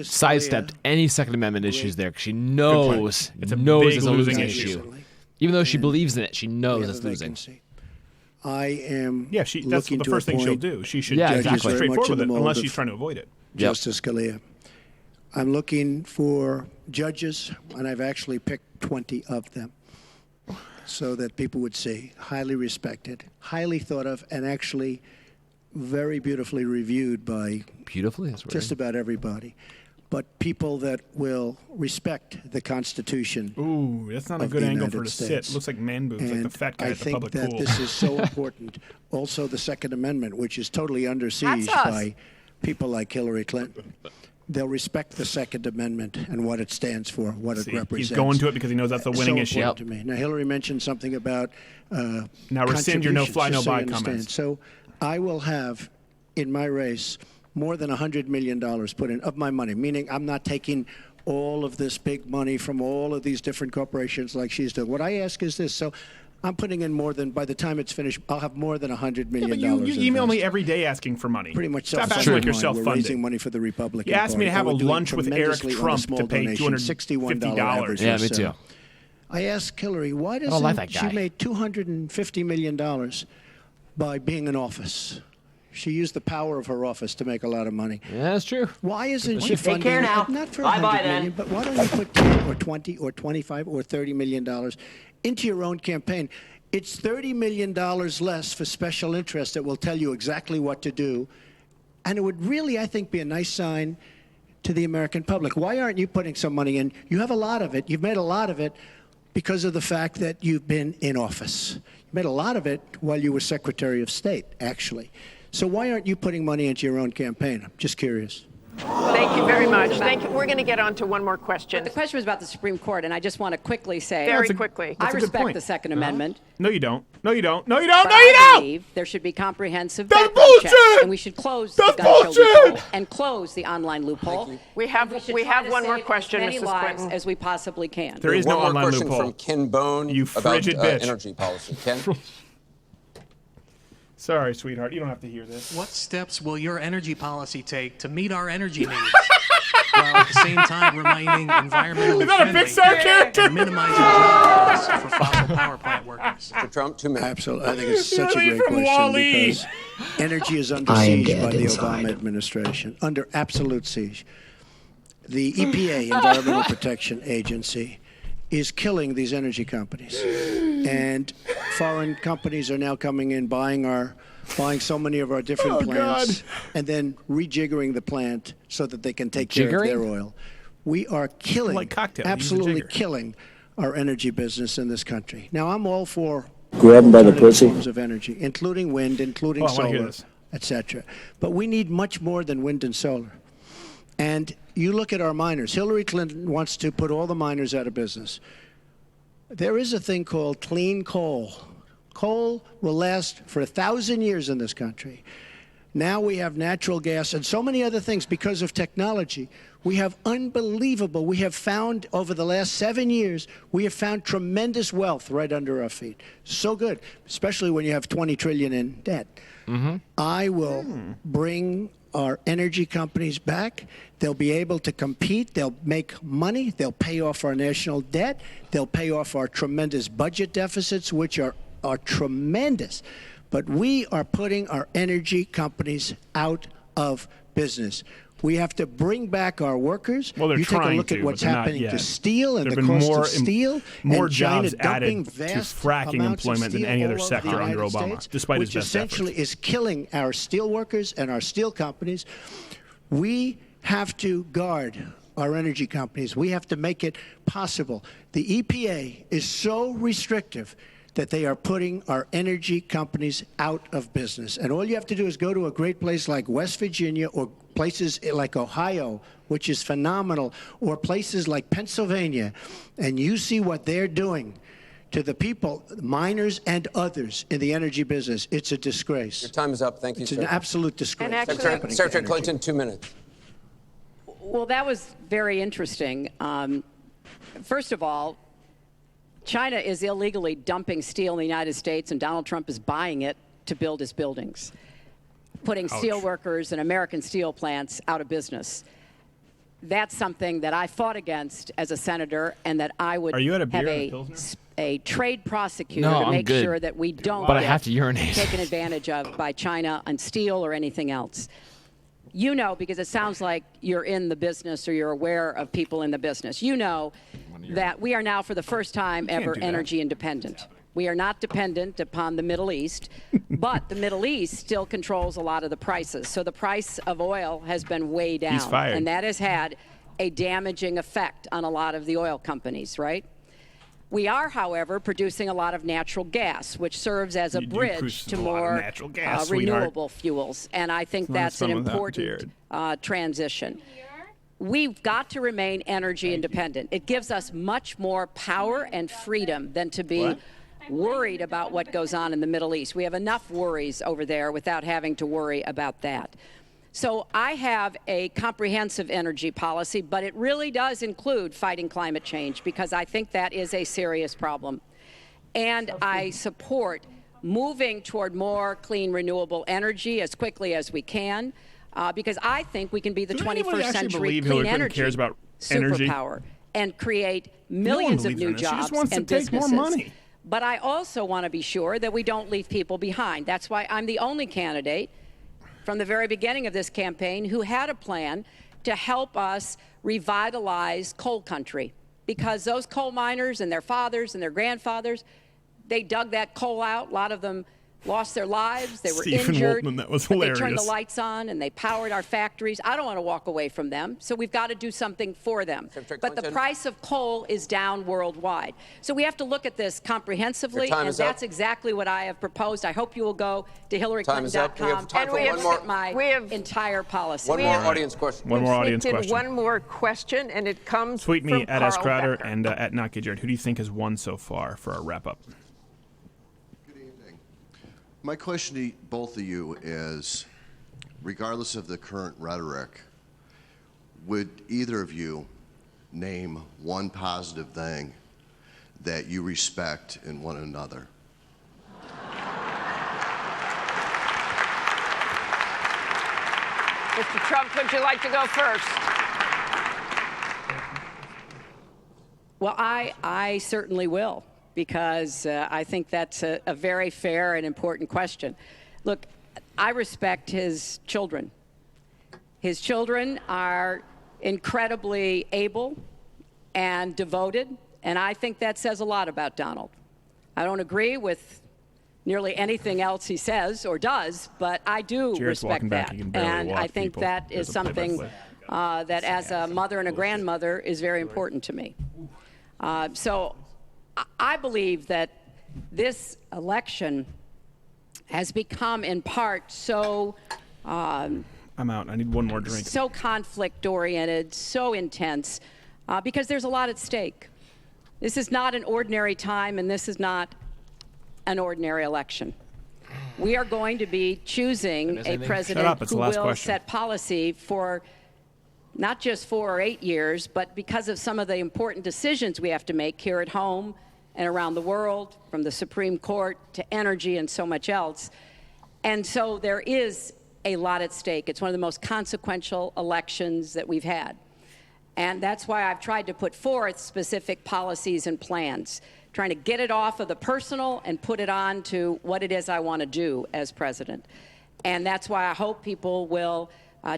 sidestepped any Second Amendment issues there because she knows it's a losing issue. Even though she believes in it, she knows it's losing. I am that's the first thing she'll do. She should be straightforward with it, unless she's trying to avoid it. Justice Scalia. I'm looking for judges, and I've actually picked 20 of them so that people would see highly respected, highly thought of, and actually very beautifully reviewed by just about everybody. But people that will respect the Constitution. Ooh, that's not a good angle for her to sit. Looks like man boobs, like the fat guy at the public pool. I think that this is so important. Also, the Second Amendment, which is totally under siege by people like Hillary Clinton. They'll respect the Second Amendment and what it stands for, what it represents. He's going to it because he knows that's a winning issue. To me. Now, Hillary mentioned something about now rescind your no-fly, no-buy comments. So I will have in my race more than $100 million put in of my money, meaning I'm not taking all of this big money from all of these different corporations like she's doing. What I ask is this. So I'm putting in more than, by the time it's finished, I'll have more than $100 million. Yeah, but you email me every day asking for money. Pretty much Stop acting like you're self-funded. We're raising money for the Republican You asked me to have a lunch with Eric Trump to pay $250. Yeah, me too. I asked Hillary, why I don't like that doesn't guy. she made $250 million by being in office? She used the power of her office to make a lot of money. Yeah, that's true. Why isn't she Take funding care now. not for Bye-bye $100 million, then. but why don't you put 10 or 20 or 25 or $30 million into your own campaign? It's $30 million less for special interests that will tell you exactly what to do. And it would really, I think, be a nice sign to the American public. Why aren't you putting some money in? You have a lot of it. You've made a lot of it because of the fact that you've been in office. You made a lot of it while you were Secretary of State, actually. So why aren't you putting money into your own campaign? I'm just curious. Thank you very much. Thank you. We're going to get on to one more question. The question was about the Supreme Court, and I just want to quickly say, Very quickly. I That's a good respect point. the Second Amendment. No, you don't. No, you don't. No, you don't. But No, you I don't. believe there should be comprehensive That's background checks, bullshit. and we should close That's the gun show bullshit. loophole and close the online loophole. We have should we try have to one more save question, as many Mrs. lives Clinton. as we possibly can. There is no one more online question loophole. from Ken Bone You about frigid bitch. energy policy. Ken? Sorry, sweetheart. You don't have to hear this. What steps will your energy policy take to meet our energy needs, while at the same time remaining environmentally Is that a friendly Pixar character? and minimizing job costs for fossil power plant workers? Mr. Trump, 2 minutes. Absolutely. I think it's such a You're great from question Wall-E. because energy is under I am siege dead by the inside. Obama administration, under absolute siege. The EPA, Environmental Protection Agency, is killing these energy companies. And foreign companies are now coming in, buying so many of our different plants, and then rejiggering the plant so that they can take care of their oil. We are killing, Like cocktail, use a absolutely jigger. killing our energy business in this country. Now, I'm all for Grab 'em by the alternative pussy. forms of energy, including wind, including Oh, I wanna hear solar, this. etc. But we need much more than wind and solar. And you look at our miners. Hillary Clinton wants to put all the miners out of business. There is a thing called clean coal. Coal will last for 1,000 years in this country. Now we have natural gas and so many other things because of technology. We have we have found over the last 7 years, we have found tremendous wealth right under our feet. So good, especially when you have 20 trillion in debt. I will bring our energy companies back. They'll be able to compete. They'll make money. They'll pay off our national debt. They'll pay off our tremendous budget deficits, which are tremendous. But we are putting our energy companies out of business. We have to bring back our workers. Well, they're you take a trying look at to, what's but they're not happening to yet. steel and There the have been cost of steel. more and China jobs dumping added to vast fracking amounts of employment than steel any all other over sector the under United Obama, States, despite his which best essentially efforts. is killing our steel workers and our steel companies. We have to guard our energy companies. We have to make it possible. The EPA is so restrictive that they are putting our energy companies out of business. And all you have to do is go to a great place like West Virginia or places like Ohio, which is phenomenal, or places like Pennsylvania, and you see what they're doing to the people, miners and others in the energy business. It's a disgrace. Your time is up. Thank you, It's sir. an absolute disgrace. And actually- What's happening to Secretary energy. Clinton, 2 minutes. Well, that was very interesting. First of all, China is illegally dumping steel in the United States, and Donald Trump is buying it to build his buildings, putting steel workers and American steel plants out of business. That's something that I fought against as a senator, and that I would Are you at a beer have and a Pilsner? a trade prosecutor No, to I'm make good. sure that we don't But I get have to urinate. taken advantage of by China on steel or anything else. You know, because it sounds like you're in the business or you're aware of people in the business. You know that we are now, for the first time ever, do that. energy independent. We are not dependent upon the Middle East, but the Middle East still controls a lot of the prices. So the price of oil has been way down. He's fired. And that has had a damaging effect on a lot of the oil companies, right? We are, however, producing a lot of natural gas, which serves as a You do bridge produce to a lot of more natural gas, sweetheart. renewable fuels. And I think not that's an fun without important transition. We've got to remain energy independent. It gives us much more power and freedom than to be worried about what goes on in the Middle East. We have enough worries over there without having to worry about that. So I have a comprehensive energy policy, but it really does include fighting climate change because I think that is a serious problem. And I support moving toward more clean, renewable energy as quickly as we can because I think we can be the 21st century clean energy superpower and create millions of new jobs and businesses. But I also want to be sure that we don't leave people behind. That's why I'm the only candidate from the very beginning of this campaign who had a plan to help us revitalize coal country. Because those coal miners and their fathers and their grandfathers, they dug that coal out. A lot of them lost their lives. They were injured. Woltman, that was but hilarious. They turned the lights on and they powered our factories. I don't want to walk away from them. So we've got to do something for them. But the price of coal is down worldwide. So we have to look at this comprehensively, and that's exactly what I have proposed. I hope you will go to HillaryClinton.com and look at my entire policy. One more audience question. One more audience question. One more question, and it comes Tweet me from at Carl Crowder Becker. and at Not Good Jared. Who do you think has won so far for our wrap-up? My question to both of you is, regardless of the current rhetoric, would either of you name one positive thing that you respect in one another? Mr. Trump, would you like to go first? Well, I certainly will, because I think that's a very fair and important question. Look, I respect his children. His children are incredibly able and devoted, and I think that says a lot about Donald. I don't agree with nearly anything else he says or does, but I do respect that. And I think that is something that as a mother and a grandmother is very important to me. So I believe that this election has become in part so I'm out. I need one more drink. So conflict-oriented, so intense, because there's a lot at stake. This is not an ordinary time, and this is not an ordinary election. We are going to be choosing a president who will set policy for not just 4 or 8 years, but because of some of the important decisions we have to make here at home and around the world, from the Supreme Court to energy and so much else. And so there is a lot at stake. It's one of the most consequential elections that we've had. And that's why I've tried to put forth specific policies and plans, trying to get it off of the personal and put it on to what it is I want to do as president. And that's why I hope people will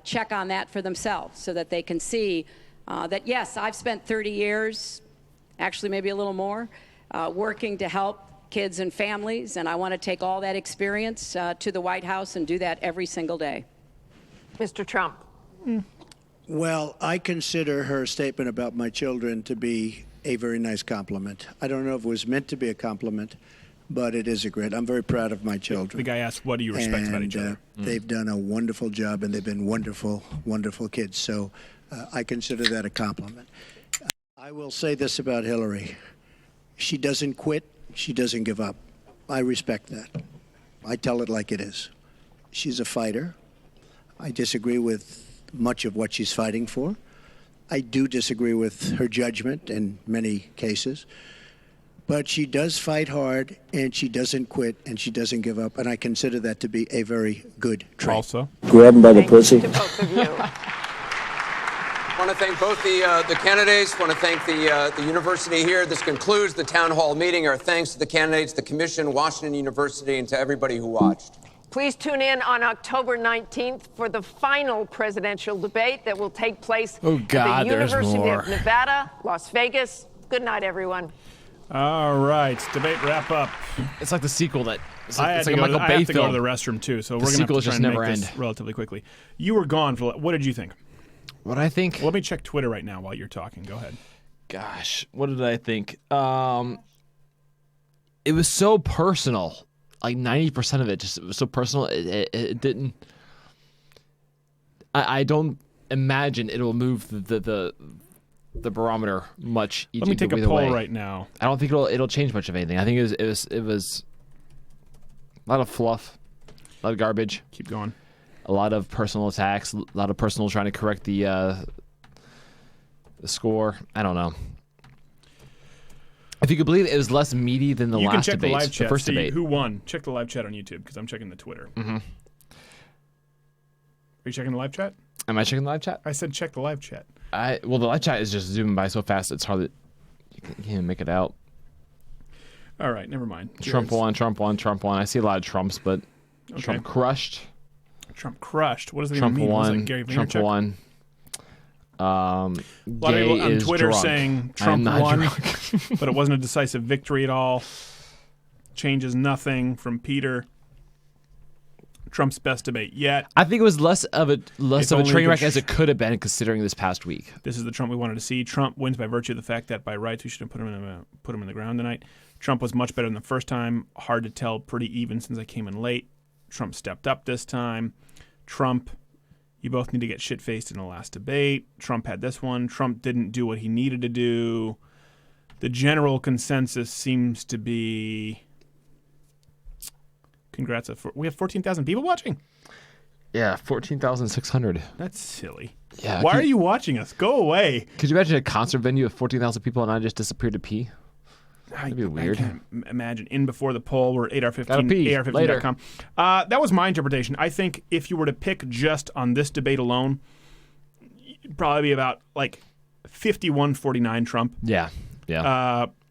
check on that for themselves so that they can see that, yes, I've spent 30 years, actually maybe a little more, working to help kids and families, and I want to take all that experience to the White House and do that every single day. Mr. Trump. Well, I consider her statement about my children to be a very nice compliment. I don't know if it was meant to be a compliment, but it is a great. I'm very proud of my children. The guy asked, what do you respect about each other? They've done a wonderful job, and they've been wonderful, wonderful kids. So I consider that a compliment. I will say this about Hillary. She doesn't quit. She doesn't give up. I respect that. I tell it like it is. She's a fighter. I disagree with much of what she's fighting for. I do disagree with her judgment in many cases. But she does fight hard, and she doesn't quit, and she doesn't give up. And I consider that to be a very good trait. Also, grab him by the pussy. To both of you. I want to thank both the candidates. I want to thank the university here. This concludes the town hall meeting. Our thanks to the candidates, the commission, Washington University, and to everybody who watched. Please tune in on October 19th for the final presidential debate that will take place at the University of Nevada, Las Vegas. Good night, everyone. All right, debate wrap up. It's like the sequel that I have to go to the restroom too, so we're going to have to try and make this end. relatively quickly. You were gone for what did you think? What I think? Well, let me check Twitter right now while you're talking. Go ahead. Gosh, what did I think? It was so personal. Like 90% of it just was so personal. It didn't. I don't imagine it will move the barometer much. Let me take a poll right now. I don't think it'll change much of anything. I think it was a lot of fluff, a lot of garbage. Keep going. A lot of personal attacks, a lot of personal trying to correct the score. I don't know. If you could believe it was less meaty than the last debate. You can check the live chat. First See debate. who won. Check the live chat on YouTube because I'm checking the Twitter. Mm-hmm. Are you checking the live chat? Am I checking the live chat? I said check the live chat. Well, the live chat is just zooming by so fast it's hard that you can't even make it out. All right, never mind. Trump won. I see a lot of Trumps, but Trump crushed. Trump crushed. What does that Trump even mean? won. Like Gary Trump Vaynerchuk? won. A lot of people on Twitter drunk. saying I'm Trump not won, drunk. but it wasn't a decisive victory at all. Changes nothing from Peter. Trump's best debate yet. I think it was less of a train wreck as could it could have been, considering this past week. This is the Trump we wanted to see. Trump wins by virtue of the fact that by rights we should have put him in the ground tonight. Trump was much better than the first time. Hard to tell, pretty even since I came in late. Trump stepped up this time. Trump, you both need to get shit-faced in the last debate. Trump had this one. Trump didn't do what he needed to do. The general consensus seems to be... Congrats. We have 14,000 people watching? Yeah, 14,600. That's silly. Yeah. Why are you watching us? Go away. Could you imagine a concert venue of 14,000 people and I just disappeared to pee? That'd be weird. I can't imagine. In before the poll, we're 8R15, Gotta pee. AR15.com. That was my interpretation. I think if you were to pick just on this debate alone, it'd probably be about like 51-49 Trump. Yeah.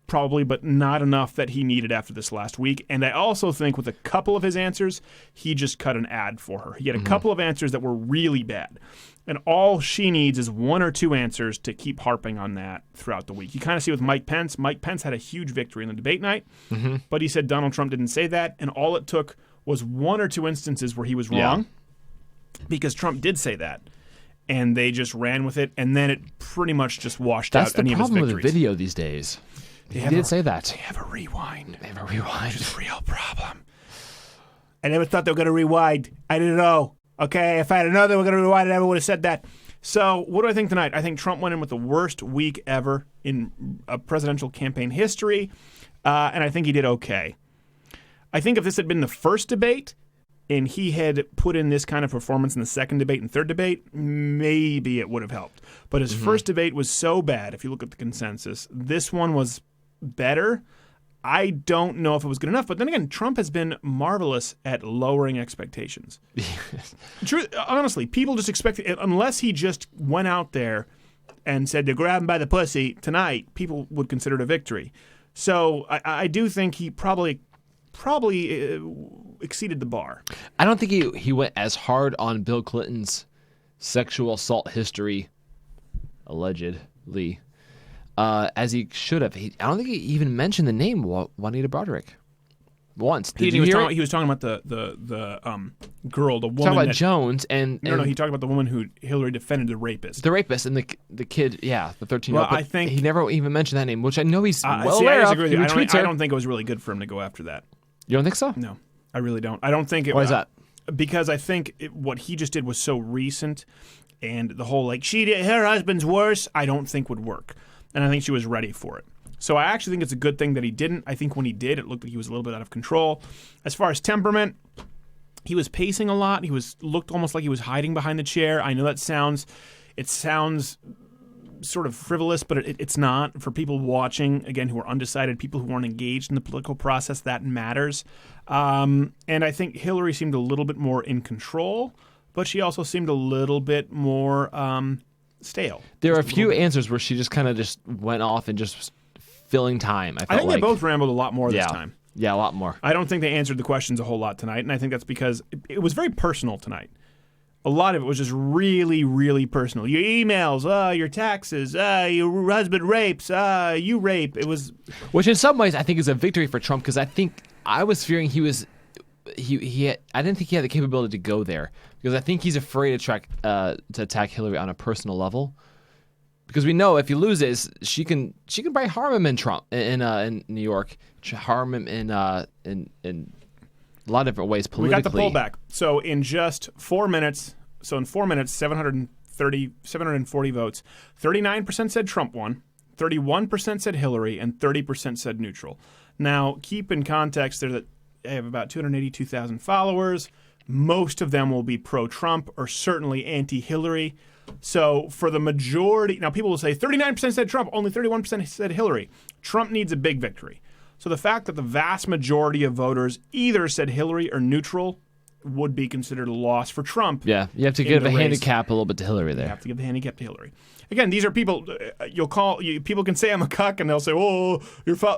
Probably, but not enough that he needed after this last week. And I also think with a couple of his answers, he just cut an ad for her. He had a couple of answers that were really bad. And all she needs is one or two answers to keep harping on that throughout the week. You kind of see with Mike Pence. Mike Pence had a huge victory in the debate night, but he said Donald Trump didn't say that. And all it took was one or two instances where he was wrong because Trump did say that. And they just ran with it. And then it pretty much just washed out any of his victories. That's the problem with the video these days. He did say that. They have a rewind. They have a rewind. It's a real problem. I never thought they were going to rewind. I didn't know. Okay, if I had known they were going to rewind, I never would have said that. So what do I think tonight? I think Trump went in with the worst week ever in presidential campaign history, and I think he did okay. I think if this had been the first debate and he had put in this kind of performance in the second debate and third debate, maybe it would have helped. But his first debate was so bad, if you look at the consensus. This one was better. I don't know if it was good enough, but then again, Trump has been marvelous at lowering expectations. Honestly, people just expect, unless he just went out there and said to grab him by the pussy tonight, people would consider it a victory. So I do think he probably exceeded the bar. I don't think he went as hard on Bill Clinton's sexual assault history, allegedly, as he should have. I don't think he even mentioned the name Juanita Broderick once. He was talking about the girl, the woman. Talking about Jones and no, he talked about the woman who Hillary defended, the rapist. The rapist and the kid, the 13-year-old. Well, I think he never even mentioned that name, which I know he's well I aware of. disagree with you. I don't think it was really good for him to go after that. You don't think so? No, I really don't. I don't think it. Why is that? Because I think what he just did was so recent, and the whole her husband's worse, I don't think would work. And I think she was ready for it. So I actually think it's a good thing that he didn't. I think when he did, it looked like he was a little bit out of control. As far as temperament, he was pacing a lot. He looked almost like he was hiding behind the chair. I know it sounds sort of frivolous, but it's not. For people watching, again, who are undecided, people who aren't engaged in the political process, that matters. And I think Hillary seemed a little bit more in control, but she also seemed a little bit more stale. There are a few answers where she just kind of just went off and just filling time. I think they both rambled a lot more this time. Yeah, a lot more. I don't think they answered the questions a whole lot tonight, and I think that's because it was very personal tonight. A lot of it was just really, really personal. Your emails, your taxes, your husband rapes, you rape. It was, which in some ways I think is a victory for Trump, because I was fearing he I didn't think he had the capability to go there, because I think he's afraid to attack Hillary on a personal level, because we know if he loses, she can probably harm him in New York, harm him in a lot of different ways politically. We got the poll back. So in just 4 minutes, 740 votes, 39% said Trump won, 31% said Hillary, and 30% said neutral. Now, keep in context there that they have about 282,000 followers. most of them will be pro-Trump or certainly anti-Hillary. So for the majority, now people will say 39% said Trump, only 31% said Hillary. Trump needs a big victory. So the fact that the vast majority of voters either said Hillary or neutral would be considered a loss for Trump. Yeah, you have to give a handicap a little bit to Hillary there. You have to give the handicap to Hillary. Again, these are people people can say I'm a cuck and they'll say, "Oh,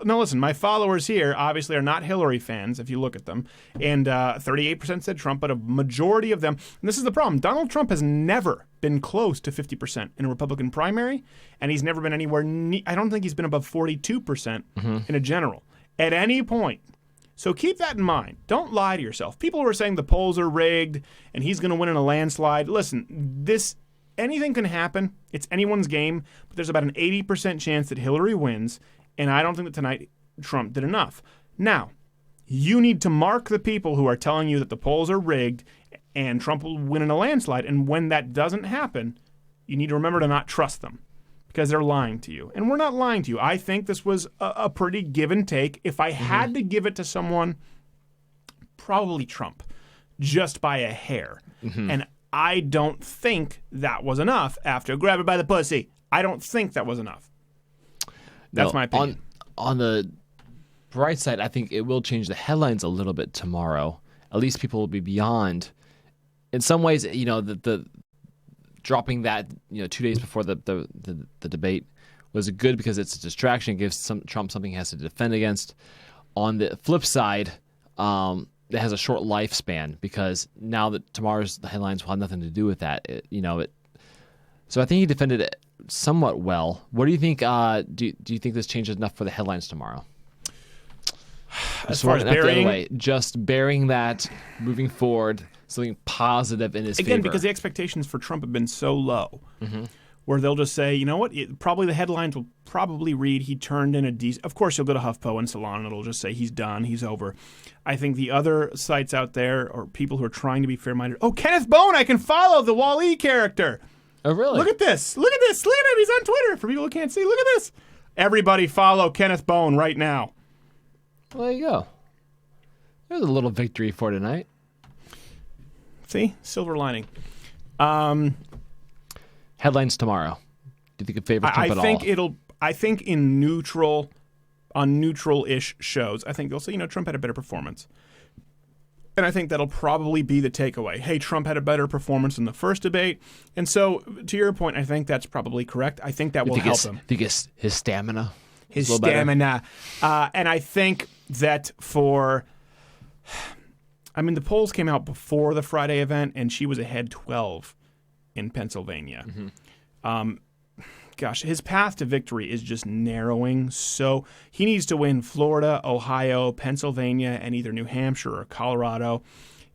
no, listen, my followers here obviously are not Hillary fans if you look at them." And 38% said Trump, but a majority of them, and this is the problem, Donald Trump has never been close to 50% in a Republican primary, and he's never been anywhere I don't think he's been above 42% in a general at any point. So keep that in mind. Don't lie to yourself. People who are saying the polls are rigged and he's going to win in a landslide. Listen, anything can happen. It's anyone's game, but there's about an 80% chance that Hillary wins, and I don't think that tonight Trump did enough. Now, you need to mark the people who are telling you that the polls are rigged and Trump will win in a landslide, and when that doesn't happen, you need to remember to not trust them because they're lying to you. And we're not lying to you. I think this was a pretty give and take. If I had to give it to someone, probably Trump, just by a hair. And I don't think that was enough after grab her by the pussy. I don't think that was enough. That's my opinion. On the bright side, I think it will change the headlines a little bit tomorrow. At least people will be beyond. In some ways, the dropping that 2 days before the debate was good because it's a distraction. It gives Trump something he has to defend against. On the flip side, it has a short lifespan because now that tomorrow's the headlines will have nothing to do with that. So I think he defended it somewhat well. What do you think? Do you think this changes enough for the headlines tomorrow? As far as burying, just burying that, moving forward, something positive in his favor. Again, because the expectations for Trump have been so low, where they'll just say, you know what, probably the headlines will probably read he turned in a decent. Of course, you'll go to HuffPo and Salon, and it'll just say he's done, he's over. I think the other sites out there or people who are trying to be fair-minded. Oh, Kenneth Bone, I can follow the Wall-E character. Oh, really? Look at this. Look at this. Look at him. He's on Twitter. For people who can't see, look at this. Everybody follow Kenneth Bone right now. Well, there you go. There's a little victory for tonight. See? Silver lining. Headlines tomorrow. Do you think it favors Trump at all? I think on neutral-ish shows, I think they'll say, Trump had a better performance. And I think that'll probably be the takeaway. Hey, Trump had a better performance in the first debate. And so, to your point, I think that's probably correct. I think that will help him. Do you think his stamina? His stamina. And I think that the polls came out before the Friday event, and she was ahead 12 in Pennsylvania. Gosh, his path to victory is just narrowing. So he needs to win Florida, Ohio, Pennsylvania, and either New Hampshire or Colorado.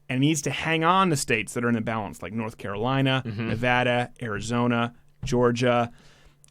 And he needs to hang on to states that are in the balance, like North Carolina, Nevada, Arizona, Georgia.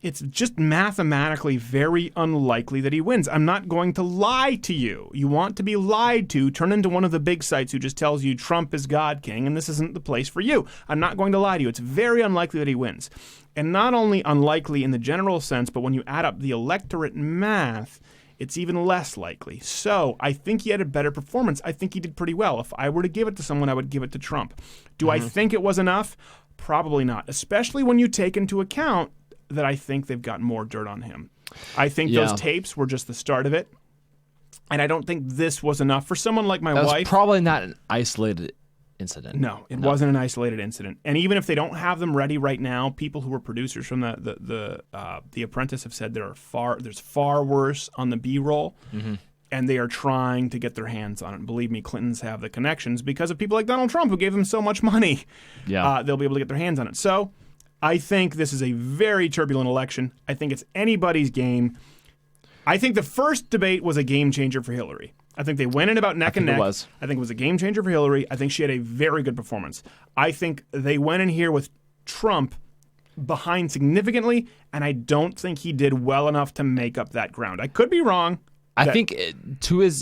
It's just mathematically very unlikely that he wins. I'm not going to lie to you. You want to be lied to, turn into one of the big sites who just tells you Trump is God King, and this isn't the place for you. I'm not going to lie to you. It's very unlikely that he wins. And not only unlikely in the general sense, but when you add up the electorate math, it's even less likely. So I think he had a better performance. I think he did pretty well. If I were to give it to someone, I would give it to Trump. Do I think it was enough? Probably not, especially when you take into account that I think they've got more dirt on him. I think those tapes were just the start of it. And I don't think this was enough for someone like my wife. That was probably not an isolated incident. No, it wasn't an isolated incident. And even if they don't have them ready right now, people who were producers from the Apprentice have said there's far worse on the B-roll. And they are trying to get their hands on it. And believe me, Clintons have the connections because of people like Donald Trump who gave them so much money. Yeah. They'll be able to get their hands on it. So I think this is a very turbulent election. I think it's anybody's game. I think the first debate was a game changer for Hillary. I think they went in about neck and neck. I think it was a game changer for Hillary. I think she had a very good performance. I think they went in here with Trump behind significantly, and I don't think he did well enough to make up that ground. I could be wrong. I think to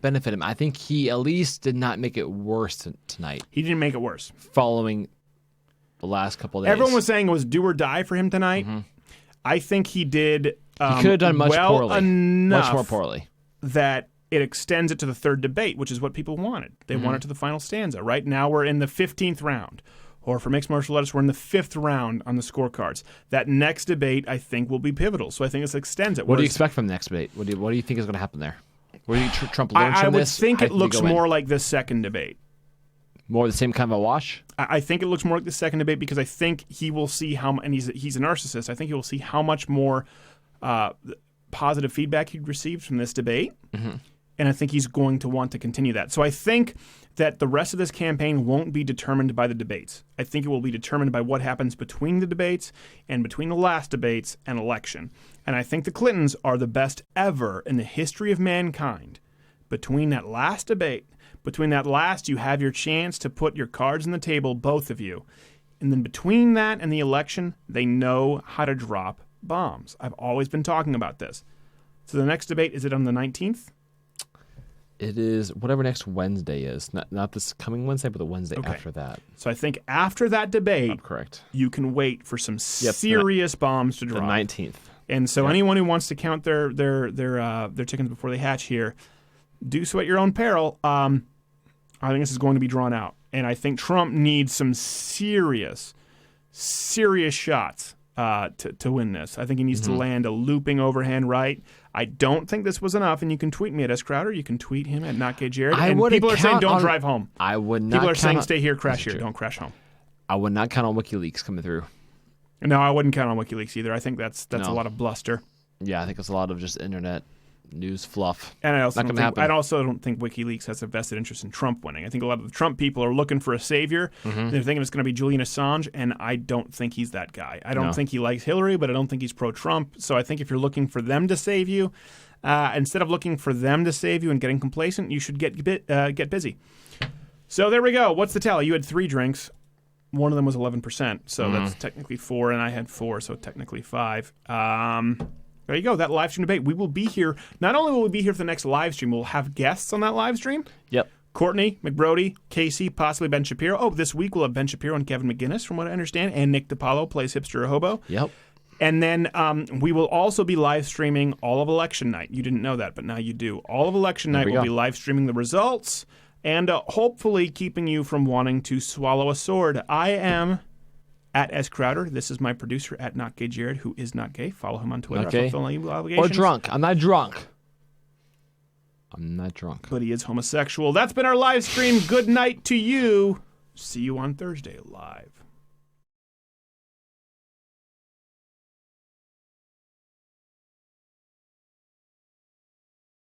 benefit him, I think he at least did not make it worse tonight. He didn't make it worse. Following the last couple of days. Everyone was saying it was do or die for him tonight. I think he did he could have done much more poorly. That it extends it to the third debate, which is what people wanted. They wanted to the final stanza. Right now we're in the 15th round. Or for mixed martial artists, we're in the 5th round on the scorecards. That next debate, I think, will be pivotal. So I think this extends it. What do you expect from the next debate? What do you think is going to happen there? What do you think Trump learns from this? I would think it looks more like the second debate. More the same kind of a wash? I think it looks more like the second debate because I think he will see how, and he's a narcissist, I think he will see how much more positive feedback he received from this debate. Mm-hmm. And I think he's going to want to continue that. So I think that the rest of this campaign won't be determined by the debates. I think it will be determined by what happens between the debates and between the last debates and election. And I think the Clintons are the best ever in the history of mankind. Between that last debate, you have your chance to put your cards on the table, both of you. And then between that and the election, they know how to drop bombs. I've always been talking about this. So the next debate, is it on the 19th? It is whatever next Wednesday is. Not this coming Wednesday, but the Wednesday after that. So I think after that debate, correct, you can wait for some serious bombs to drop. The 19th. And so anyone who wants to count their chickens before they hatch here, do so at your own peril. I think this is going to be drawn out. And I think Trump needs some serious shots to win this. I think he needs to land a looping overhand right. I don't think this was enough, and you can tweet me at S. Crowder. You can tweet him at NotGayJared. And people are saying don't drive home. I would not. People are saying stay here, crash here. Don't crash home. I would not count on WikiLeaks coming through. No, I wouldn't count on WikiLeaks either. I think that's a lot of bluster. Yeah, I think it's a lot of just internet news fluff. And I also don't think WikiLeaks has a vested interest in Trump winning. I think a lot of the Trump people are looking for a savior. Mm-hmm. They're thinking it's going to be Julian Assange, and I don't think he's that guy. I don't think he likes Hillary, but I don't think he's pro-Trump. So I think if you're looking for them to save you, instead of looking for them to save you and getting complacent, you should get busy. So there we go. What's the tally? You had 3 drinks. One of them was 11%, so that's technically 4, and I had 4, so technically 5. There you go, that live stream debate. We will be here. Not only will we be here for the next live stream, we'll have guests on that live stream. Yep. Courtney, McBrody, Casey, possibly Ben Shapiro. Oh, this week we'll have Ben Shapiro and Kevin McGinnis, from what I understand, and Nick DiPaolo plays Hipster or Hobo. Yep. And then we will also be live streaming all of election night. You didn't know that, but now you do. All of election night we'll be live streaming the results and hopefully keeping you from wanting to swallow a sword. I am at S. Crowder. This is my producer at NotGayJared, who is not gay. Follow him on Twitter. Okay. Or drunk. I'm not drunk. But he is homosexual. That's been our live stream. Good night to you. See you on Thursday live.